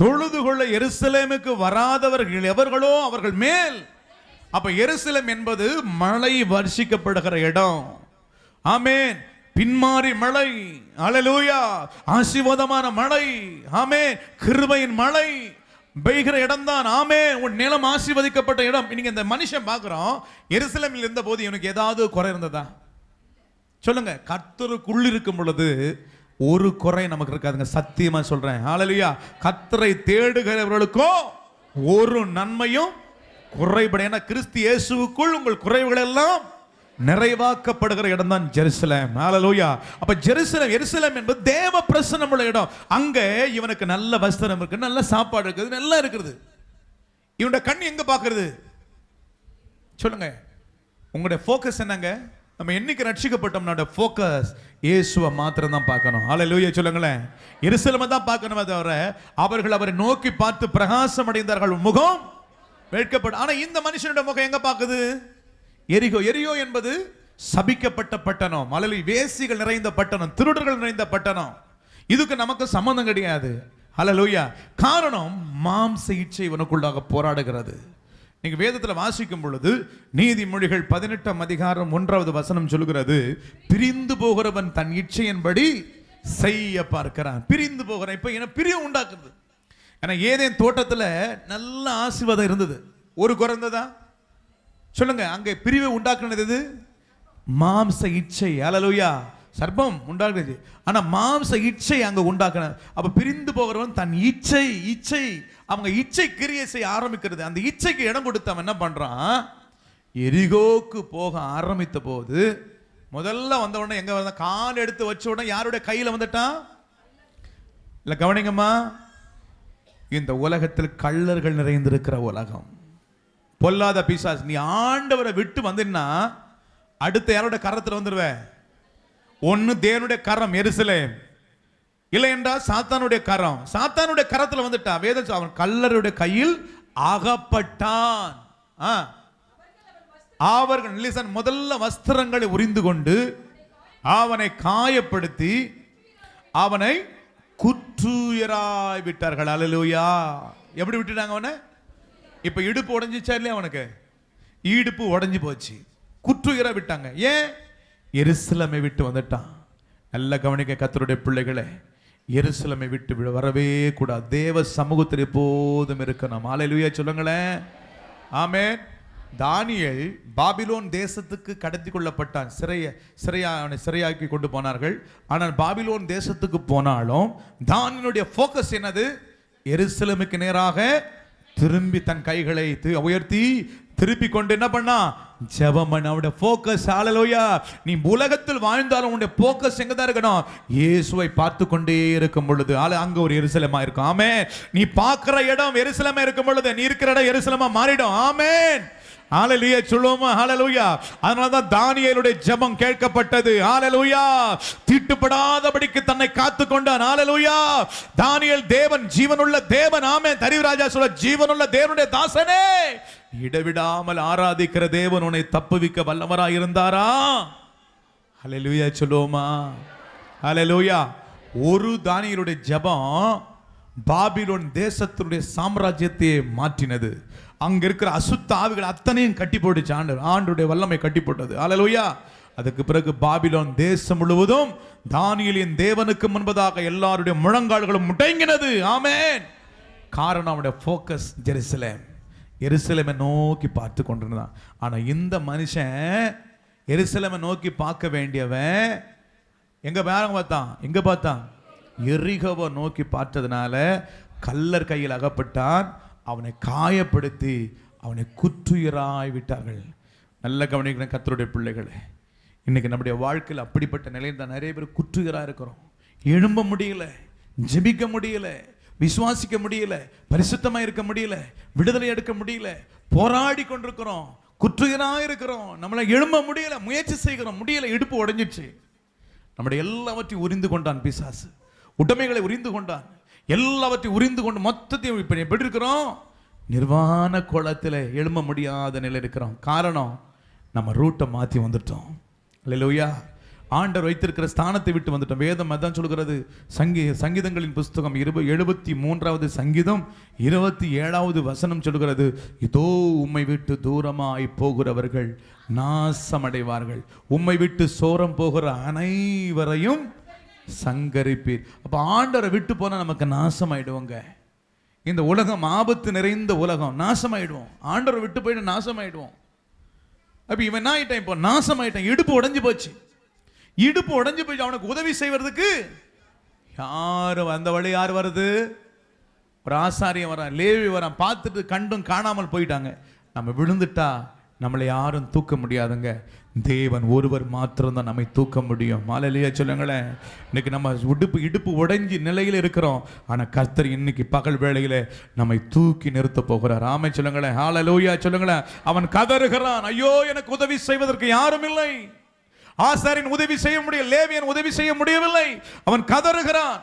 தொழுது கொள்ள எருசலேமுக்கு வராதவர்கள் எவர்களோ அவர்கள் மேல். அப்ப எருசலேம் என்பது மழை வர்ஷிக்கப்படுகிற இடம். ஆமென். பின்மாறி மழை. அல்லேலூயா. ஆசீர்வாதமான மழை. ஆமென். கிருபையின் மழை பெய்கிற இடம் தான். ஆமென். உன் நிலம் ஆசீர்வதிக்கப்பட்ட இடம். நீங்க இந்த மனுஷன் பார்க்கிறோம், எருசலேமில் இருந்த போது இவனுக்கு ஏதாவது குறை இருந்ததா? சொல்லுங்க. கர்த்தருக்குள் இருக்கும் பொழுது ஒரு குறை நமக்கு இருக்காதுங்க, சத்தியமா சொல்றேன். ஹல்லேலூயா. கர்த்தரை தேடுகிறவர்களுக்கோ ஒரு நன்மையும் குறைபட. ஏன்னா கிறிஸ்து இயேசுவுக்குள் உங்கள் குறைவுகள் எல்லாம் நிறைவாக்கப்படுகிற இடம் தான் ஜெருசலேம். ஹல்லேலூயா. அப்ப ஜெருசலேம், எருசலேம் என்பது தேவ பிரசன்னம் உள்ள இடம். அங்க இவனுக்கு நல்ல வஸ்திரம் இருக்கு, நல்ல சாப்பாடு இருக்குது, நல்லா இருக்குது. இவனுடைய கண் எங்க பாக்குறது? சொல்லுங்க, உங்களுடைய ஃபோக்கஸ் என்னங்க? நம்ம என்னைக்கு ரட்சிக்கப்பட்டோம்னா ஃபோக்கஸ் இயேசுவை மாத்திரம் தான் பார்க்கணும். ஹல்லேலூயா சொல்லுங்களேன். எருசலேமை தான் பார்க்கணுமே தவிர அவர்கள் அவரை நோக்கி பார்த்து பிரகாசம் அடைந்தார்கள், முகம் வெட்கப்பட்ட. ஆனா இந்த மனுஷனுடைய முகம் எங்க பார்க்குது? எரிகோ. எரிகோ என்பது சபிக்கப்பட்ட பட்டணம், மலலி வேசிகள் நிறைந்த பட்டணம், திருடர்கள் நிறைந்த பட்டணம். இதுக்கு நமக்கு சம்பந்தம் கிடையாது. ஹல்லேலூயா. காரணம், மாம்ச இச்சை இவனுக்குள்ளாக போராடுகிறது. நீங்க வேதத்தில் வாசிக்கும் பொழுது நீதிமொழிகள் 18ஆம் அதிகாரம் 1வது வசனம் சொல்கிறது, பிரிந்து போகிறவன் தன் இச்சையின்படி செய்ய பார்க்கிறான். பிரிந்து போகிறான். இப்ப என்ன பிரியம் உண்டாக்குது? ஏன்னா ஏதேன் தோட்டத்தில் நல்ல ஆசீர்வாதம் இருந்தது, ஒரு குறைந்ததா? சொல்லுங்க, அங்கே பிரிவை உண்டாக்குனது மாம்ச இச்சை. ஹல்லேலூயா. சர்ப்பம் உண்டாக்குது, ஆனா மாம்ச இச்சை அங்க உண்டாக்குன. அப்ப பிரிந்து போகிறவன் தன் இச்சை அவங்க இச்சை கிரியை செய்ய ஆரம்பிக்கிறது. அந்த இச்சைக்கு இடம் கொடுத்து அவன் என்ன பண்றான்? எரிகோக்கு போக ஆரம்பித்த போது முதல்ல வந்த உடனே எங்க வந்த? கால் எடுத்து வச்ச உடனே யாருடைய கையில வந்துட்டான்? இல்ல கவனிங்கம்மா, இந்த உலகத்தில் கள்ளர்கள் நிறைந்திருக்கிற உலகம், பொல்லாத பிசாசு. நீ ஆண்டவரை விட்டு வந்தீன்னா அடுத்த யாரோட கரத்துல வந்துருவ? ஒன்னு தேவனுடைய கரம் எருசலேம், இல்லை என்றால் சாத்தானுடைய கரம். சாத்தானுடைய கரத்துல வந்துட்டா வேதம், அவன் கள்ளருடைய கையில் அகப்பட்டான். அவர்கள் முதல்ல வஸ்திரங்களை உரிந்து கொண்டு அவனை காயப்படுத்தி அவனை குற்றுயராய் விட்டார்கள். ஹல்லேலூயா. எப்படி விட்டுட்டாங்க அவனை? இப்ப இடுப்பு உடைஞ்சிச்சா இல்லையா? அவனுக்கு இடுப்பு உடைஞ்சு போச்சு, குற்றுயரா விட்டாங்க. ஏன்? எருசலேமை விட்டு வந்துட்டான். நல்ல கவனிக்க கர்த்தருடைய பிள்ளைகளே, எருசலேமை விட்டு வரவே கூடாது. தேவ சமூகத்தில் எப்போதும் இருக்கணும். ஹல்லேலூயா சொல்லுங்களேன். ஆமென். தானியேல் பாபிலோன் தேசத்துக்கு கடத்தி கொள்ளப்பட்டான். சிறையாக்கி கொண்டு போனார்கள். ஆனால் பாபிலோன் தேசத்துக்கு போனாலும் தானியேலுடைய ஃபோக்கஸ் என்னது? எருசலேமுக்கு நேராக திரும்பி தன் கைகளை உயர்த்தி திருப்பி கொண்டு என்ன பண்ணா? ஜெபம் பண்ண. அவனுடைய ஃபோக்கஸ். ஹல்லேலூயா. நீ உலகத்தில் வாழ்ந்தாலும் உன்னுடைய ஃபோக்கஸ் எங்க தான் இருக்கணும்? இயேசுவை பார்த்து கொண்டே இருக்கும் பொழுது அங்க ஒரு எருசலேமா இருக்கும். ஆமென். நீ பார்க்கிற இடம் எருசலேமா இருக்கும் பொழுது நீ இருக்கிற இடம் எருசலேமா மாறிடும். ஆமென். ஹல்லேலூயா சொல்லுவோமா? ஹல்லேலூயா. அதனால தான் தானியேலுடைய ஜெபம் கேட்கப்பட்டது. ஹல்லேலூயா. தீட்டுப்படாதபடிக்கு தன்னை காத்து கொண்டான். ஹல்லேலூயா. தானியேல் தேவன், ஜீவனுள்ள தேவன். ஆமென். தரிவராஜா சொல்ல, ஜீவனுள்ள தேவனுடைய தாசனே, இடவிடாமல் ஆராதிக்கிற தேவன் உன்னை தப்புவிக்க வல்லவராய் இருந்தாரா? ஹல்லேலூயா சொல்லுவோமா? ஹல்லேலூயா. ஒரு தானியேலுடைய ஜெபம் பாபிலோன் தேசத்தினுடைய சாம்ராஜ்யத்தை மாற்றினது. அங்க இருக்கிற அசுத்த ஆவிகள் அத்தனையும் கட்டி போட்டுச்சு. ஆண்டுடைய வல்லமை கட்டி போட்டது. ஹல்லேலூயா. அதுக்கு பிறகு பாபிலோன் தேசம் முழுவதும் தானியேலின் தேவனுக்கு முன்பதாக எல்லாருடைய முழங்கால்களும் முடங்கினது. ஆமென். காரணம், அவனுடைய ஃபோக்கஸ் ஜெருசலேம். எருசலேமை நோக்கி பார்த்து கொண்டிருந்தான். ஆனா இந்த மனுஷன் எருசலேமை நோக்கி பார்க்க வேண்டியவன் எங்க பார்த்தான்? எரிகோவை நோக்கி பார்த்ததுனால கள்ளர் கையில் அகப்பட்டான். அவனை காயப்படுத்தி அவனை குற்றுயிராய் விட்டார்கள். நல்ல கவனிக்கிற கர்த்தருடைய பிள்ளைகளே, இன்னைக்கு நம்முடைய வாழ்க்கையில் அப்படிப்பட்ட நிலையில் தான் நிறைய பேர் குற்றுயிராக இருக்கிறோம். எழும்ப முடியல, ஜெபிக்க முடியல, விசுவாசிக்க முடியல, பரிசுத்தமாக இருக்க முடியல, விடுதலை எடுக்க முடியல, போராடி கொண்டிருக்கிறோம், குற்றுயிராக இருக்கிறோம். நம்மளை எழும்ப முடியல, முயற்சி செய்கிறோம், முடியல, இடுப்பு உடைஞ்சிச்சு. நம்முடைய எல்லாவற்றையும் உரிந்து கொண்டான் பிசாசு. உடைமைகளை உரிந்து கொண்டான், எல்லாவற்றையும் உரிந்து கொண்டு மொத்தத்தையும் இப்ப எப்படி இருக்கிறோம்? நிர்வாண கோலத்தில் எழும்ப முடியாத நிலை இருக்கிறோம். காரணம், நம்ம ரூட்டை மாற்றி வந்துட்டோம். அல்லேலூயா. ஆண்டவர் வைத்திருக்கிற ஸ்தானத்தை விட்டு வந்துட்டோம். வேதம் அதான் சொல்கிறது. சங்கீதங்களின் புஸ்தகம் 73வது சங்கீதம் 27வது வசனம் சொல்கிறது, இதோ உம்மை விட்டு தூரமாய் போகிறவர்கள் நாசமடைவார்கள், உம்மை விட்டு சோரம் போகிற அனைவரையும் சங்கரிப்பீர். அப்ப ஆண்டவரை விட்டு போனா நமக்கு நாசமாயிடுவோங்க. இந்த உலகம் ஆபத்து நிறைந்த உலகம், நாசமாயிடுவோம். ஆண்டவரை விட்டு போயிட்டு நாசமாயிடுவோம். அப்ப இவன் என்ன ஆயிட்டான்? இப்போ நாசமாயிட்டான். இடுப்பு உடைஞ்சு போச்சு. இடுப்பு உடைஞ்சு போய் அவனுக்கு உதவி செய்வதற்கு யாரும் அந்த வழி யார் வருது? ஒரு ஆசாரியம் வரான், லேவி வரான். பார்த்துட்டு கண்டும் காணாமல் போயிட்டாங்க. நம்ம விழுந்துட்டா நம்மளை யாரும் தூக்க முடியாதுங்க. தேவன் ஒருவர் மாத்திரம்தான் நம்மை தூக்க முடியும். ஹல்லேலூயா சொல்லுங்களேன். இன்னைக்கு நம்ம இடுப்பு உடைஞ்சி நிலையில் இருக்கிறோம். ஆனால் கர்த்தர் இன்னைக்கு பகல் வேளையில நம்மை தூக்கி நிறுத்த போகிறார். ஆமென் சொல்லுங்களேன். ஹல்லேலூயா சொல்லுங்களேன். அவன் கதறுகிறான், ஐயோ எனக்கு உதவி செய்வதற்கு யாரும் இல்லை. ஆசாரியன் உதவி செய்ய முடியல, லேவியன் உதவி செய்ய முடியவில்லை. அவன் கதறுகிறான்.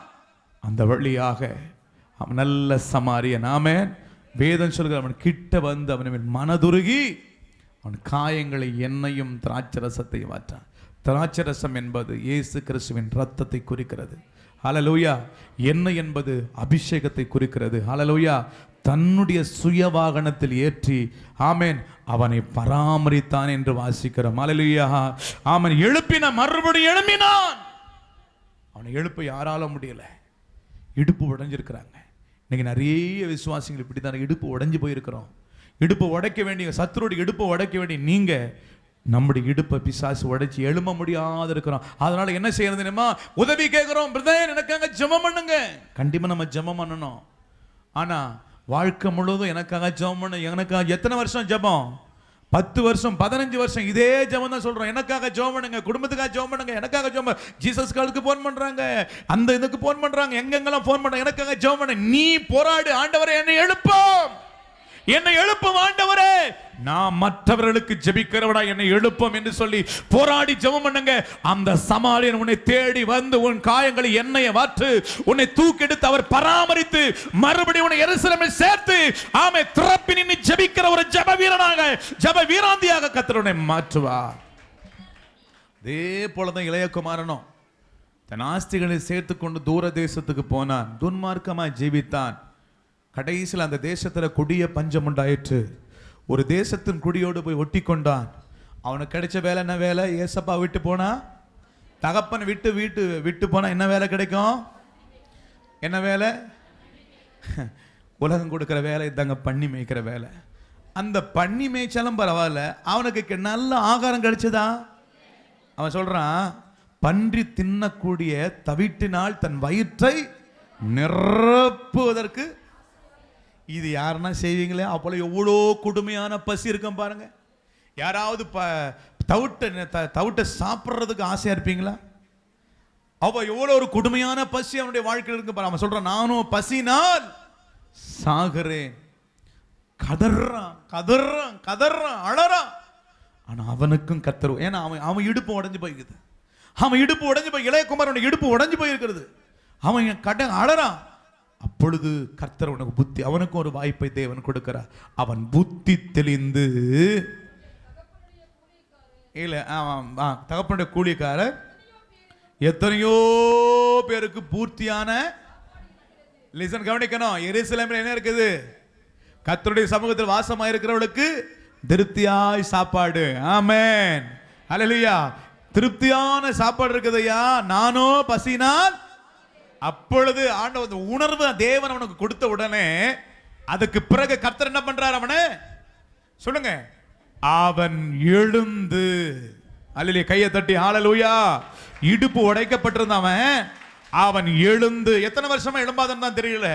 அந்த வழியாக அவன் நல்ல சமாரியன். ஆமென். வேதம் சொல்கிற அவன் கிட்ட வந்து அவன் மனதுருகி அவன் காயங்களை எண்ணெயும் திராட்சரசத்தை மாற்றான். திராட்சரசம் என்பது இயேசு கிறிஸ்துவின் இரத்தத்தை குறிக்கிறது. ஹல்லேலூயா. எண்ணெய் என்பது அபிஷேகத்தை குறிக்கிறது. ஹல்லேலூயா. தன்னுடைய சுய வாகனத்தில் ஏற்றி ஆமென் அவனை பராமரித்தான் என்று வாசிக்கிறோம். ஹல்லேலூயா. ஆமென். எழுப்பின மறுபடியும் எழுப்பினான். அவனை எழுப்ப யாரால முடியல. இடுப்பு உடைஞ்சிருக்கிறாங்க. இன்னைக்கு நிறைய விசுவாசிகள் இப்படி தான் இடுப்பு உடைஞ்சு போயிருக்கிறோம். இடுப்பு உடைக்க வேண்டிய சத்துருடைய இடுப்பை உடைக்க வேண்டிய நீங்க நம்முடைய இடுப்பை பிசாசு உடைச்சி எழும்ப முடியாத இருக்கிறோம். அதனால என்ன செய்யறது தெரியுமா? உதவி கேட்கிறோம். பிரதர் எனக்காக ஜெபம் பண்ணுங்க. கண்டிப்பா நம்ம ஜெபம் பண்ணணும். ஆனா வாழ்க்கை முழுவதும் எனக்காக ஜெபம் பண்ண, எனக்காக எத்தனை வருஷம் ஜெபம்? 10 வருஷம் 15 வருஷம் இதே ஜெபம் தான் சொல்றோம். எனக்காக ஜெபம் பண்ணுங்க, குடும்பத்துக்காக ஜெபம் பண்ணுங்க, எனக்காக ஜெபம். ஜீசஸ் காலுக்கு போன் பண்றாங்க, அந்த இதுக்கு போன் பண்றாங்க, எங்கெங்கெல்லாம் போன் பண்றாங்க, எனக்காக ஜெபம் பண்ண. நீ போராடு. ஆண்டவரே என்னை எழுப்பும், என்னை எழுப்பும் ஆண்டவரே, நான் மற்றவர்களுக்கு ஜெபிக்கிறவடா, என்னை எழுப்பும் என்று சொல்லி போராடி ஜெபம் பண்ணுங்க. அந்த சமாரியன் உன்னை தேடி வந்து உன் காயங்களை எண்ணெயை வாற்று உன்னை தூக்கெடுத்து அவர் பராமரித்து மறுபடியும் உன்னை எருசலேமில் சேர்த்து ஆமே திறப்பி நின்று ஜெபிக்கிற ஒரு ஜெப வீரனாக, ஜெப வீராந்தியாக கர்த்தர் உன்னை மாற்றுவார். அதே போலதான் இளையகுமாரனும் தன் ஆஸ்திகளை சேர்த்து கொண்டு தூர தேசத்துக்கு போனான். துன்மார்க்கமாய் ஜீவித்தான். கடைசியில் அந்த தேசத்தில் கொடிய பஞ்சம் உண்டாயிற்று. ஒரு தேசத்தின் குடியோடு போய் ஒட்டி கொண்டான். அவனுக்கு கிடைச்ச வேலை என்ன வேலை? ஏசப்பா விட்டு போனா, தகப்பன் விட்டு போனா என்ன வேலை கிடைக்கும்? என்ன வேலை? உலகம் கொடுக்கிற வேலை இதாங்க, பண்ணி மேய்க்கிற வேலை. அந்த பண்ணி மேய்ச்சாலும் பரவாயில்ல, அவனுக்கு நல்ல ஆகாரம் கிடைச்சதா? அவன் சொல்றான், பன்றி தின்னக்கூடிய தவிட்டினால் தன் வயிற்றை நிரப்புவதற்கு இது யாருன்னா செய்வீங்களே? அப்போல எவ்வளோ கொடுமையான பசி இருக்கும் பாருங்க. யாராவது தவிட்டை சாப்பிட்றதுக்கு ஆசையா இருப்பீங்களா? அவ எவ்வளோ ஒரு கொடுமையான பசி அவனுடைய வாழ்க்கையில் இருக்கு பாரு. அவன் சொல்றான், நானும் பசினால் சாகிறேன். கதறான் கதறான் கதறான் அழறான். ஆனா அவனுக்கும் கத்தரு, ஏன்னா அவன் இடுப்பு உடைஞ்சு போயிருக்குது. அவன் இடுப்பு உடைஞ்சு போய் இளையகுமாரனுடைய இடுப்பு உடைஞ்சு போயிருக்கிறது. அவன் கடன் அழறான். அப்பொழுது கர்த்தர் உனக்கு புத்தி, அவனுக்கும் ஒரு வாய்ப்பை தேவன் கொடுக்கிறார். அவன் புத்தி தெளிந்து, இல்ல தகப்பனுடைய கூலிக்காரர் எத்தனையோ பேருக்கு பூர்த்தியான, லிசன் கவனிக்கணும், எருசலேமில் என்ன இருக்குது? கர்த்தருடைய சமூகத்தில் வாசமாய் இருக்கிறவர்களுக்கு திருப்தியாய் சாப்பாடு. ஆமென். ஹல்லேலூயா. திருப்தியான சாப்பாடு இருக்குதுயா. நானோ பசினால், அப்பொழுது ஆண்டவர் உணர்வு தேவன் அவனுக்கு கொடுத்த உடனே அதுக்கு பிறகு கர்த்தர் என்ன பண்றார்? அவனை சொல்லுங்க, அவன் எழுந்து, அல்லேலூயா, கையை தட்டி ஹல்லேலூயா. இடுப்பு உடைக்கப்பட்டிருந்தவன் அவன் எழுந்து, எத்தனை வருஷமா எழும்பாதன்னு தான் தெரியல.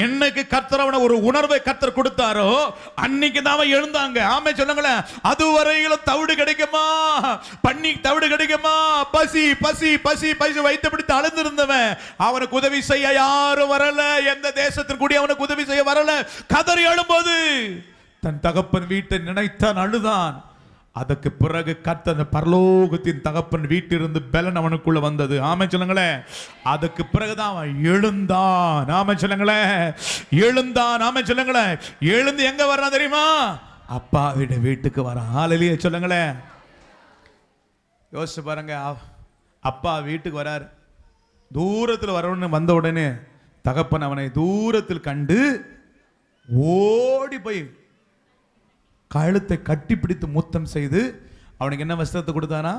என்னைக்கு கர்த்தர் அவனை ஒரு உணர்வை கர்த்தர் கொடுத்தாரோ அன்னைக்கு தான் அவன் எழுந்தாங்க. ஆமே சொல்லுங்களேன். அதுவரையிலும் தவிடு கிடைக்குமா, பண்ணி தவிடு கிடைக்குமா, பசி பசி பசி பசி வைத்து பிடித்து அழுந்திருந்தவன் அவனுக்கு உதவி செய்ய யாரும் வரல. எந்த தேசத்தின் கூடி அவனுக்கு உதவி செய்ய வரல. கதறி எழும்போது தன் தகப்பன் வீட்டை நினைத்தான், அழுதான். அதற்கு பிறகு கர்த்தர் அந்த பரலோகத்தின் தகப்பன் வீட்டிலிருந்து பலன் அவனுக்குள்ள வந்தது. ஆமென் சொல்லுங்களேன். அதுக்கு பிறகுதான் அவன் எழுந்தான். ஆமென் சொல்லுங்களேன். எழுந்தான். ஆமென் சொல்லுங்களேன். எழுந்து எங்க வர்றான் தெரியுமா? அப்பா வீட்டுக்கு வரான். ஹல்லேலூயா சொல்லுங்களேன். யோசிச்சு பாருங்க, அப்பா வீட்டுக்கு வராரு. தூரத்தில் வரணும்னு வந்த உடனே தகப்பன் அவனை தூரத்தில் கண்டு ஓடி போய் கழுத்தை கட்டி பிடித்து முத்தம் செய்து அவனுக்கு என்ன வஸ்திரத்தை கொடுத்தானா?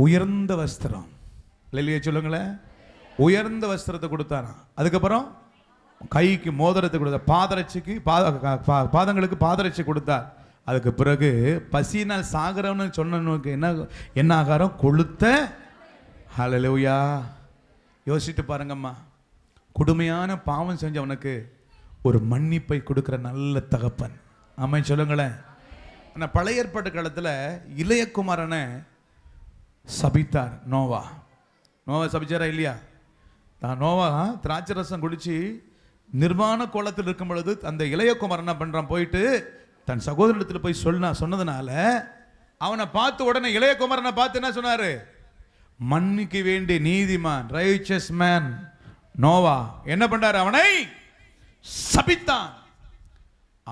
உயர்ந்த வஸ்திரம். இல்லையா சொல்லுங்களேன். உயர்ந்த வஸ்திரத்தை கொடுத்தானா. அதுக்கப்புறம் கைக்கு மோதிரத்தை கொடுத்தார். பாதரட்சிக்கு பாதங்களுக்கு பாதரட்சி கொடுத்தார். அதுக்கு பிறகு பசினால் சாகரம்னு சொன்னவனுக்கு என்ன ஆகாரம்? கொளுத்த. ஹல்லேலூயா. யோசிட்டு பாருங்கம்மா. கொடுமையான பாவம் செஞ்சவனுக்கு ஒரு மன்னிப்பை கொடுக்கிற நல்ல தகப்பன். ஆமென் சொல்லுங்களேன். ஆனால் பழைய ஏற்பாட்டு காலத்தில் இளையகுமாரனை சபித்தார் நோவா. நோவா சபிச்சாரா இல்லையா? தான் நோவா திராட்சை ரசம் குடிச்சு நிர்வாண கோலத்தில் இருக்கும் பொழுது அந்த இளையகுமாரன் என்ன பண்றான், போயிட்டு தன் சகோதரத்தில் போய் சொன்னதுனால அவனை பார்த்து உடனே இளையகுமாரனை பார்த்து என்ன சொன்னாரு, மன்னிக்க வேண்டிய நீதிமான் ரைச்சஸ் மேன் நோவா என்ன பண்றாரு, அவனை சபித்தான்.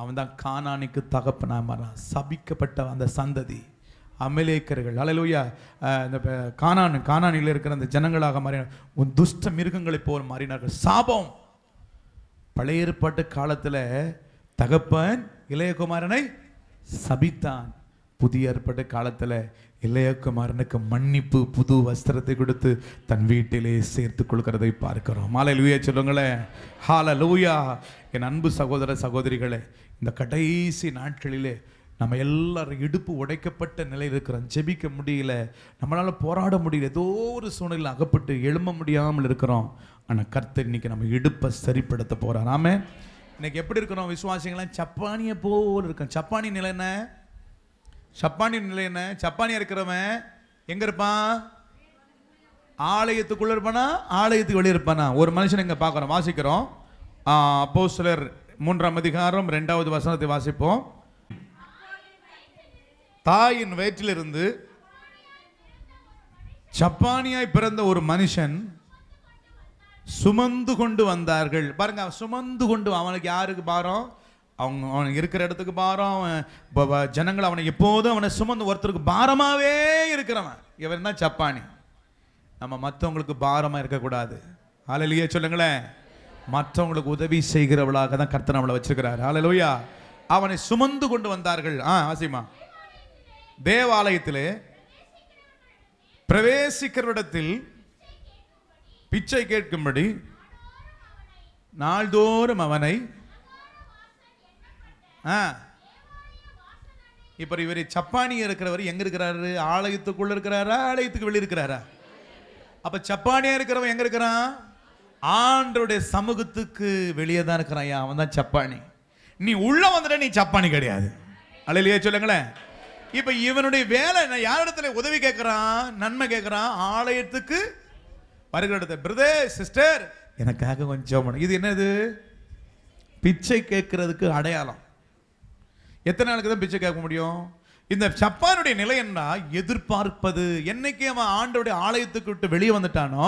அவன் தான் கானானுக்கு தகப்பனா மாறான். சபிக்கப்பட்ட அந்த சந்ததி அமலேக்கர்கள், அல்லேலூயா, இந்த கானானில் இருக்கிற அந்த ஜனங்களாக மாறினார், துஷ்ட மிருகங்களை போல் மாறினார்கள். சாபம். பழைய ஏற்பாட்டு காலத்தில் தகப்பன் இளையகுமாரனை சபித்தான். புதிய ஏற்பாட்டு காலத்தில் இளையகுமாரனுக்கு மன்னிப்பு, புது வஸ்திரத்தை கொடுத்து தன் வீட்டிலே சேர்த்து கொள்கிறதை பார்க்கிறோம். ஹல்லேலூயா சொல்லுங்களேன், ஹல்லேலூயா. என் அன்பு சகோதர சகோதரிகளே, இந்த கடைசி நாட்களிலே நம்ம எல்லாரும் இடுப்பு உடைக்கப்பட்ட நிலையில் இருக்கிறோம். ஜெபிக்க முடியல, நம்மளால் போராட முடியல, ஏதோ ஒரு சூழ்நிலையில் அகப்பட்டு எழும்ப முடியாமல் இருக்கிறோம். ஆனால் கர்த்தர் இன்னைக்கு நம்ம இடுப்பை சரிப்படுத்த போகிறார். ஆமே. இன்னைக்கு எப்படி இருக்கிறோம் விசுவாசிகளாம்? சப்பானியை போல் இருக்கோம். சப்பானி நிலை என்ன? சப்பானி நிலை என்ன? சப்பானியா இருக்கிறவன் எங்க இருப்பான்? ஆலயத்துக்குள்ள இருப்பானா, ஆலயத்துக்கு வெளியே இருப்பானா? ஒரு மனுஷன் இங்க பார்க்கிறோம், வாசிக்கிறோம். அப்போஸ்தலர் 3ஆம் அதிகாரம் 2வது வசனத்தை வாசிப்போம். தாயின் வயிற்றிலிருந்து சப்பானியாய் பிறந்த ஒரு மனுஷன் சுமந்து கொண்டு வந்தார்கள். பாருங்க, சுமந்து கொண்டு, அவனுக்கு யாருக்கு பாரம்? அவன் இருக்கிற இடத்துக்கு பாரம். ஜனங்கள் அவனை எப்போதும் அவனை சுமந்து, ஒருத்தருக்கு பாரமாவே இருக்கிறவன் இவன் தான் சப்பானி. நம்ம மற்றவங்களுக்கு பாரமா இருக்கக்கூடாது. ஹல்லேலூயா சொல்லுங்களேன். மற்றவங்களுக்கு உதவி செய்கிறவளாக தான் கர்த்தர் நம்மளை வச்சிருக்கிறார். ஹல்லேலூயா. அவனை சுமந்து கொண்டு வந்தார்கள். ஆசிமா, தேவாலயத்திலே பிரவேசிக்கிறவிடத்தில் பிச்சை கேட்கும்படி நாள்தோறும் அவனை, இப்ப இவர் சப்பானி இருக்கிறவர் எங்க இருக்கிறாரு? ஆலயத்துக்குள்ள இருக்கிறாரா, ஆலயத்துக்கு வெளியே இருக்கிறாரா? அப்ப சப்பானியா இருக்கிறவன் எங்க இருக்கிறான்? ஆண்டவருடைய சமூகத்துக்கு வெளியே தான் இருக்கிறான். அவன் தான் சப்பானி. நீ உள்ள வந்துட்ட, நீ சப்பானி கிடையாது. அல்லேலூயா சொல்லுங்களேன். இப்ப இவனுடைய வேலை என்ன? யாரிடத்துல உதவி கேட்கிறான், நன்மை கேட்கிறான்? ஆலயத்துக்கு வருகிற இடத்துல, பிரதர் சிஸ்டர் எனக்காக கொஞ்சம். இது என்னது? பிச்சை கேட்கறதுக்கு அடையாளம். எத்தனை நாளுக்கு தான் பிச்சை கேட்க முடியும்? இந்த சப்பானுடைய நிலை என்ன? எதிர்பார்ப்பது. என்னைக்கு அவன் ஆண்டோடைய ஆலயத்துக்கு விட்டு வெளியே வந்துட்டானோ,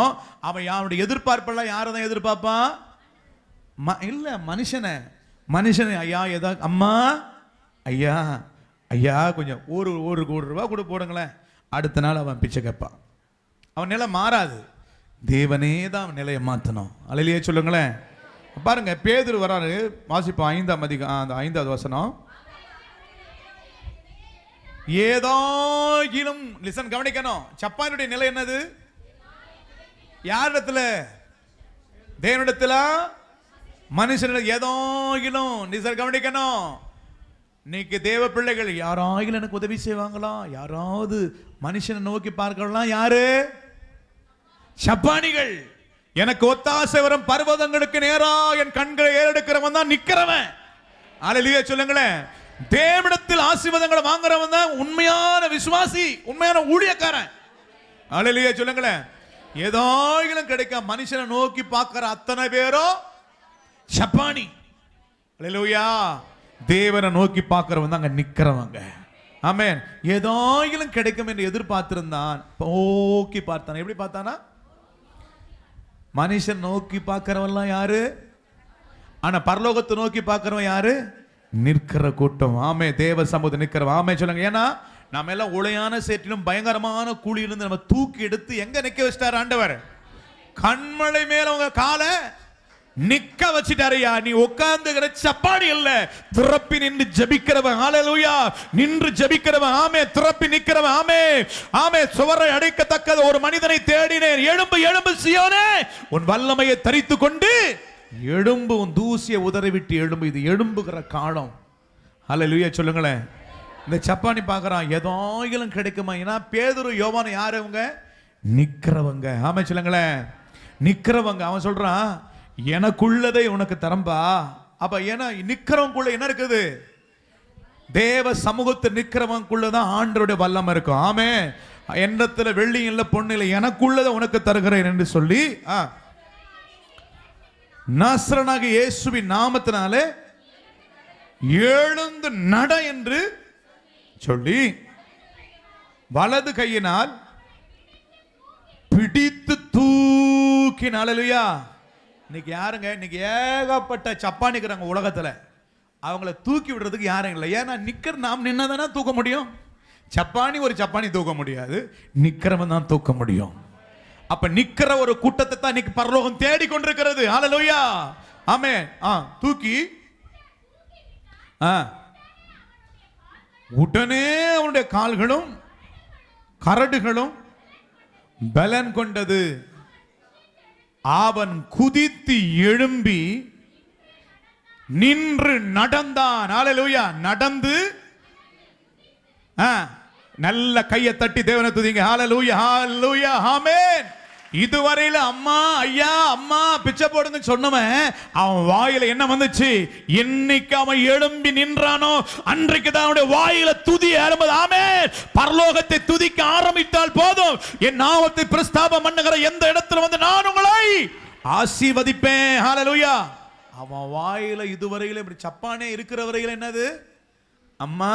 அவன் அவனுடைய எதிர்பார்ப்பெல்லாம் யாரை தான் எதிர்பார்ப்பான்? இல்ல, மனுஷனை. ஐயா ஏதாவது, அம்மா ஐயா ஐயா கொஞ்சம் ஒரு ரூபா கூட போடுங்களேன். அடுத்த நாள் அவன் பிச்சை கேட்பான். அவன் நிலை மாறாது. தேவனே தான் அவன் நிலையை மாற்றணும். அல்லேலூயா சொல்லுங்களேன். பாருங்க, பேதுரு வராரு, வாசிப்போம் 5வது வசனம். ஏதாகிலும், லிசன், கவனிக்கணும். சப்பானுடைய நிலை என்னது? யாரிடத்துல? தேவனிடத்துல, மனுஷனிடத்துல. ஏதாகிலும், லிசன், கவனிக்கணும். இன்னைக்கு தேவ பிள்ளைகள் யாராகிலும் எனக்கு உதவி செய்வாங்களா? யாராவது மனுஷனை நோக்கி பார்க்கலாம். யாரு? சப்பானிகள். எனக்கு ஒத்தாசை வரும் பர்வதங்களுக்கு நேரா என் கண்களை ஏறெடுக்கிறவன் தான் நிக்கிறவன். அல்லேலூயா சொல்லுங்களேன். தேவனிடத்தில் ஆசீர்வாதங்களை வாங்குறவன் தான் உண்மையான விசுவாசி, உண்மையான ஊழியக்காரன். அல்லேலூயா சொல்லுங்களேன். ஏதாயிலும் கிடைக்க மனுஷனை நோக்கி பார்க்கிற அத்தனை பேரும் சப்பானி. அல்லேலூயா. தேவனை நோக்கி பார்க்கிறவன் தான் அங்க நிக்கிறவங்க. ஆமென். ஏதாயிலும் கிடைக்கும் என்று எதிர்பார்த்திருந்தான், நோக்கி பார்த்தான். எப்படி பார்த்தானா? மனுஷன் நோக்கி பார்க்கிறவன்லாம் யாரு? ஆனா பரலோகத்தை நோக்கி பார்க்கிறவன் யாரு? நிற்கிற கூட்டம். ஆமே, தேவ சமூகத்தை நிற்கிறவன். ஆமே சொல்லுங்க. ஏன்னா நம்ம எல்லாம் உளையான சேற்றிலும் பயங்கரமான கூலியிலிருந்து நம்ம தூக்கி எடுத்து எங்க நிக்க வச்சிட்டார் ஆண்டவர்? கண்மலை மேல உங்க காலை நிக்க வச்சிட்டாரையா. நீ உட்கார்ந்துகிற சப்பானி இல்ல, திறப்பி நின்று ஜெபிக்கிறவன். ஹல்லேலூயா. நின்று ஜெபிக்கிறவன். ஆமே. திறப்பி நிக்கிறவன். ஆமே. ஆமே. சுவரை அடைக்கத்தக்கது ஒரு மனிதனை தேடினேன். எழும்பு எழும்பு சீயோனே, உன் வல்லமையை தரித்து கொண்டு எழும்பு, உன் தூசியை உதறி விட்டு எழும்பு. இது எழும்புகிற காலம். ஹல்லேலூயா சொல்லுங்களேன். இந்த சப்பானி பார்க்கறான், ஏதாயிலும் கிடைக்குமா? ஏன்னா பேதுரு யோவான் யாரு? அவங்க நிக்கிறவங்க. ஆமே சொல்லுங்களேன். நிக்கிறவங்க. அவன் சொல்றான், எனக்குள்ளதை உனக்கு தரம்பா. அப்ப ஏன்னா நிக்கிறவங்களுக்குள்ள என்ன இருக்குது? தேவ சமூகத்தை நிக்கிறவங்களுக்குள்ளதான் ஆண்டவருடைய வல்லமை இருக்கும். ஆமே. என்னத்துல வெள்ளி இல்ல பொண்ணு இல்லை, எனக்குள்ளதை உனக்கு தருகிறேன் என்று சொல்லி நாசரனாகிய இயேசுவின் நாமத்தினாலே எழுந்து நட என்று சொல்லி வலது கையினால் பிடித்து தூக்கினால். அல்லேலூயா. இன்னைக்கு யாருங்க, இன்னைக்கு ஏகப்பட்ட சப்பானிக்கிறாங்க உலகத்துல. அவங்கள தூக்கி விடுறதுக்கு யாரும் இல்லை. ஏன்னா நாம் நின்னதானே தூக்க முடியும். சப்பானி ஒரு சப்பானி தூக்க முடியாது, நிக்கிறவன் தான் தூக்க முடியும். அப்ப நிக்கிற ஒரு கூட்டத்தை தான் இன்னைக்கு பரலோகம் தேடி கொண்டிருக்கிறது. ஹல்லேலூயா. ஆமென். தூக்கி உடனே அவனுடைய கால்களும் கரடுகளும் பலன் கொண்டது. அவன் குதித்து எழும்பி நின்று நடந்தான். ஹல்லேலூயா. நடந்து நல்ல கையை தட்டி தேவனை துதிங்க. ஹல்லேலூயா, ஹல்லேலூயா, ஆமென். இதுவரையில அம்மா ஐயா அம்மா பிச்சை போடுங்க சொன்னவன் அவன் வாயில என்ன வந்துச்சு? என்னைக்கு அவன் எழும்பி நின்றானோ அன்றைக்கு தான் அவனுடைய வாயில துதி ஆரம்பது. ஆமென். பரலோகத்தை துதிக்க ஆரம்பித்தால் போதும், என் நாமத்தை பிரஸ்தாபம் பண்ணுகிற எந்த இடத்துல வந்து நான் உங்களை ஆசீர்வதிப்பேன். ஹல்லேலூயா. அவன் வாயில இதுவரையில இப்படி சப்பானே இருக்கிற வரையில என்னது? அம்மா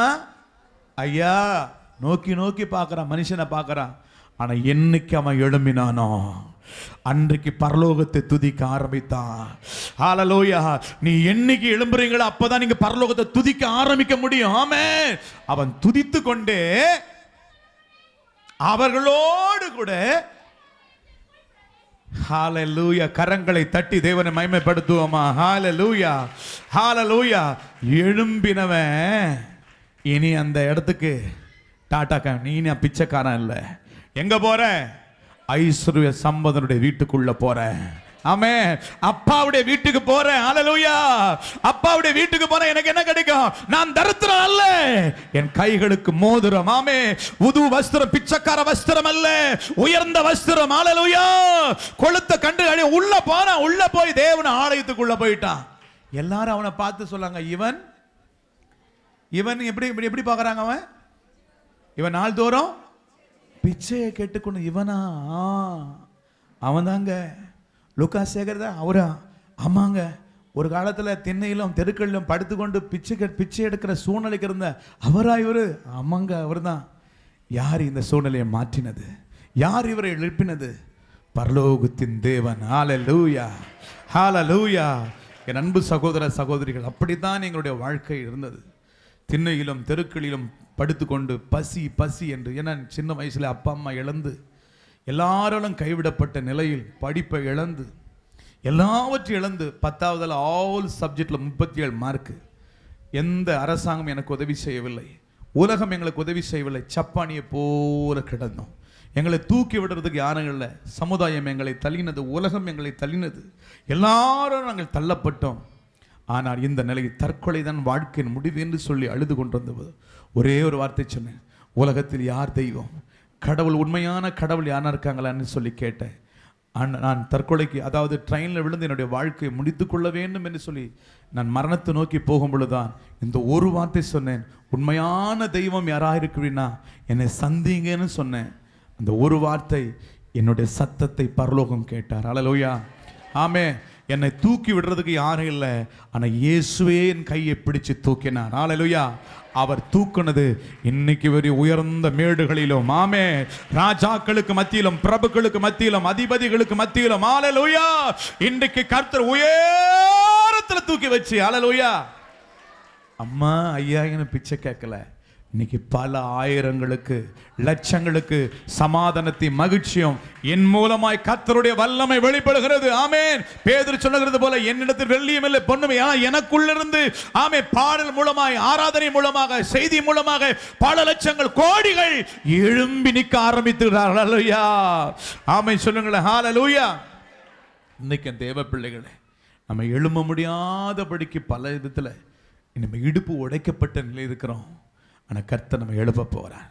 ஐயா நோக்கி நோக்கி பார்க்கறான், மனுஷனை பார்க்கறான். ஆனா என்னைக்கு அவன் எழும்பினானோ அன்றைக்கு பரலோகத்தை துதிக்க ஆரம்பித்தான். ஹல்லேலூயா. நீ என்னைக்கு எழும்புறீங்களோ அப்பதான் நீங்க பரலோகத்தை துதிக்க ஆரம்பிக்க முடியும். ஆமென். அவன் துதித்து கொண்டே அவர்களோடு கூட ஹல்லேலூயா கரங்களை தட்டி தேவனை மகிமைப்படுத்துவோமா? ஹல்லேலூயா, ஹல்லேலூயா. எழும்பினவன் இனி அந்த இடத்துக்கு டாடா, நீ பிச்சைக்காரன் இல்ல. எங்க போற? ஐஸ்வர்ய சம்பதனுடைய வீட்டுக்குள்ள போற. ஆமென். அப்பாவுடைய வீட்டுக்கு போறேன். ஹல்லேலூயா. அப்பாவுடைய வீட்டுக்கு போறேன். எனக்கு என்ன கிடைக்கும்? நான் தரித்திரம் அல்ல, என் கைகளுக்கு மோதிரம். ஆமென். புது வஸ்திரம், பிச்சைக்கார வஸ்திரம் அல்ல, உயர்ந்த வஸ்திரம். ஹல்லேலூயா. கொளுத்த கண்டு உள்ள போறான். உள்ள போய் தேவன் ஆலயத்துக்குள்ள போயிட்டான். எல்லாரும் அவனை பார்த்து சொல்லாங்க, இவன் இவன் எப்படி எப்படி பார்க்கறாங்க? இவன் நாள்தோறும் பிச்சையை கேட்டுக்கொண்டு இவனா? அவன் தாங்க லூக்கா சேகர்தா அவரா? ஆமாங்க. ஒரு காலத்துல திண்ணையிலும் தெருக்களிலும் படுத்துக்கொண்டு பிச்சை எடுக்கிற சூழ்நிலைக்கு இருந்த அவரா இவரு? ஆமாங்க, அவர் தான். யார் இந்த சூழ்நிலையை மாற்றினது? யார் இவரை எழுப்பினது? பரலோகத்தின் தேவன். ஹல்லேலூயா, ஹல்லேலூயா. என் அன்பு சகோதர சகோதரிகள், அப்படித்தான் எங்களுடைய வாழ்க்கை இருந்தது. திண்ணையிலும் தெருக்களிலும் படுத்துக்கொண்டு பசி பசி என்று. ஏன்னா சின்ன வயசுல அப்பா அம்மா இழந்து, எல்லாராலும் கைவிடப்பட்ட நிலையில், படிப்பை இழந்து, எல்லாவற்றையும் இழந்து, 10வது ஆல் சப்ஜெக்டில் 37 மார்க்கு. எந்த அரசாங்கம் எனக்கு உதவி செய்யவில்லை, உலகம் எங்களுக்கு உதவி செய்யவில்லை. சப்பானியை போல கிடந்தோம். எங்களை தூக்கி விடுறதுக்கு யாரும் இல்லை. சமுதாயம் எங்களை தள்ளினது, உலகம் எங்களை தள்ளினது, எல்லாரும் நாங்கள் தள்ளப்பட்டோம். ஆனால் இந்த நிலையில் தற்கொலை தான் வாழ்க்கையின் முடிவு என்று சொல்லி அழுது கொண்டிருந்தது. ஒரே ஒரு வார்த்தை சொன்னேன், உலகத்தில் யார் தெய்வம்? கடவுள், உண்மையான கடவுள் யாரா இருக்காங்களான்னு சொல்லி கேட்டேன். நான் தற்கொலைக்கு, அதாவது ட்ரெயினில் விழுந்து என்னுடைய வாழ்க்கையை முடித்து கொள்ள வேண்டும் என்று சொல்லி நான் மரணத்தை நோக்கி போகும் பொழுதுதான் இந்த ஒரு வார்த்தை சொன்னேன், உண்மையான தெய்வம் யாராக இருக்கிறீன்னா என்னை சந்திங்கன்னு சொன்னேன். அந்த ஒரு வார்த்தை என்னுடைய சத்தத்தை பரலோகம் கேட்டார். ஹல்லேலூயா, ஆமென். என்னை தூக்கி விடுறதுக்கு யாரும் இல்லை, ஆனால் இயேசுவே என் கையை பிடிச்சு தூக்கினார். ஹல்லேலூயா. அவர் தூக்குனது இன்னைக்கு வரை உயர்ந்த மேடுகளிலும், ஆமென், ராஜாக்களுக்கு மத்தியிலும், பிரபுக்களுக்கு மத்தியிலும், அதிபதிகளுக்கு மத்தியிலும், ஹல்லேலூயா, இன்றைக்கு கர்த்தர் உயரத்தில் தூக்கி வச்சு, ஹல்லேலூயா. அம்மா ஐயா பிச்சை கேட்கல, இன்னைக்கு பல ஆயிரங்களுக்கு, லட்சங்களுக்கு சமாதானத்தையும் மகிழ்ச்சியும் என் மூலமாய் கர்த்தருடைய வல்லமை வெளிப்படுகிறது. ஆமென். பேதுரு சொல்லுகிறது போல, என்னிடத்தில் வெள்ளியும் இல்லை பொன்னும் எனக்குள்ளிருந்து, ஆமென், பாடல் மூலமாய், ஆராதனை மூலமாக, செய்தி மூலமாக பல லட்சங்கள், கோடிகள் எழும்பி நிற்க ஆரம்பித்துகிறார்கள். ஹல்லேலூயா, ஆமென் சொல்லுங்களேன். ஹல்லேலூயா. இன்னைக்கு தேவ பிள்ளைகளே, நம்ம எழும்ப முடியாதபடிக்கு பல விதத்தில் நம்ம இடுப்பு உடைக்கப்பட்ட நிலை இருக்கிறோம். ஆனால் கர்த்தர் நம்ம எழுப்ப போகிறார்.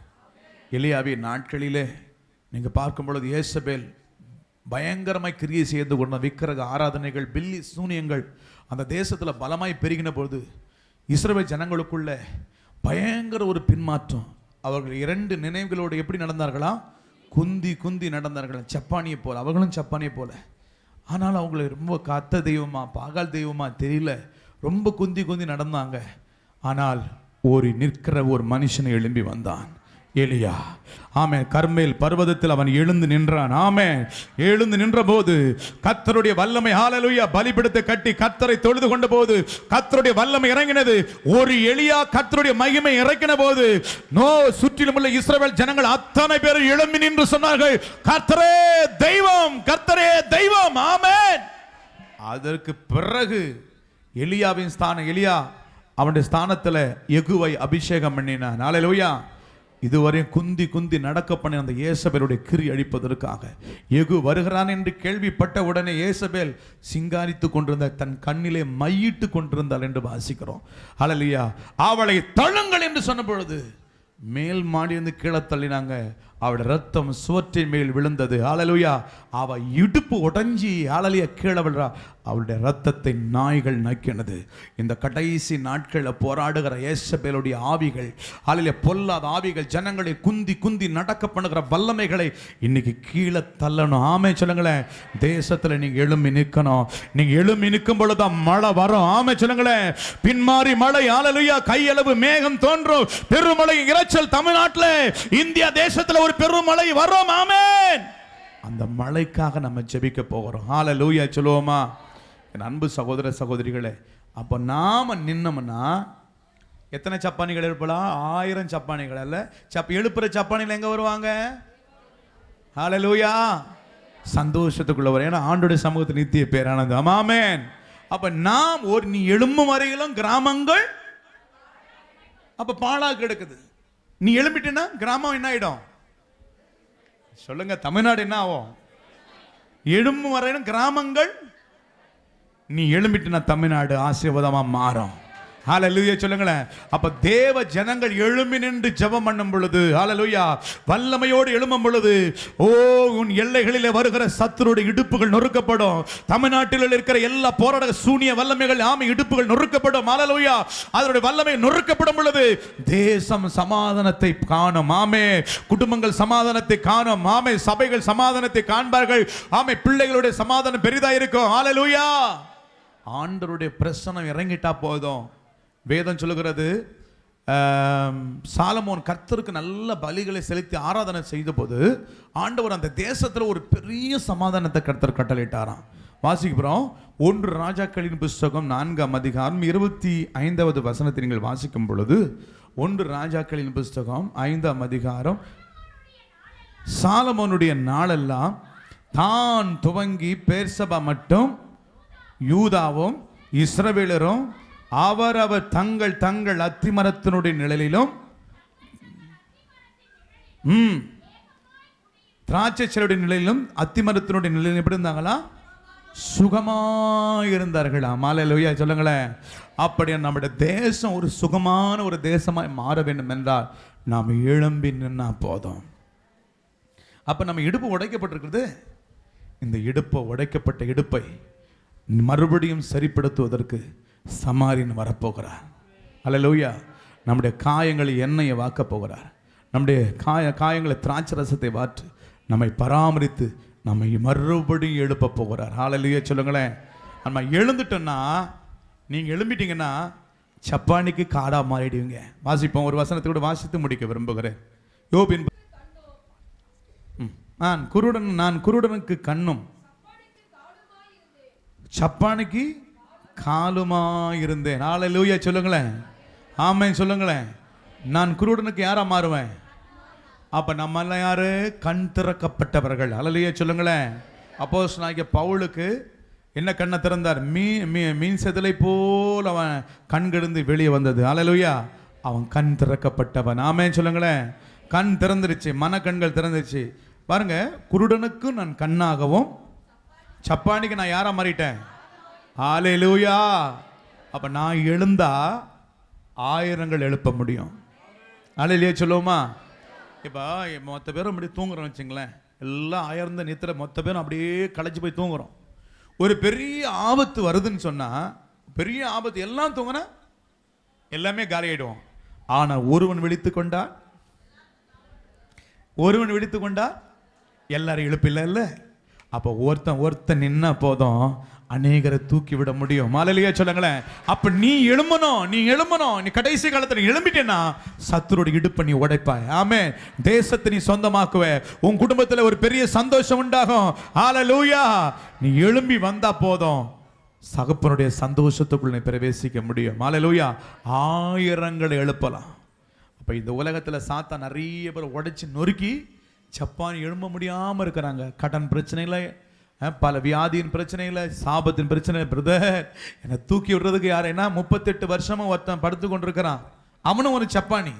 எலியாவின் நாட்களிலே நீங்கள் பார்க்கும் பொழுது ஏசபேல் பயங்கரமாய் கிரியை செய்து கொண்ட விக்கிரக ஆராதனைகள், பில்லி சூனியங்கள் அந்த தேசத்தில் பலமாய் பெருகின பொழுது இஸ்ரவேல் ஜனங்களுக்குள்ள பயங்கர ஒரு பின்மாற்றம். அவர்கள் 2 நினைவுகளோடு எப்படி நடந்தார்களா? குந்தி குந்தி நடந்தார்கள், சப்பானியை போல. அவர்களும் சப்பானியை போல. ஆனால் அவங்களை ரொம்ப கத்த தெய்வமா பாகால் தெய்வமா தெரியல, ரொம்ப குந்தி குந்தி நடந்தாங்க. ஆனால் நிற்கிற ஒரு மனுஷனை எழும்பி வந்தான், எலியா. ஆமென். கர்மேல் பர்வதத்தில் அவன் எழுந்து நின்றான். ஆமென். எழுந்து நின்ற போது கர்த்தருடைய வல்லமை, ஹalleluya, பலிபீடத்தை கட்டி கர்த்தரை தொழுது கொண்ட போது கர்த்தருடைய வல்லமை இறங்கினது. ஒரு எலியா கர்த்தருடைய மகிமை இறக்கின போது சுற்றிலும் உள்ள இஸ்ரவேல் ஜனங்கள் அத்தனை பேர் எழும்பி நின்று சொன்னார்கள், கர்த்தரே தெய்வம், கர்த்தரே தெய்வம். ஆமென். அதற்கு பிறகு எலியாவின் ஸ்தானம், எலியா அவனுடைய ஸ்தானத்தில் யெகூவை அபிஷேகம் பண்ணினான். ஹalleluya. இதுவரையும் குந்தி குந்தி நடக்க பண்ண அந்த ஏசபேலுடைய கிரி அழிப்பதற்காக யெகூ வருகிறான் என்று கேள்விப்பட்ட உடனே ஏசபேல் சிங்காரித்து கொண்டிருந்த தன் கண்ணிலே மையிட்டு கொண்டிருந்தாள் என்று வாசிக்கிறோம். ஹல்லேலூயா. அவளை தள்ளுங்கள் என்று சொன்ன பொழுது மேல் மாடியிருந்து கீழே தள்ளினாங்க. அவளுடைய ரத்தம் சுவற்றின் மேல் விழுந்தது. ஹல்லேலூயா. அவ இடுப்பு உடைஞ்சி ஹல்லேலூயா கீழே விழுறா. அவளுடைய ரத்தத்தை நாய்கள் நக்கினது. இந்த கடைசி நாட்களில் போராடுகிற ஏசபேலுடைய ஆவிகள், ஹல்லேலூயா, பொல்லாத ஆவிகள் ஜனங்களை குந்தி குந்தி நடக்க பண்ணுகிற வல்லமைகளை இன்னைக்கு கீழே தள்ளணும். ஆமே சொல்லுங்களேன். தேசத்தில் நீங்க எழும்பி நிற்கணும். நீங்க எழும்பி நிற்கும் பொழுதுதான் மழை வரும். ஆமே சொல்லுங்களேன். பின்மாறி மழை, ஹல்லேலூயா, கையளவு மேகம் தோன்றும். பெருமழை இரைச்சல் தமிழ்நாட்டில், இந்தியா தேசத்தில் ஒரு பெருமழை வரும். ஆமென். அந்த மழைக்காக நம்ம ஜெபிக்க போகிறோம். ஹல்லேலூயா சொல்லுவோமா? என் அன்பு சகோதர சகோதரிகளே, அப்போ நாம நின்னோம்னா எத்தனை சப்பானிகள் எழுப்பலாம்? 1000 சப்பானிகள் அல்ல. எழுப்புற சப்பானிகள் எங்க வருவாங்க? ஹல்லேலூயா. சந்தோஷத்துக்குள்ள வரும். ஏன்னா ஆண்டோடைய சமூகத்தில் நித்திய பேரானந்தம். ஆமென். அப்ப நாம் நீ எழும்பும் வரையிலும் கிராமங்கள் அப்ப பாழா கிடக்குது. நீ எழும்பிட்டேன்னா கிராமம் என்ன ஆயிடும்? சொல்லுங்க, தமிழ்நாடு என்ன ஆகும்? எழும்பும் வரையிலும் கிராமங்கள். நீ எழும்பிட்டுனா தமிழ்நாடு ஆசீர்வாதமா மாறும். ஹல்லேலூயா சொல்லுங்களேன். அப்ப தேவ ஜனங்கள் எழும்பி நின்று ஜெபம் பண்ணும் பொழுது, ஹல்லேலூயா, வல்லமையோடு எழும்பும் பொழுது, உன் எல்லைகளிலே வருகிற சத்துருடைய இடுப்புகள் நொறுக்கப்படும். தமிழ்நாட்டில் இருக்கிற எல்லா போராட சூனிய வல்லமைகள், ஆமை இடுப்புகள் நொறுக்கப்படும். ஹல்லேலூயா. அதனுடைய வல்லமை நொறுக்கப்படும் பொழுது தேசம் சமாதானத்தை காணும். ஆமே. குடும்பங்கள் சமாதானத்தை காணும். ஆமே. சபைகள் சமாதானத்தை காண்பார்கள். ஆமே. பிள்ளைகளுடைய சமாதானம் பெரிதா இருக்கும். ஹல்லேலூயா. ஆண்டவருடைய பிரசன்னம் இறங்கிட்டா போதும். வேதம் சொல்லுகிறது, சாலமோன் கர்த்தருக்கு நல்ல பலிகளை செலுத்தி ஆராதனை செய்த போது ஆண்டவர் அந்த தேசத்தில் ஒரு பெரிய சமாதானத்தை கர்த்தர் கட்டளையிட்டாராம். வாசிக்கிறோம். 1 ராஜாக்களின் புஸ்தகம் 4ஆம் அதிகாரம் 25வது வசனத்தை நீங்கள் வாசிக்கும் பொழுது, 1 ராஜாக்களின் புஸ்தகம் 5ஆம் அதிகாரம், சாலமோனுடைய நாளெல்லாம் தான் துவங்கி பேர்சபா மட்டும் யூதாவும் இஸ்ரவேலரும் அவரவர் தங்கள் தங்கள் அத்திமரத்தினுடைய நிழலிலும் திராட்சை செடியுடைய நிழலிலும் அத்திமரத்தினுடைய நிழலிலும் எப்படி இருந்தாங்களா? சுகமாயிருந்தார்களாம். ஹல்லேலூயா சொல்லுங்களேன். அப்படியே நம்முடைய தேசம் ஒரு சுகமான ஒரு தேசமாய் மாற வேண்டும் என்றால் நாம் எழும்பி நின்னா போதும். அப்ப நம்ம இடுப்பு உடைக்கப்பட்டிருக்கிறது. இந்த உடைக்கப்பட்ட இடுப்பை மறுபடியும் சரிப்படுத்துவதற்கு சமாரியன் வரப்போகிறார். ஹல்லேலூயா. நம்முடைய காயங்களை எண்ணெயை வாக்க போகிறார். நம்முடைய காயங்களை திராட்சை ரசத்தை வாற்று நம்மை பராமரித்து நம்மை மறுபடியும் எழுப்ப போகிறார். ஹல்லேலூயா சொல்லுங்களேன். நம்ம எழுந்துட்டோன்னா, நீங்கள் எழும்பிட்டீங்கன்னா சப்பானிக்கு காடா மாறிடுவீங்க. வாசிப்போம். ஒரு வசனத்தை கூட வாசித்து முடிக்க விரும்புகிறேன். யோபின், நான் குருடனுக்கு கண்ணும் சப்பானிக்கு காலுமா இருந்தேன். ஹல்லேலூயா சொல்லுங்களேன். ஆமென் சொல்லுங்களேன். நான் குருடனுக்கு யாரா மாறுவேன்? அப்ப நம்ம எல்லாம் யாரு? கண் திறக்கப்பட்டவர்கள். ஹல்லேலூயா சொல்லுங்களேன். அப்போஸ்தலனாகிய பவுலுக்கு என்ன கண்ணை திறந்தார்? மீன் செதிலை போல் அவன் கண்கிருந்து வெளியே வந்தது. ஹல்லேலூயா. அவன் கண் திறக்கப்பட்டவன். ஆமென் சொல்லுங்களேன். கண் திறந்துருச்சு, மனக்கண்கள் திறந்துருச்சு. பாருங்க, குருடனுக்கு நான் கண்ணாகவும் சப்பானிக்கு நான் யாரா மாறிட்டேன்? ஹல்லேலூயா. அப்ப நான் எழுந்தா 1000 எழுப்ப முடியும். ஹல்லேலூயா சொல்லுவோமா? இப்போ மொத்த பேரும் அப்படி தூங்குறோம் வச்சுங்களேன். எல்லாம் 1000 நித்திர மொத்த பேரும் அப்படியே களைச்சு போய் தூங்குறோம். ஒரு பெரிய ஆபத்து வருதுன்னு சொன்னா, பெரிய ஆபத்து எல்லாம் தூங்கினா எல்லாமே காலி ஆயிடுவோம். ஆனா ஒருவன் விழித்துக் கொண்டார், ஒருவன் விழித்துக் கொண்டார், எல்லாரும் எழுப்பில்ல இல்ல. அப்ப ஒருத்தன் நின்னா போதும் அநேகரை தூக்கி விட முடியும். ஹல்லேலூயா சொல்லுங்களேன். அப்ப நீ எழும்பணும், நீ கடைசி காலத்துல எழும்பிட்டேன்னா சத்துருடைய இடுப்பை நீ உடைப்பாய். ஆமென். தேசத்தை நீ சொந்தமாக்குவே, உன் குடும்பத்துல ஒரு பெரிய சந்தோஷம் உண்டாகும். ஹல்லேலூயா. நீ எழும்பி வந்தா போதும் சகப்பனுடைய சந்தோஷத்துக்குள் நீ பிரவேசிக்க முடியும். ஹல்லேலூயா. ஆயிரங்களை எழுப்பலாம். அப்ப இந்த உலகத்துல சாத்தான் நிறைய பேர் உடைச்சு நொறுக்கி ஜப்பான் எழும்ப முடியாம இருக்கிறாங்க. கடன் பிரச்சனையில, பல வியாதியின் பிரச்சனையில, சாபத்தின் பிரச்சனை. பிரதர் என்னை தூக்கி விடுறதுக்கு யார்? என்ன 38 வருஷமா ஒருத்தன் படுத்து கொண்டிருக்கிறான். அவனும் ஒரு சப்பானி.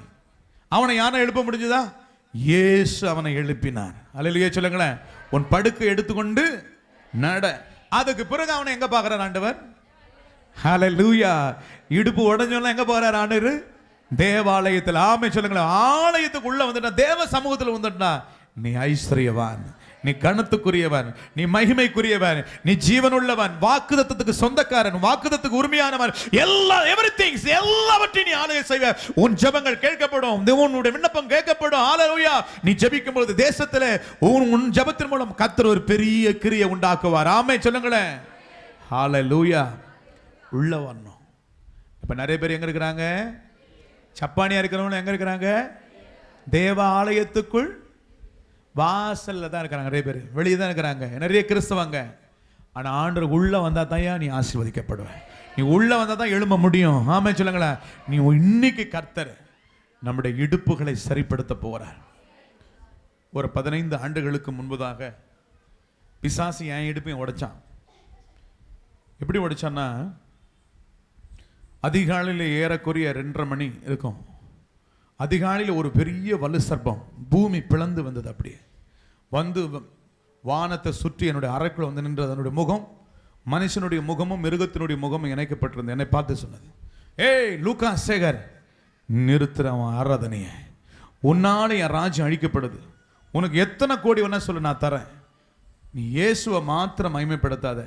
அவனை யாரை எழுப்ப முடிஞ்சதா? இயேசு அவனை எழுப்பினார். அல்லேலூயா சொல்லுங்களேன். உன் படுக்கை எடுத்துக்கொண்டு நட. அதுக்கு பிறகு அவனை எங்க பார்க்கிறார் ஆண்டவர்? ஹல்லேலூயா. இடுப்பு உடைஞ்சவன எங்க பார்க்கிறார் ஆண்டவர்? தேவாலயத்தில். ஆமென் சொல்லுங்களேன். ஆலயத்துக்கு உள்ள வந்துட்டா, தேவ சமூகத்தில் வந்துட்டா, நீ ஐஸ்வர்யவான், நீ கணத்துக்குரியவன், நீ மகிமைக்குரியவன், நீ ஜீவனுள்ளவன், வாக்குதத்தத்துக்கு சொந்தக்காரன், வாக்குதத்துக்கு உரிமையானவன். எல்லாவற்றையும் நீ ஆலய செய்வ. உன் ஜெபங்கள் கேட்கப்படும், உன்னுடைய விண்ணப்பம் கேட்கப்படும். ஹல்லேலூயா. நீ ஜெபிக்கும் பொழுது தேசத்திலே உன் ஜெபத்தின் மூலம் கர்த்தர் ஒரு பெரிய கிரியை உண்டாக்குவார். ஆமென் சொல்லுங்களேன். ஹல்லேலூயா. உள்ள வரணும். இப்ப நிறைய பேர் எங்க இருக்கிறாங்க? சப்பானியா இருக்கிறவங்க எங்க இருக்கிறாங்க? தேவ ஆலயத்துக்குள் வாசல்ல தான் இருக்கிறாங்க. நிறைய பேர் வெளியே தான் இருக்கிறாங்க, நிறைய கிறிஸ்தவங்க. ஆனா ஆண்டவர் உள்ள வந்தா தான் நீ ஆசீர்வதிக்கப்படுவ. நீ உள்ள வந்தா தான் எழும்ப முடியும். ஆமென் சொல்லுங்களேன். நீ இன்னைக்கு கர்த்தர் நம்முடைய இடுப்புகளை சரிப்படுத்த போறார். ஒரு 15 ஆண்டுகளுக்கு முன்பதாக பிசாசு என் இடுப்பையும் உடைச்சான். எப்படி உடைச்சான்னா, அதிகாலையில் ஏறக்குறைய 2:30 மணி இருக்கும். அதிகாலையில் ஒரு பெரிய வலு சர்ப்பம் பூமி பிளந்து வந்தது. அப்படியே வந்து வானத்தை சுற்றி என்னுடைய அறைக்குள்ள வந்து நின்றது. அதனுடைய முகம் மனுஷனுடைய முகமும் மிருகத்தினுடைய முகமும் இணைக்கப்பட்டிருந்தது. என்னை பார்த்து சொன்னது, ஏய் லூக்கா சேகர், நிறுத்துறவன் ஆராதனையை, உன்னால என் ராஜ்யம் அழிக்கப்படுது. உனக்கு எத்தனை கோடி வேணா சொல்லு, நான் தரேன். நீ இயேசுவை மாத்திரம் மகிமைப்படுத்தாத,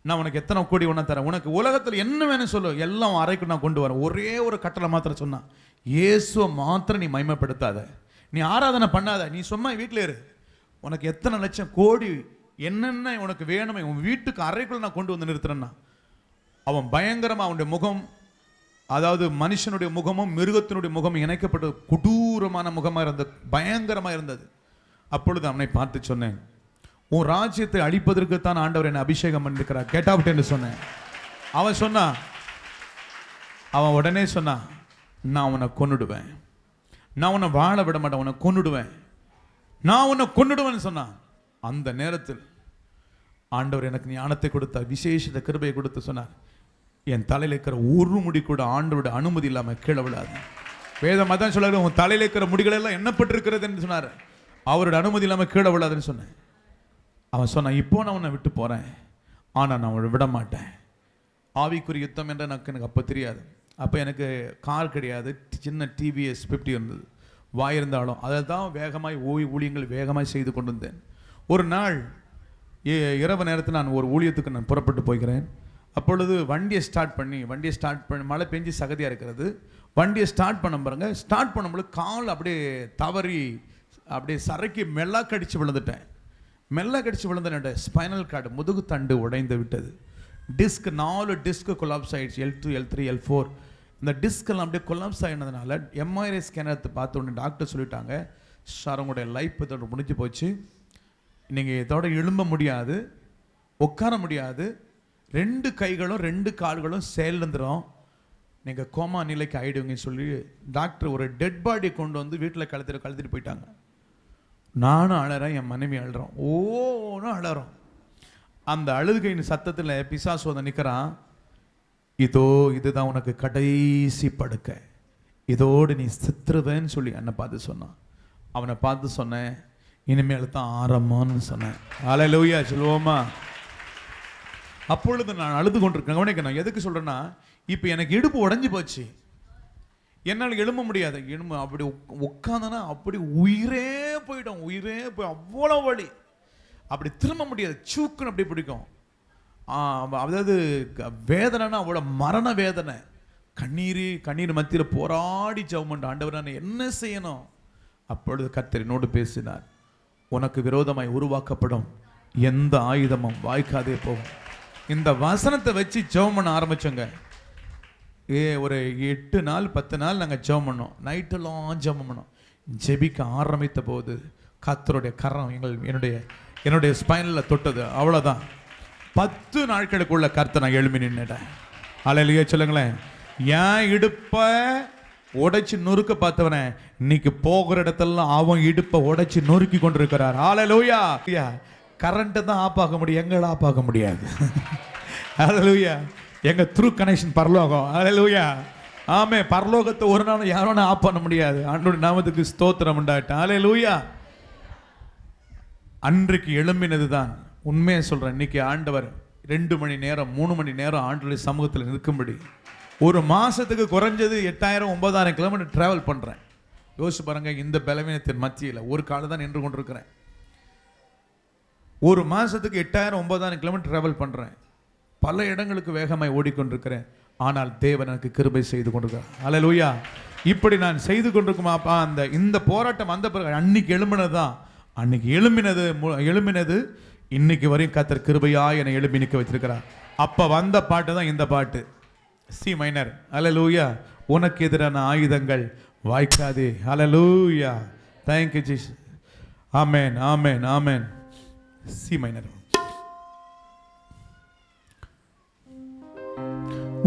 நான் உனக்கு எத்தனை கோடி ஒன்றா தரேன். உனக்கு உலகத்தில் என்ன வேணும் சொல்லு, எல்லாம் அறைக்கு நான் கொண்டு வரேன். ஒரே ஒரு கட்டளை மாத்திரம் சொன்னான், இயேசுவை மாத்திரம் நீ மகிமைப்படுத்தாத, நீ ஆராதனை பண்ணாத, நீ சும்மா வீட்டில் இரு. உனக்கு எத்தனை லட்சம் கோடி என்னென்ன உனக்கு வேணுமே உன் வீட்டுக்கு அறைக்குள்ள நான் கொண்டு வந்து நிறுத்துறேன்னா. அவன் பயங்கரமா, அவனுடைய முகம், அதாவது மனுஷனுடைய முகமும் மிருகத்தினுடைய முகமும் இணைக்கப்பட்டு கொடூரமான முகமாக இருந்தது, பயங்கரமாக இருந்தது. அப்பொழுது அவனை பார்த்து சொன்னேன், உன் ராஜ்யத்தை அழிப்பதற்குத்தான் ஆண்டவர் என்னை அபிஷேகம் பண்ணிருக்கிறார், கேட்டாவிட்டேன்னு சொன்னேன். அவன் உடனே சொன்னான், நான் உன்னை கொன்னுடுவேன், நான் உன்னை வாழ விட மாட்டேன், உன்னை கொன்னுடுவேன், நான் உன்னை கொன்னுடுவேன்னு சொன்னான். அந்த நேரத்தில் ஆண்டவர் எனக்கு ஞானத்தை கொடுத்தார், விசேஷ கிருபையை கொடுத்து சொன்னார், என் தலையில் இருக்கிற ஒரு முடி கூட ஆண்டவருடைய அனுமதி இல்லாமல் கீழே விடாது. வேதம் அதான் சொல்ல, உன் தலையில் இருக்கிற முடிகள் எல்லாம் எண்ணப்பட்டிருக்கிறதுன்னு சொன்னார், அவருடைய அனுமதி இல்லாமல் கீழே விடாதுன்னு சொன்னேன். அவன் சொன்னான், இப்போ நான் உன்னை விட்டு போகிறேன், ஆனால் நான் அவனை விட மாட்டேன். ஆவிக்குரிய யுத்தம் என்ற எனக்கு அப்போ தெரியாது. அப்போ எனக்கு கார் கிடையாது, சின்ன டிவிஎஸ் 50 இருந்தது. வாயிருந்தாலும் அதை தான் வேகமாய் ஊழியங்கள் வேகமாய் செய்து கொண்டு வந்தேன். ஒரு நாள் இரவு நேரத்தில் நான் ஒரு ஊழியத்துக்கு நான் புறப்பட்டு போகிறேன். அப்பொழுது வண்டியை ஸ்டார்ட் பண்ணி மழை பெஞ்சு சகதியாக இருக்கிறது. வண்டியை ஸ்டார்ட் பண்ண பாருங்க, ஸ்டார்ட் பண்ணும்போது கால் அப்படியே தவறி அப்படியே சரைக்கு மெல்லா கடிச்சு விழுந்துட்டேன். மெல்ல கடிச்சு விழுந்த ஸ்பைனல் கார்டு, முதுகு தண்டு உடைந்து விட்டது. டிஸ்க் 4 டிஸ்க் கொலாப்ஸ் ஆகிடுச்சு, L2 L3 L4. இந்த டிஸ்கெல்லாம் அப்படியே கொலாப்ஸ் ஆகினதுனால MRI ஸ்கேனர் பார்த்த உடனே டாக்டர் சொல்லிட்டாங்க, சார் உங்களுடைய லைஃப் இதோட முடிஞ்சு போச்சு, நீங்கள் இதோட எழும்ப முடியாது, உட்கார முடியாது, 2 கைகளும் 2 கால்களும் செயலிழந்துடும், நீங்கள் கோமா நிலைக்கு ஆகிடுவீங்கன்னு சொல்லி டாக்டர் ஒரு டெட் பாடியை கொண்டு வந்து வீட்டில் கழுத்திட்டு போயிட்டாங்க. நானும் அழறேன், என் மனைவி அழுறோம், ஓன்னு அழறோம். அந்த அழுகையின் சத்தத்தில் பிசாசு வந்து நிற்கிறான், இதுதான் உனக்கு கடைசி படுக்கை, இதோடு நீ சித்திருவேன்னு சொல்லி என்னை பார்த்து சொன்னான். அவனை பார்த்து சொன்னேன், இனிமேல் தான் ஆரம்பம்னு சொன்னேன். ஹல்லேலூயா சொல்லுவோமா? அப்பொழுது நான் அழுது கொண்டிருக்கேன். கவனிக்கணும், எதுக்கு சொல்றேன்னா, இப்போ எனக்கு இடுப்பு உடஞ்சி போச்சு, என்னால் எழும்ப முடியாது. அப்படி உட்காந்தனா அப்படி உயிரே போயிடும், அவ்வளோ வலி, அப்படி திரும்ப முடியாது, சூக்குன்னு அப்படி பிடிக்கும். அதாவது வேதனைனா அவ்வளோ மரண வேதனை, கண்ணீர் மத்தியில் போராடி ஜெபம் பண்ண, ஆண்டவர் நான் என்ன செய்யணும்? அப்பொழுது கர்த்தர் என்னோடு பேசினார், உனக்கு விரோதமாய் உருவாக்கப்படும் எந்த ஆயுதமும் வாய்க்காதே போகும். இந்த வசனத்தை வச்சு ஜெபம் பண்ண ஆரம்பிச்சோங்க. ஒரு 8 நாள் 10 நாள் நாங்கள் ஜெபம் பண்ணோம். நைட்டெல்லாம் ஜெபம் பண்ணோம். ஜெபிக்க ஆரம்பித்த போது கர்த்தருடைய கரம் என்னுடைய ஸ்பைனில் தொட்டது. அவ்வளோதான். 10 நாட்களுக்குள்ள கர்த்தர் நான் எழுப்பி நின்னுட்டேன். அல்லேலூயா சொல்லுங்களேன். ஏன் இடுப்பை உடைச்சு நொறுக்க பார்த்தவனே இன்னைக்கு போகிற இடத்தெல்லாம் அவன் இடுப்பை உடைச்சு நொறுக்கி கொண்டிருக்கிறார். அல்லேலூயா. கரண்ட்டை தான் ஆஃப் ஆக முடியும், எங்களை ஆஃப் ஆக முடியாது. அல்லேலூயா. எங்க த்ரூ கனெக்ஷன் பரலோகம். அல்லேலூயா. ஆமே. பரலோகத்தை ஒரு நாள் யாரும் ஆஃப் பண்ண முடியாது. ஆண்டவருடைய நாமத்துக்கு ஸ்தோத்திரம் உண்டாகட்டும். அல்லேலூயா. அன்றைக்கு எழும்பினது தான் உண்மையை சொல்றேன். இன்னைக்கு ஆண்டவர் 2 மணி நேரம் 3 மணி நேரம் ஆண்டவருடைய சமூகத்தில் நிற்கும்படி ஒரு மாசத்துக்கு குறைஞ்சது 8000-9000 கிலோமீட்டர் டிராவல் பண்றேன். யோசிச்சு பாருங்க. இந்த பலவீனத்தின் மத்தியில் ஒரு காலம் தான் நின்று கொண்டிருக்கிறேன். ஒரு மாசத்துக்கு 8000-9000 கிலோமீட்டர் டிராவல் பண்றேன். பல இடங்களுக்கு வேகமாய் ஓடிக்கொண்டிருக்கிறேன். ஆனால் தேவன் எனக்கு கிருபை செய்து கொண்டிருக்கிறார். அல்லேலூயா. இப்படி நான் செய்து கொண்டிருக்குமாப்பா. இந்த போராட்டம் அந்த பிறகு அன்னைக்கு எழும்பினதுதான். அன்னைக்கு எழும்பினது இன்னைக்கு வரையும் கர்த்தர் கிருபையாய் என்னை எழுப்பி நிற்க வச்சிருக்கிறார். அப்ப வந்த பாட்டு தான் இந்த பாட்டு, சி மைனர். அல்லேலூயா. உனக்கு எதிரான ஆயுதங்கள் வாய்க்காதே. அல்லேலூயா. Thank you Jesus. ஆமென், ஆமென், ஆமென். C minor.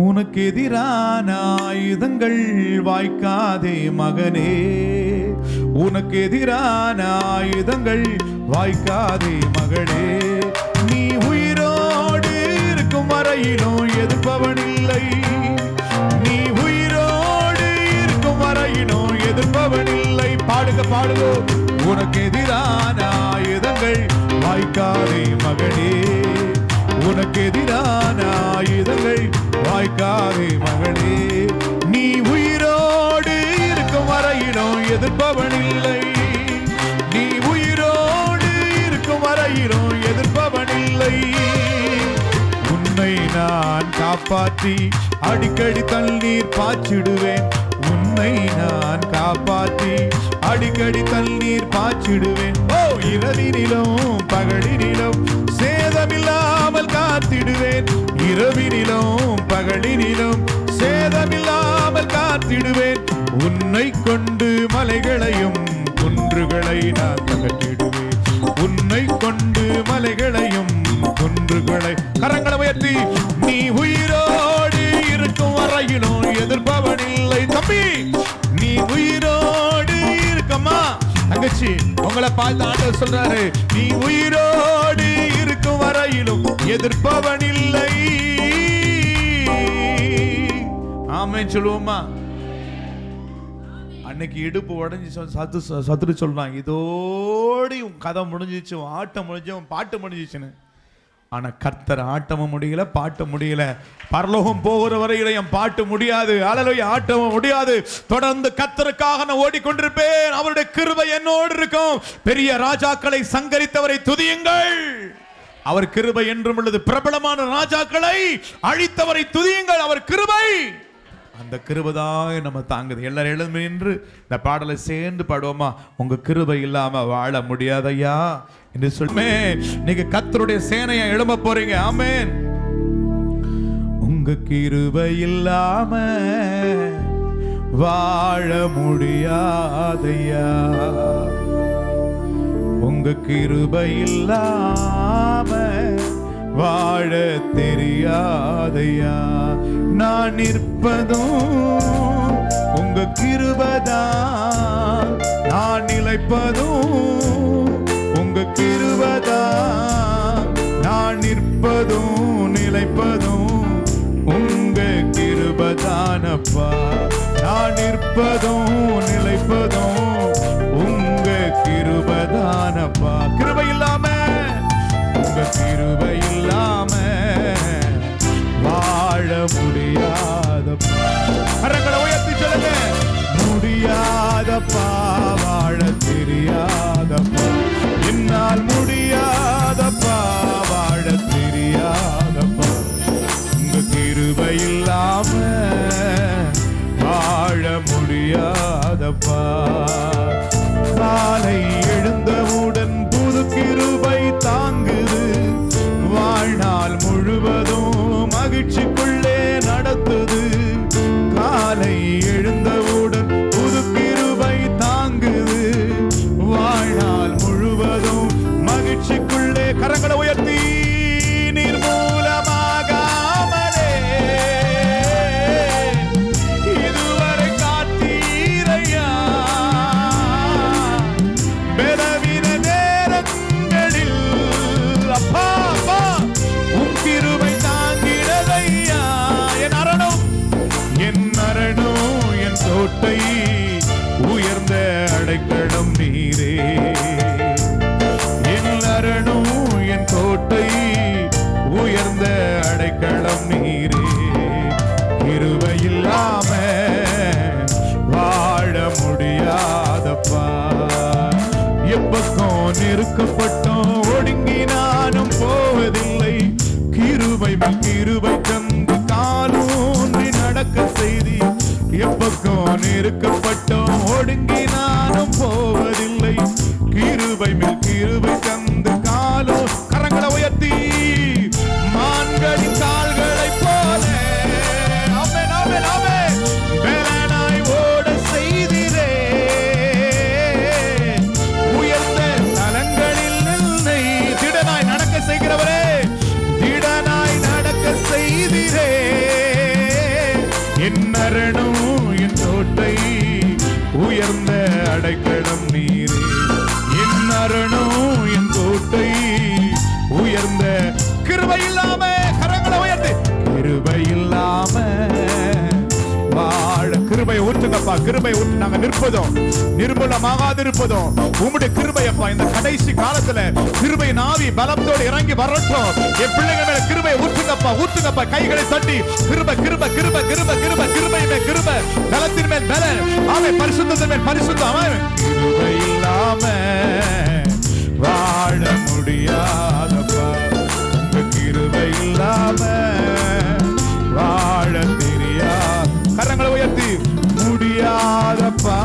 உனக்கு எதிரான ஆயுதங்கள் வாய்க்காதே மகனே. உனக்கு எதிரான ஆயுதங்கள் வாய்க்காதே மகளே. நீ உயிரோடு இருக்கும் வரையிலும் எதிர்ப்பவன் இல்லை. நீ உயிரோடு இருக்கும் வரையிலும் எதிர்ப்பவன் இல்லை. பாடுங்க. உனக்கு எதிரான ஆயுதங்கள் வாய்க்காதே மகளே. உனக்கு எதிரான ஆயுதங்கள் வாய்க்காதே மகளே. நீ உயிரோடு இருக்கும் வரையிலும் எதிர்ப்பவன் இல்லை. நீ உயிரோடு இருக்கும் வரையிலும் எதிர்ப்பவன் இல்லை. உன்னை நான் காப்பாற்றி அடிக்கடி தண்ணீர் பாய்ச்சிடுவேன். உன்னை நான் காப்பாற்றி அடிக்கடி தண்ணீர் பாய்ச்சிடுவேன். இரவினிலும் பகலினிலும் சேதமில்லாமல் காத்திடுவேன். இரவினிலும் பகலினிலும் சேதமில்லாமல் காத்திடுவேன். உன்னை கொண்டு மலைகளையும் குன்றுகளை நான் அகற்றிடுவேன். உன்னை கொண்டு மலைகளையும் குன்றுகளை. கரங்களை உயர்த்தி. நீ உயிரோடு இருக்கும் வரையிலும் எதிர்ப்பவன் இல்லை. தம்பி, நீ உயிரோடு இருக்கமா தங்கச்சி, உங்களை பார்த்து ஆண்டவர் சொல்றாரு, நீ உயிரோடு இருக்கும் வரையிலும் எதிர்ப்பவன் இல்லை. ஆமென் சொல்லுவோமா? அன்னைக்கு இடுப்பு உடஞ்சி சத்துரு சொல்றான், இதோடு உன் கதை முடிஞ்சிச்சு, உன் ஆட்டம் முடிஞ்சு, உன் பாட்டு முடிஞ்சிச்சுன்னு. ஆனா கர்த்தர் ஆட்டமும் முடியல, பாட்டு முடியல. பரலோகம் போகிற வரையில என் பாட்டு முடியாது, அல்லேலூயா, ஆட்டமும் முடியாது. தொடர்ந்து கர்த்தருக்காக நான் ஓடிக்கொண்டிருப்பேன். அவருடைய கிருபை என்னோடு இருக்கும். பெரிய ராஜாக்களை சங்கரித்தவரை துதியுங்கள். அவர் கிருபை என்றும் உள்ளது. பிரபலமான ராஜாக்களை அழித்தவரை துதியுங்கள். அவர் கிருபை, அந்த கிருபைதான் நம்ம தாங்குது. எல்லாரும் எழுந்து நின்று இந்த பாடலை சேர்ந்து பாடுவோமா? உங்க கிருபை இல்லாம வாழ முடியாதையா என்று சொல்லுமே. நீங்க கர்த்தருடைய சேனையை எழும்ப போறீங்க. ஆமென். உங்க கிருபை இல்லாம வாழ முடியாதையா. உங்க கிருபை இல்லாம வாழ தெரியாதையா. நான் நிற்பதும் உங்க கிருபைதான், நான் நிலைப்பதும் உங்க கிருபைதான். நான் நிற்பதும் நிலைப்பதும் உங்க கிருபைதானப்பா. நான் நிற்பதும் நிலைப்பதும் உங்க கிருபைதானப்பா. கிருபை இல்லாம, உங்க கிருபை இல்லாம வாழ முடியாதப்பா. கரங்களை உயர்த்தி சொல்லுங்க. முடியாதப்பா, வாழ தெரியாதப்பா. என்னால் முடியாதப்பா, வாழ தெரியாதப்பா. உங்க கிருபை இல்லாம எப்பக்கம் நெருக்கப்பட்டோம் ஒடுங்கி நானும் போவதில்லை. கிருபை மேல் கிருபை தந்து காலூன்றி நடக்க செய்தி. எப்பக்கம் நெருக்கப்பட்டோம் ஒடுங்கி நானும் போவதில்லை. கிருபை மேல் கிருபை தந்து காலோ கரங்களை உயர்த்தி மான்களின் கால்களை போல ஆமென் ஆமென் ஆமென் வேலனாய் ஓட செய்திரே. உயர்ந்த தலங்களில் நின்னை திடனாய் நடக்க செய்கிறவரே, திடனாய் நடக்க செய்திரே. என் அரணும் என் கோட்டை உயர்ந்த அடைக்கலம் நீரே. என் அரணும் என் கோட்டை உயர்ந்த கிருபை இல்லாம கரங்களை உயர்த்து கிருபை இல்லாம வாழ கிருபை ஊற்றுங்கப்பா. கிருபை ஊற்று நாங்க நிற்பதும் நிர்மூலமாகாது இருப்பதும் உம்முடைய கிருபையப்பா. இந்த கடைசி காலத்துல கிருபை நாவி பலத்தோடு இறங்கி வரட்டும். என் பிள்ளைங்க மேல கிருபை ஊற்றுங்கப்பா ஊற்றுங்கப்பா. கைகளை தட்டி கிருபை கிருபை கிருபை கிருபை கிருபை கிருபை மேல் கிருபை பலத்தின் மேல் பல ஆமே பரிசுத்தத்தின் மேல் பரிசுத்தம். கிருபை இல்லாம வாழ முடியாதப்பா. உங்க கிருபை இல்லாம வாழ தெரியா கரங்களை உயர்த்தி முடியாதப்பா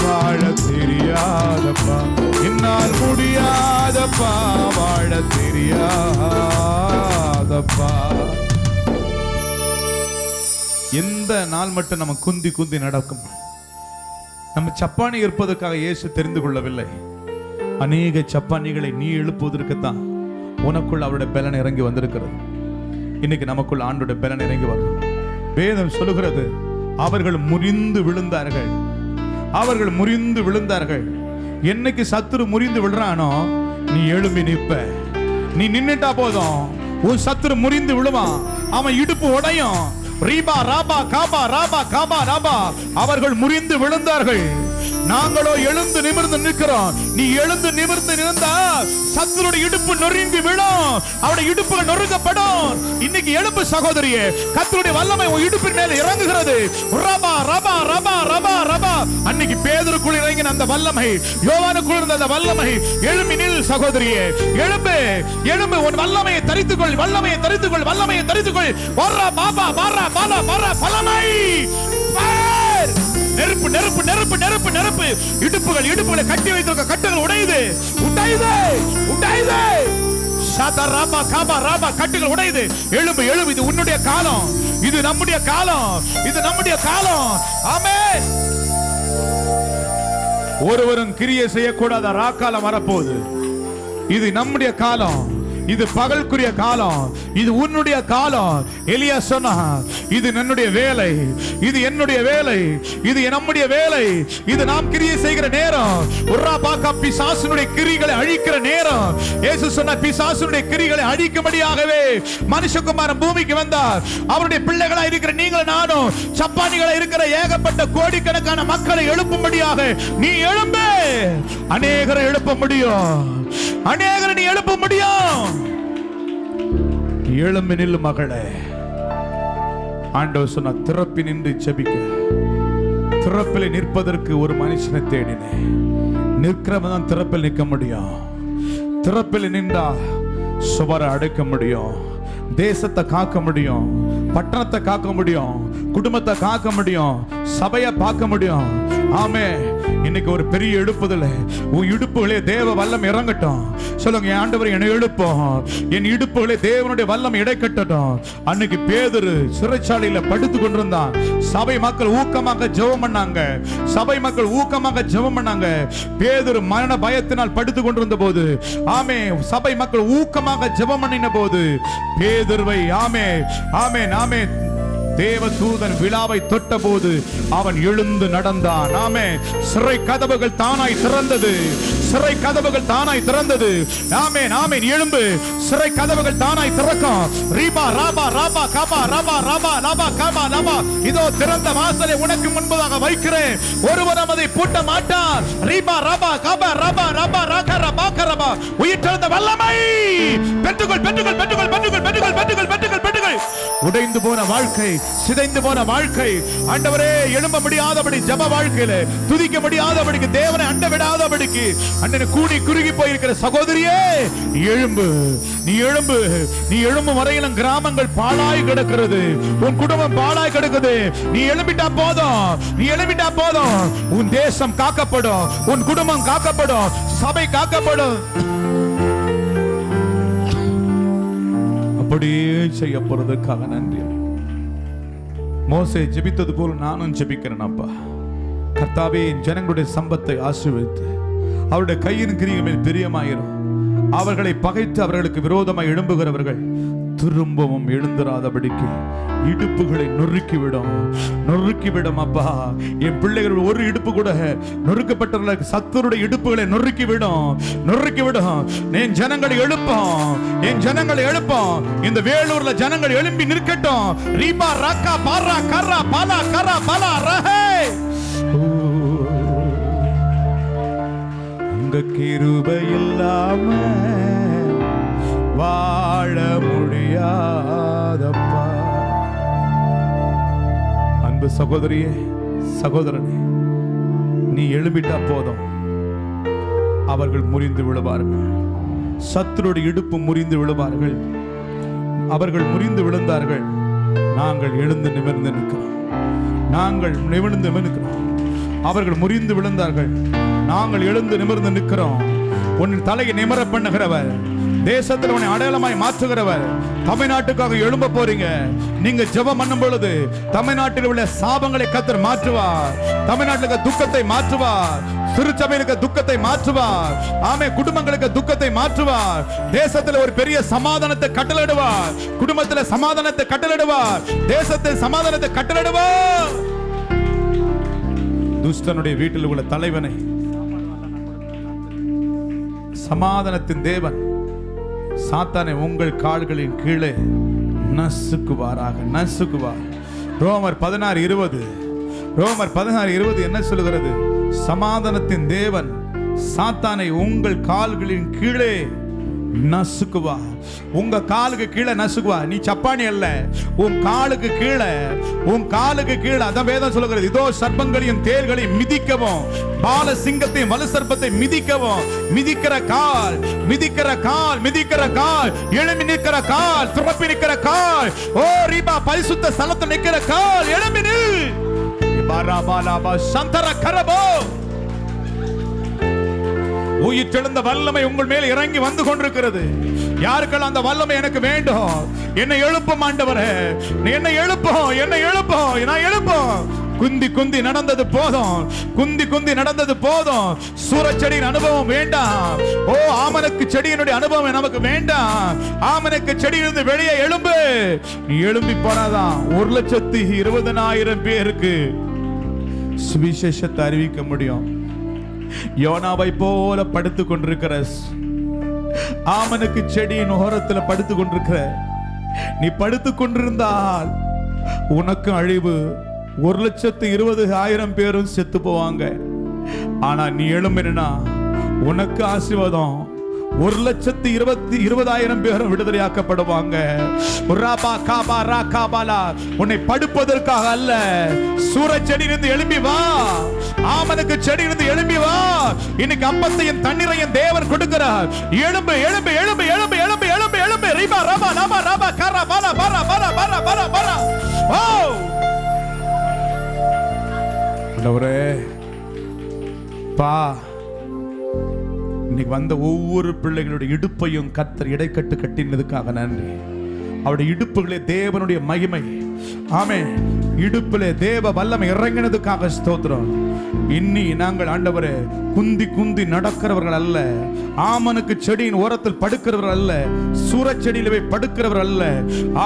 வாழ தெரியாதப்பா. என்னால் முடியாதப்பா வாழ தெரியாதப்பா. எந்த நாள் மட்டும் நம்ம குந்தி குந்தி நடக்கும். நம்ம சப்பானி இருப்பதற்காக இயேசு தெரிந்து கொள்ளவில்லை. அநேக சப்பானிகளை நீ எழுப்புவதற்குத்தான் உனக்குள் அவருடைய பலன் இறங்கி வந்திருக்கிறது. இன்னைக்கு நமக்குள் ஆண்டோட பலன் இறங்கி வரும். வேதம் சொல்லுகிறது அவர்கள் முறிந்து விழுந்தார்கள். அவர்கள் முறிந்து விழுந்தார்கள். என்னைக்கு சத்துரு முறிந்து விழுறானோ நீ எழும்பி நிற்ப. நீ நின்னுட்டா போதும் உன் சத்துரு முறிந்து விழுவான். அவன் இடுப்பு உடையும். ரீபா ராபா காபா ராபா காபா ராபா அவர்கள் முறிந்து விழுந்தார்கள். நாங்களோ எழுந்து நிமிர்ந்து நிற்கிறோம். நீ எழுந்து நிமிர்ந்து நின்றா சத்துருடைய இடுப்பு நொறுங்கி விழும். அவருடைய இடுப்புகள் நொறுங்கப்படும். இன்னைக்கு எழுப்பு சகோதரியே, கர்த்தருடைய வல்லமை உன் இடுப்பின் மேல இறங்குகிறது. ரபா ரபா ரபா ரபா ரபா. அன்னைக்கு பேதுருக்குள் இறங்கின அந்த வல்லமை, யோவானுக்குள் இருந்த அந்த வல்லமை. எழும்பி நில் சகோதரியே, எழும்பு எழும்பு. உன் வல்லமையை தரித்துக்கொள், வல்லமையை தரித்துக்கொள், வல்லமையை தரித்துக்கொள். வரா பாபா வரா பாலா வரா வல்லமை. நெருப்பு நெருப்பு நெருப்பு நெருப்பு நெருப்பு. இடுப்புகள் இடுப்புகளை கட்டி வைத்திருக்க கட்டுகள் உடையுது உடையுது உடையுது. சாதா ராபா காபா ராபா கட்டுகள் உடையுது. எழும்பு எழும்பு. இது உன்னுடைய காலம். இது நம்முடைய காலம். இது நம்முடைய காலம். ஆமென். ஒருவரும் கிரியை செய்யக்கூடாத ராக்காலம் வரப்போகுது. இது நம்முடைய காலம். இது பகல்குரிய காலம். இது உன்னுடைய காலம். எலியா சொன்னா இது என்னுடைய வேலை, இது என்னுடைய வேலை, இது நம்முடைய வேலை, இது நாம் கிரியை செய்கிற நேரம். உர்ரா பாக்கா பிசாசுனுடைய கிரிகளை அழிக்கிற நேரம். இயேசு சொன்ன பிசாசுனுடைய கிரிகளை அழிக்கும்படியாகவே மனுஷகுமாரன் பூமிக்கு வந்தார். அவருடைய பிள்ளைகளா இருக்கிற நீங்களும் நானும் சப்பானிகளா இருக்கிற ஏகப்பட்ட கோடிக்கணக்கான மக்களை எழுப்பும்படியாக நீ எழும்பு. அநேகரை எழுப்ப முடியும். அநேகரை நீ எழுப்ப முடியும். எழும்பி நில்லு மகளே. ஆண்டவர் சொன்ன திறப்பி நின்று ஜெபிக்க. திறப்பில் நிற்பதற்கு ஒரு மனுஷனை தேடினேன். நிற்கிறவன் தான் திறப்பில் நிற்க முடியும். திறப்பில் நின்றா சுவரை அடைக்க முடியும். தேசத்தை காக்க முடியும். பட்டணத்தை காக்க முடியும். குடும்பத்தை காக்க முடியும். சபையை பார்க்க முடியும். ஆமே. இன்னைக்கு ஒரு பெரிய எழுப்புதல். உன் இடுப்புகளே தேவ வல்லம் இறங்கட்டும். சொல்லுங்க, ஆண்டவர் என்னை எழுப்போம். என் இடுப்புகளே தேவனுடைய வல்லம் இடைக்கட்டட்டும். அன்னைக்கு பேதுரு சிறைச்சாலையில படுத்து கொண்டிருந்தான். சபை மக்கள் ஊக்கமாக ஜெபம் பண்ணாங்க. சபை மக்கள் ஊக்கமாக ஜெபம் பண்ணாங்க. பேதுரு மரண பயத்தினால் படுத்து கொண்டிருந்த போது, ஆமே, சபை மக்கள் ஊக்கமாக ஜெபம் பண்ணின போது பேதுருவை ஆமே ஆமே ஆமே தேவ தூதன் விழாவை தொட்ட போது அவன் எழுந்து நடந்தான். ஆமே. சிறை கதவுகள் தானாய் திறந்தது. சிறை கதவுகள் தானாய் திறந்தது. ஆமென் ஆமென். எழும்பு. சிறை கதவுகள் தானாய் திறக்கும். ரீபா ராபா ராபா காபா ராபா ராபா ராபா காபா ராபா. இதோ திறந்த வாசலை உனக்கு முன்பதாக வைக்கிறேன். ஒருவரும் அதை பூட்ட மாட்டார். ரீபா ராபா காபா ராபா ராபா ராகா ராபா கரபா. உயிர்த்தெழுந்த வல்லமை பெற்றுக்கொள் பெற்றுக்கொள் பெற்றுக்கொள் பெற்றுக்கொள் பெற்றுக்கொள் பெற்றுக்கொள் பெற்றுக்கொள். உடைந்து போன வாழ்க்கை, சிதைந்து போன வாழ்க்கை, ஆண்டவரே எழும்ப முடியாதபடி ஜப வாழ்க்கையில துதிக்க முடியாதபடிக்கு தேவனை அண்ட விடாதபடிக்கு அண்ணனை கூடி குறுகி போயிருக்கிற சகோதரியே, நீ எழும்பு, நீ எழும்பு. நீ எழும்பும் வரையிலும் கிராமங்கள் பாழாய் கிடக்கிறது, உன் குடும்பம் பாழாய் கிடக்குது. நீ எழும்பிட்டா போதும், நீ எழும்பிட்டா போதும். உன் தேசம் காக்கப்படும், உன் குடும்பம் காக்கப்படும், சபை காக்கப்படும். அப்படியே செய்ய போறதுக்காக நன்றி. மோசே ஜெபித்தது போல நானும் ஜெபிக்கிறேன் அப்பா. கர்த்தாவே, ஜனங்களுடைய சம்பத்தை ஆசீர்வதித்து அவருடைய கையின் கிரியை மேல் பிரியமாயிரும். அவர்களை பகைத்து அவர்களுக்கு விரோதமாக எழும்புகிறவர்கள் திரும்பவும் எழுந்திராதபடிக்கு இடுப்புகளை நொறுக்கிவிடும், நொறுக்கிவிடும் அப்பா. என் பிள்ளைகள் ஒரு இடுப்பு கூட நொறுக்கப்பட்டவர்களுக்கு சத்துருடைய இடுப்புகளை நொறுக்கிவிடும், நொறுக்கிவிடும். என் ஜனங்களை எழுப்போம், என் ஜனங்களை எழுப்போம். இந்த வேலூர்ல ஜனங்கள் எழும்பி நிற்கட்டும். ரீபா ராக்கா பாரா கரா பாலா கரா பாலா ரஹே. உங்க கிருபை இல்லாம வாழ முடியாதப்பா. அன்பு சகோதரியே, சகோதரனே, நீ எழும்பிட்டா போதும், அவர்கள் முறிந்து விழுவார்கள். சத்துருடைய இடுப்பு முறிந்து விழுவார்கள். அவர்கள் முறிந்து விழுந்தார்கள், நாங்கள் எழுந்து நிமிர்ந்து நிற்கிறோம். நாங்கள் நிமிர்ந்து நிற்கிறோம். அவர்கள் முறிந்து விழுந்தார்கள், நாங்கள் எழுந்து நிமிர்ந்து நிற்கிறோம். உன் தலையை நிமிர பண்ணுகிறவர், தேசத்தில் உன்னை அடையாளமாய் மாற்றுகிறவர். தமிழ்நாட்டுக்காக எழும்ப போறீங்க. நீங்க ஜெபம் பண்ணும் பொழுது தமிழ்நாட்டில் உள்ள சாபங்களை கர்த்தர் மாற்றுவார். தமிழ்நாட்டுக்கு துக்கத்தை மாற்றுவார். திருச்சபைக்கு துக்கத்தை மாற்றுவார். ஆமே, குடும்பங்களுக்கு துக்கத்தை மாற்றுவார். தேசத்தில் ஒரு பெரிய சமாதானத்தை கட்டளையிடுவார். குடும்பத்தில் சமாதானத்தை கட்டளையிடுவார். தேசத்தில் சமாதானத்தை கட்டளையிடுவார். துஷ்டனுடைய வீட்டில் உள்ள தலைவனை சமாதானத்தின் தேவன் சாத்தானை உங்கள் கால்களின் கீழே நசுக்குவாராக, நசுக்குவார். ரோமர் 16:20, ரோமர் 16:20 என்ன சொல்லுகிறது? சமாதானத்தின் தேவன் சாத்தானை உங்கள் கால்களின் கீழே நசுக்குவா. உங்க காலுக்கு கீழே நசுக்குவா. நீ சப்பானி அல்ல, உன் காலுக்கு கீழே, உன் காலுக்கு கீழே. அதான் வேதம் சொல்லுகிறது, இதோ சர்ப்பங்களையும் தேள்களையும் மிதிக்கவும், பால சிங்கத்தையும் வலு சர்ப்பத்தை மிதிக்கவும். மிதிக்கிற கால், மிதிக்கிற கால், மிதிக்கிற கால், எழும்பி நிற்கிற கால், துறப்பி நிற்கிற கால். ஓ ரீபா, பரிசுத்த ஸ்தலத்தில் நிற்கிற கால், எழும்பி நில். பாராபாலாபா சந்தர கரபோ. உயிர்த்தெழுந்த வல்லமை உங்கள் மேல் இறங்கி வந்து கொண்டிருக்கிறது. யாருக்கெல்லாம் அந்த வல்லமை எனக்கு வேண்டும்? என்னை எழுப்பும் ஆண்டவரே, என்னை எழுப்பும், என்னை எழுப்பும், நான் எழுப்பும். குந்தி குந்தி நடந்தது போதும், குந்தி குந்தி நடந்தது போதும். சூரச்செடியின் அனுபவம் வேண்டாம். ஓ, ஆமனுக்கு செடியினுடைய அனுபவம் நமக்கு வேண்டாம். ஆமனுக்கு செடியிலிருந்து வெளியே எழும்பு. நீ எழும்பி போனாதான் 1,20,000 பேருக்கு சுவிசேஷத்தை அறிவிக்க முடியும். யோனாவை போல படுத்துக் கொண்டிருக்கிற, ஆமனுக்கு செடியின் ஓரத்தில் படுத்துக் கொண்டிருக்கிற நீ படுத்துக் கொண்டிருந்தால் உனக்கு அழிவு. 1,20,000 பேரும் செத்து போவாங்க. ஆனா நீ எழும்பினா உனக்கு ஆசீர்வாதம். 1,20,000 பேரும் விடுதலையாக்கப்படுவாங்க. உன்னை படுப்பதற்காக அல்ல, சூரச்செடியிலிருந்து எழும்பி வா, ஆமனுக்கு செடியிலிருந்து எழும்பி வா. இன்னைக்கு அப்பத்தையும் தண்ணீரையும் தேவன் கொடுக்கிறார். எழும்பு, எழும்பு, எழும்பு, எழும்பு, எழும்பு, எழும்பு, எழும்பு. ரிபா ரபா ரபா ரபா கரா பரா பரா பரா பரா பரா பரா. ஓ ஆண்டவரே, பா, இன்னைக்கு வந்த ஒவ்வொரு பிள்ளைகளுடைய இடுப்பையும் கர்த்தர் இடைக்கட்டு கட்டினதுக்காக நன்றி. அவருடைய இடுப்புகளே தேவனுடைய மகிமை. ஆமென். இடுப்பிலே தேவ வல்லமை இறங்கினதுக்காக ஸ்தோத்திரம். இன்னி நாங்கள் ஆண்டவரே குந்தி குந்தி நடக்கிறவர்கள் அல்ல, ஆமனுக்கு செடியின் ஓரத்தில் படுக்கிறவர்கள் அல்ல, சூரச்செடியில போய் படுக்கிறவர்கள் அல்ல.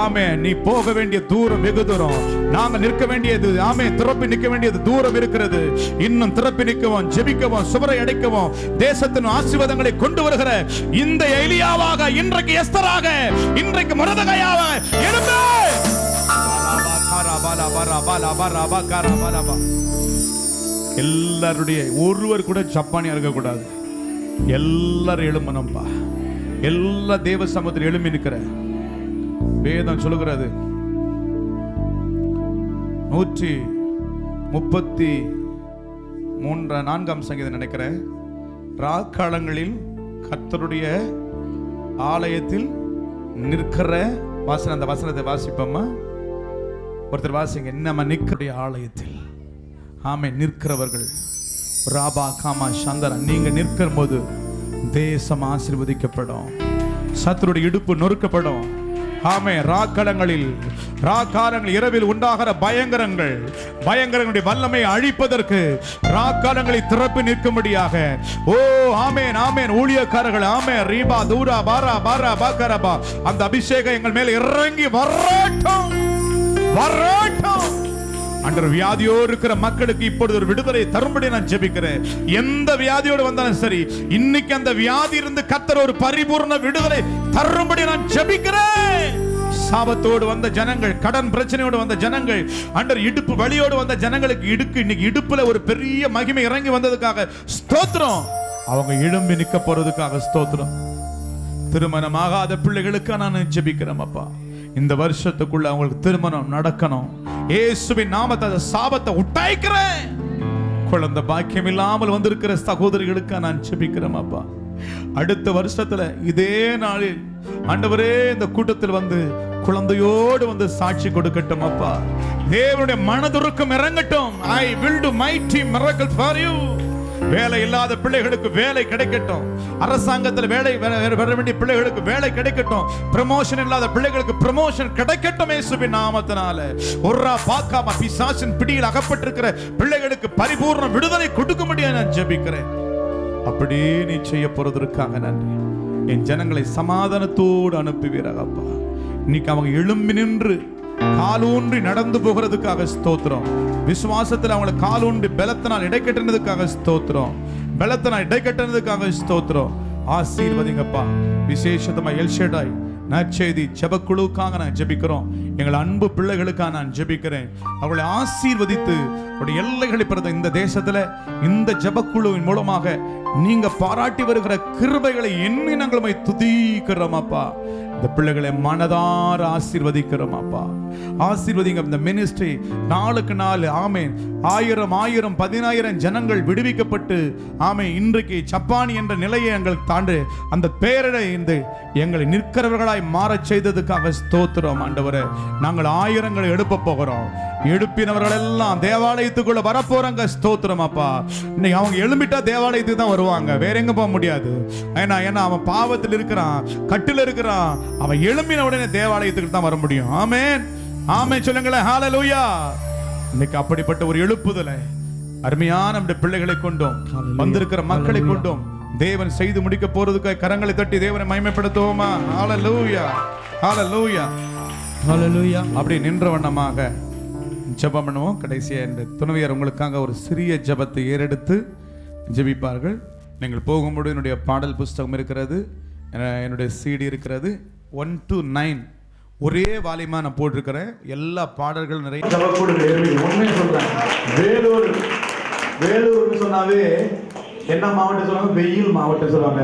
ஆமே, நீ போக வேண்டிய தூரம் வெகு தூரம். நாங்கள் நிற்க வேண்டியது, ஆமே, திறப்பி நிற்க வேண்டியது தூரம் இருக்கிறது. இன்னும் திறப்பி நிற்கவும், ஜெபிக்கவும், சுவரை அடைக்கவும், தேசத்தின் ஆசீர்வாதங்களை கொண்டு வருகிற இந்த எலியாவாக, இன்றைக்கு எஸ்தராக, இன்றைக்கு மொர்தெகாயாக எழும்பு. எல்லாருடைய ஒருவர் கூட சப்பானியா இருக்க கூடாது. எல்லாரும் எழும்பணும்பா. எல்லா தேவ சமூகத்தில் எழும்பி நிற்கிற வேதம் சொல்லுகிறது 134 சங்கீதம் நினைக்கிறேன். ராக்காலங்களில் கர்த்தருடைய ஆலயத்தில் நிற்கிற வாசனை. அந்த வசனத்தை வாசிப்போமா? ஒருத்தர் வாசிங்க. நம்ம நிற்கிற ஆலயத்தில் ஆமே நிற்கிறவர்கள் ராபா காமா சந்தரன், நீங்க நிற்கிற போது தேசம் ஆசீர்வதிக்கப்படும், சத்துருடைய இடுப்பு நொறுக்கப்படும். ஆமே ராக்காலங்களில் இரவில் உண்டாகிற பயங்கரங்களுடைய வல்லமை அழிப்பதற்கு ராக்காலங்களில் திறப்பு நிற்கும்படியாக ஓ ஆமேன் ஆமேன் ஊழியக்காரர்கள் ஆமே ரீபா தூரா பாரா பாரா பாக்கரபா அந்த அபிஷேகம் எங்கள் மேல இறங்கி வரட்டும். அன்றர் வியாதியோடு இருக்கிற மக்களுக்கு இப்பொழுது ஒரு விடுதலை தரும்படி நான் ஜெபிக்கிறேன். எந்த வியாதியோடு வந்தாலும் சரி, இன்னைக்கு அந்த வியாதி இருந்து கர்த்தர் ஒரு பரிபூர்ண விடுதலை தரும்படி நான் ஜெபிக்கிறேன். சாபத்தோடு வந்த ஜனங்கள், கடன் பிரச்சனையோடு வந்த ஜனங்கள், அண்டர் இடுப்பு வலியோடு வந்த ஜனங்களுக்கு இன்னைக்கு இடுப்புல ஒரு பெரிய மகிமை இறங்கி வந்ததுக்காக ஸ்தோத்திரம். அவங்க எழும்பி நிக்க போறதுக்காக ஸ்தோத்திரம். திருமணமாகாத பிள்ளைகளுக்கு நான் ஜெபிக்கிறேன் அப்பா, இந்த வருஷத்துக்குள்ள அவங்களுக்கு திருமணம் நடக்கணும். இயேசுவின் நாமத்தை சாபத்தை உட்டாய்க்கிறேன். குழந்தை பாக்கியம் இல்லாமல் வந்திருக்கிற சகோதரிகளுக்கு நான் ஜெபிக்கிறேன் அப்பா. அடுத்த வருஷத்துல இதே நாளில் ஆண்டவரே இந்த கூட்டத்தில் வந்து குழந்தையோடு வந்து சாட்சி கொடுக்கட்டும் அப்பா. தேவனுடைய மனதுருக்கம் இறங்கட்டும். I will do mighty miracle for you. வேலை இல்லாத பிள்ளைகளுக்கு வேலை கிடைக்கட்டும். அரசாங்கத்தில் வேலை வர வேண்டிய பிள்ளைகளுக்கு வேலை கிடைக்கட்டும். ப்ரமோஷன் இல்லாத பிள்ளைகளுக்கு ப்ரமோஷன் கிடைக்கட்டும் இயேசுவின் நாமத்தினால. ஒரா பாக்காம பிசாசின் பிடியில் அகப்பட்டிருக்கிற பிள்ளைகளுக்கு பரிபூர்ண விடுதலை கொடுக்க முடியாது நான் ஜெபிக்கிறேன். அப்படியே நீ செய்ய போறதற்காக நன்றி. என் ஜனங்களை சமாதானத்தோடு அனுப்புவீராக அப்பா. இன்னைக்கு அவங்க எழும்பி நின்று காலூன்றி நடந்து போகிறதுக்காக ஸ்தோத்திரம். விசுவாசத்தில் அவங்களை காலூன்றி பலத்தினால் இடைக்கட்டினதுக்காக ஸ்தோத்திரம். ஆசீர்வதிங்கப்பா. விசேஷமா எல்ஷடாய் நற்செய்தி ஜெபக்குழுவுக்காக நான் ஜெபிக்கிறோம். எங்கள் அன்பு பிள்ளைகளுக்காக நான் ஜெபிக்கிறேன். அவளை ஆசீர்வதித்து அவருடைய எல்லைகளை பிறந்த இந்த தேசத்துல இந்த ஜெபக்குழுவின் மூலமாக நீங்க பாராட்டி வருகிற கிருபைகளை எண்ணி நாங்கள் துதிக்கிறோம் அப்பா. இந்த பிள்ளைகளை மனதார ஆசீர்வதிக்கிறோம் அப்பா. ஆசீர்வதிங்க. இந்த மினிஸ்ட்ரி நாளுக்கு நாள் ஆமேன் 1000 10,000 ஜனங்கள் விடுவிக்கப்பட்டு ஆமேன் இன்றைக்கு ஜப்பான் என்ற நிலையை எங்களுக்கு தாண்டு அந்த பேரடை இந்த எங்களை நிற்கிறவர்களாய் மாறச் செய்ததுக்காக ஸ்தோத்திரம் ஆண்டவரே. நாங்கள் 1000 எழுப்ப போகிறோம். எழுப்பினவர்கள் எல்லாம் தேவாலயத்துக்குள்ள வரப்போறாங்க. ஸ்தோத்திரம் அப்பா. இன்னைக்கு அவங்க எழும்பிட்டா தேவாலயத்துக்கு தான் வருவாங்க, வேற எங்க போக முடியாது. ஏன்னா அவன் பாவத்தில் இருக்கிறான், கட்டில் இருக்கிறான். அவன் எழும்பின உடனே தேவாலயத்துக்கு தான் வர முடியும். ஆமென் ஆமென் சொல்லுங்களேன். ஹல்லேலூயா. இன்னைக்கு அப்படிப்பட்ட ஒரு எழுப்புதலை அருமையான நம்முடைய பிள்ளைகளை கொண்டும் வந்திருக்கிற மக்களை கொண்டும் தேவன் செய்து முடிக்க போறதுக்காக கரங்களை தட்டி தேவனை மகிமைப்படுத்துவோமா? ஹல்லேலூயா ஹல்லேலூயா ஹல்லேலூயா. அப்படி நின்ற வண்ணமாக ஜெபம் பண்ணுவோம். கடைசியா இந்த துணைவியார் உங்களுக்காக ஒரு சிறிய ஜெபத்தை ஏறெடுத்து ஜெபிப்பார்கள். நீங்கள் போகும்போது என்னுடைய பாடல் புஸ்தகம் இருக்கிறது, என்னுடைய CD இருக்கிறது. 1 to 9 ஒரே வால்யூமா நான் போட்டிருக்கிறேன். எல்லா பாடல்களும் நிறைய உண்மையை சொல்றேன். வேலூர்னு சொன்னாவே என்ன மாவட்டம் சொல்லுவாங்க? வெயில் மாவட்டம் சொல்லுவாங்க.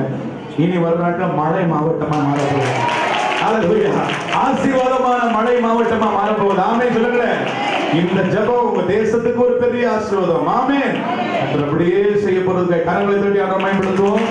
இனி வர நாட்கள் மழை மாவட்டமா மாறப்போகுது. ஆசீர்வாதமான மழை மாவட்டமா மாறப்போகுது. ஆமென் சொல்லுங்களேன். இந்த ஜெபம் உங்க தேசத்துக்கு ஒரு பெரிய ஆசீர்வாதம். ஆமென். அப்படியே செய்ய போறது. கரங்களை தட்டி ஆண்டவரை மகிமைப்படுத்துவோம்.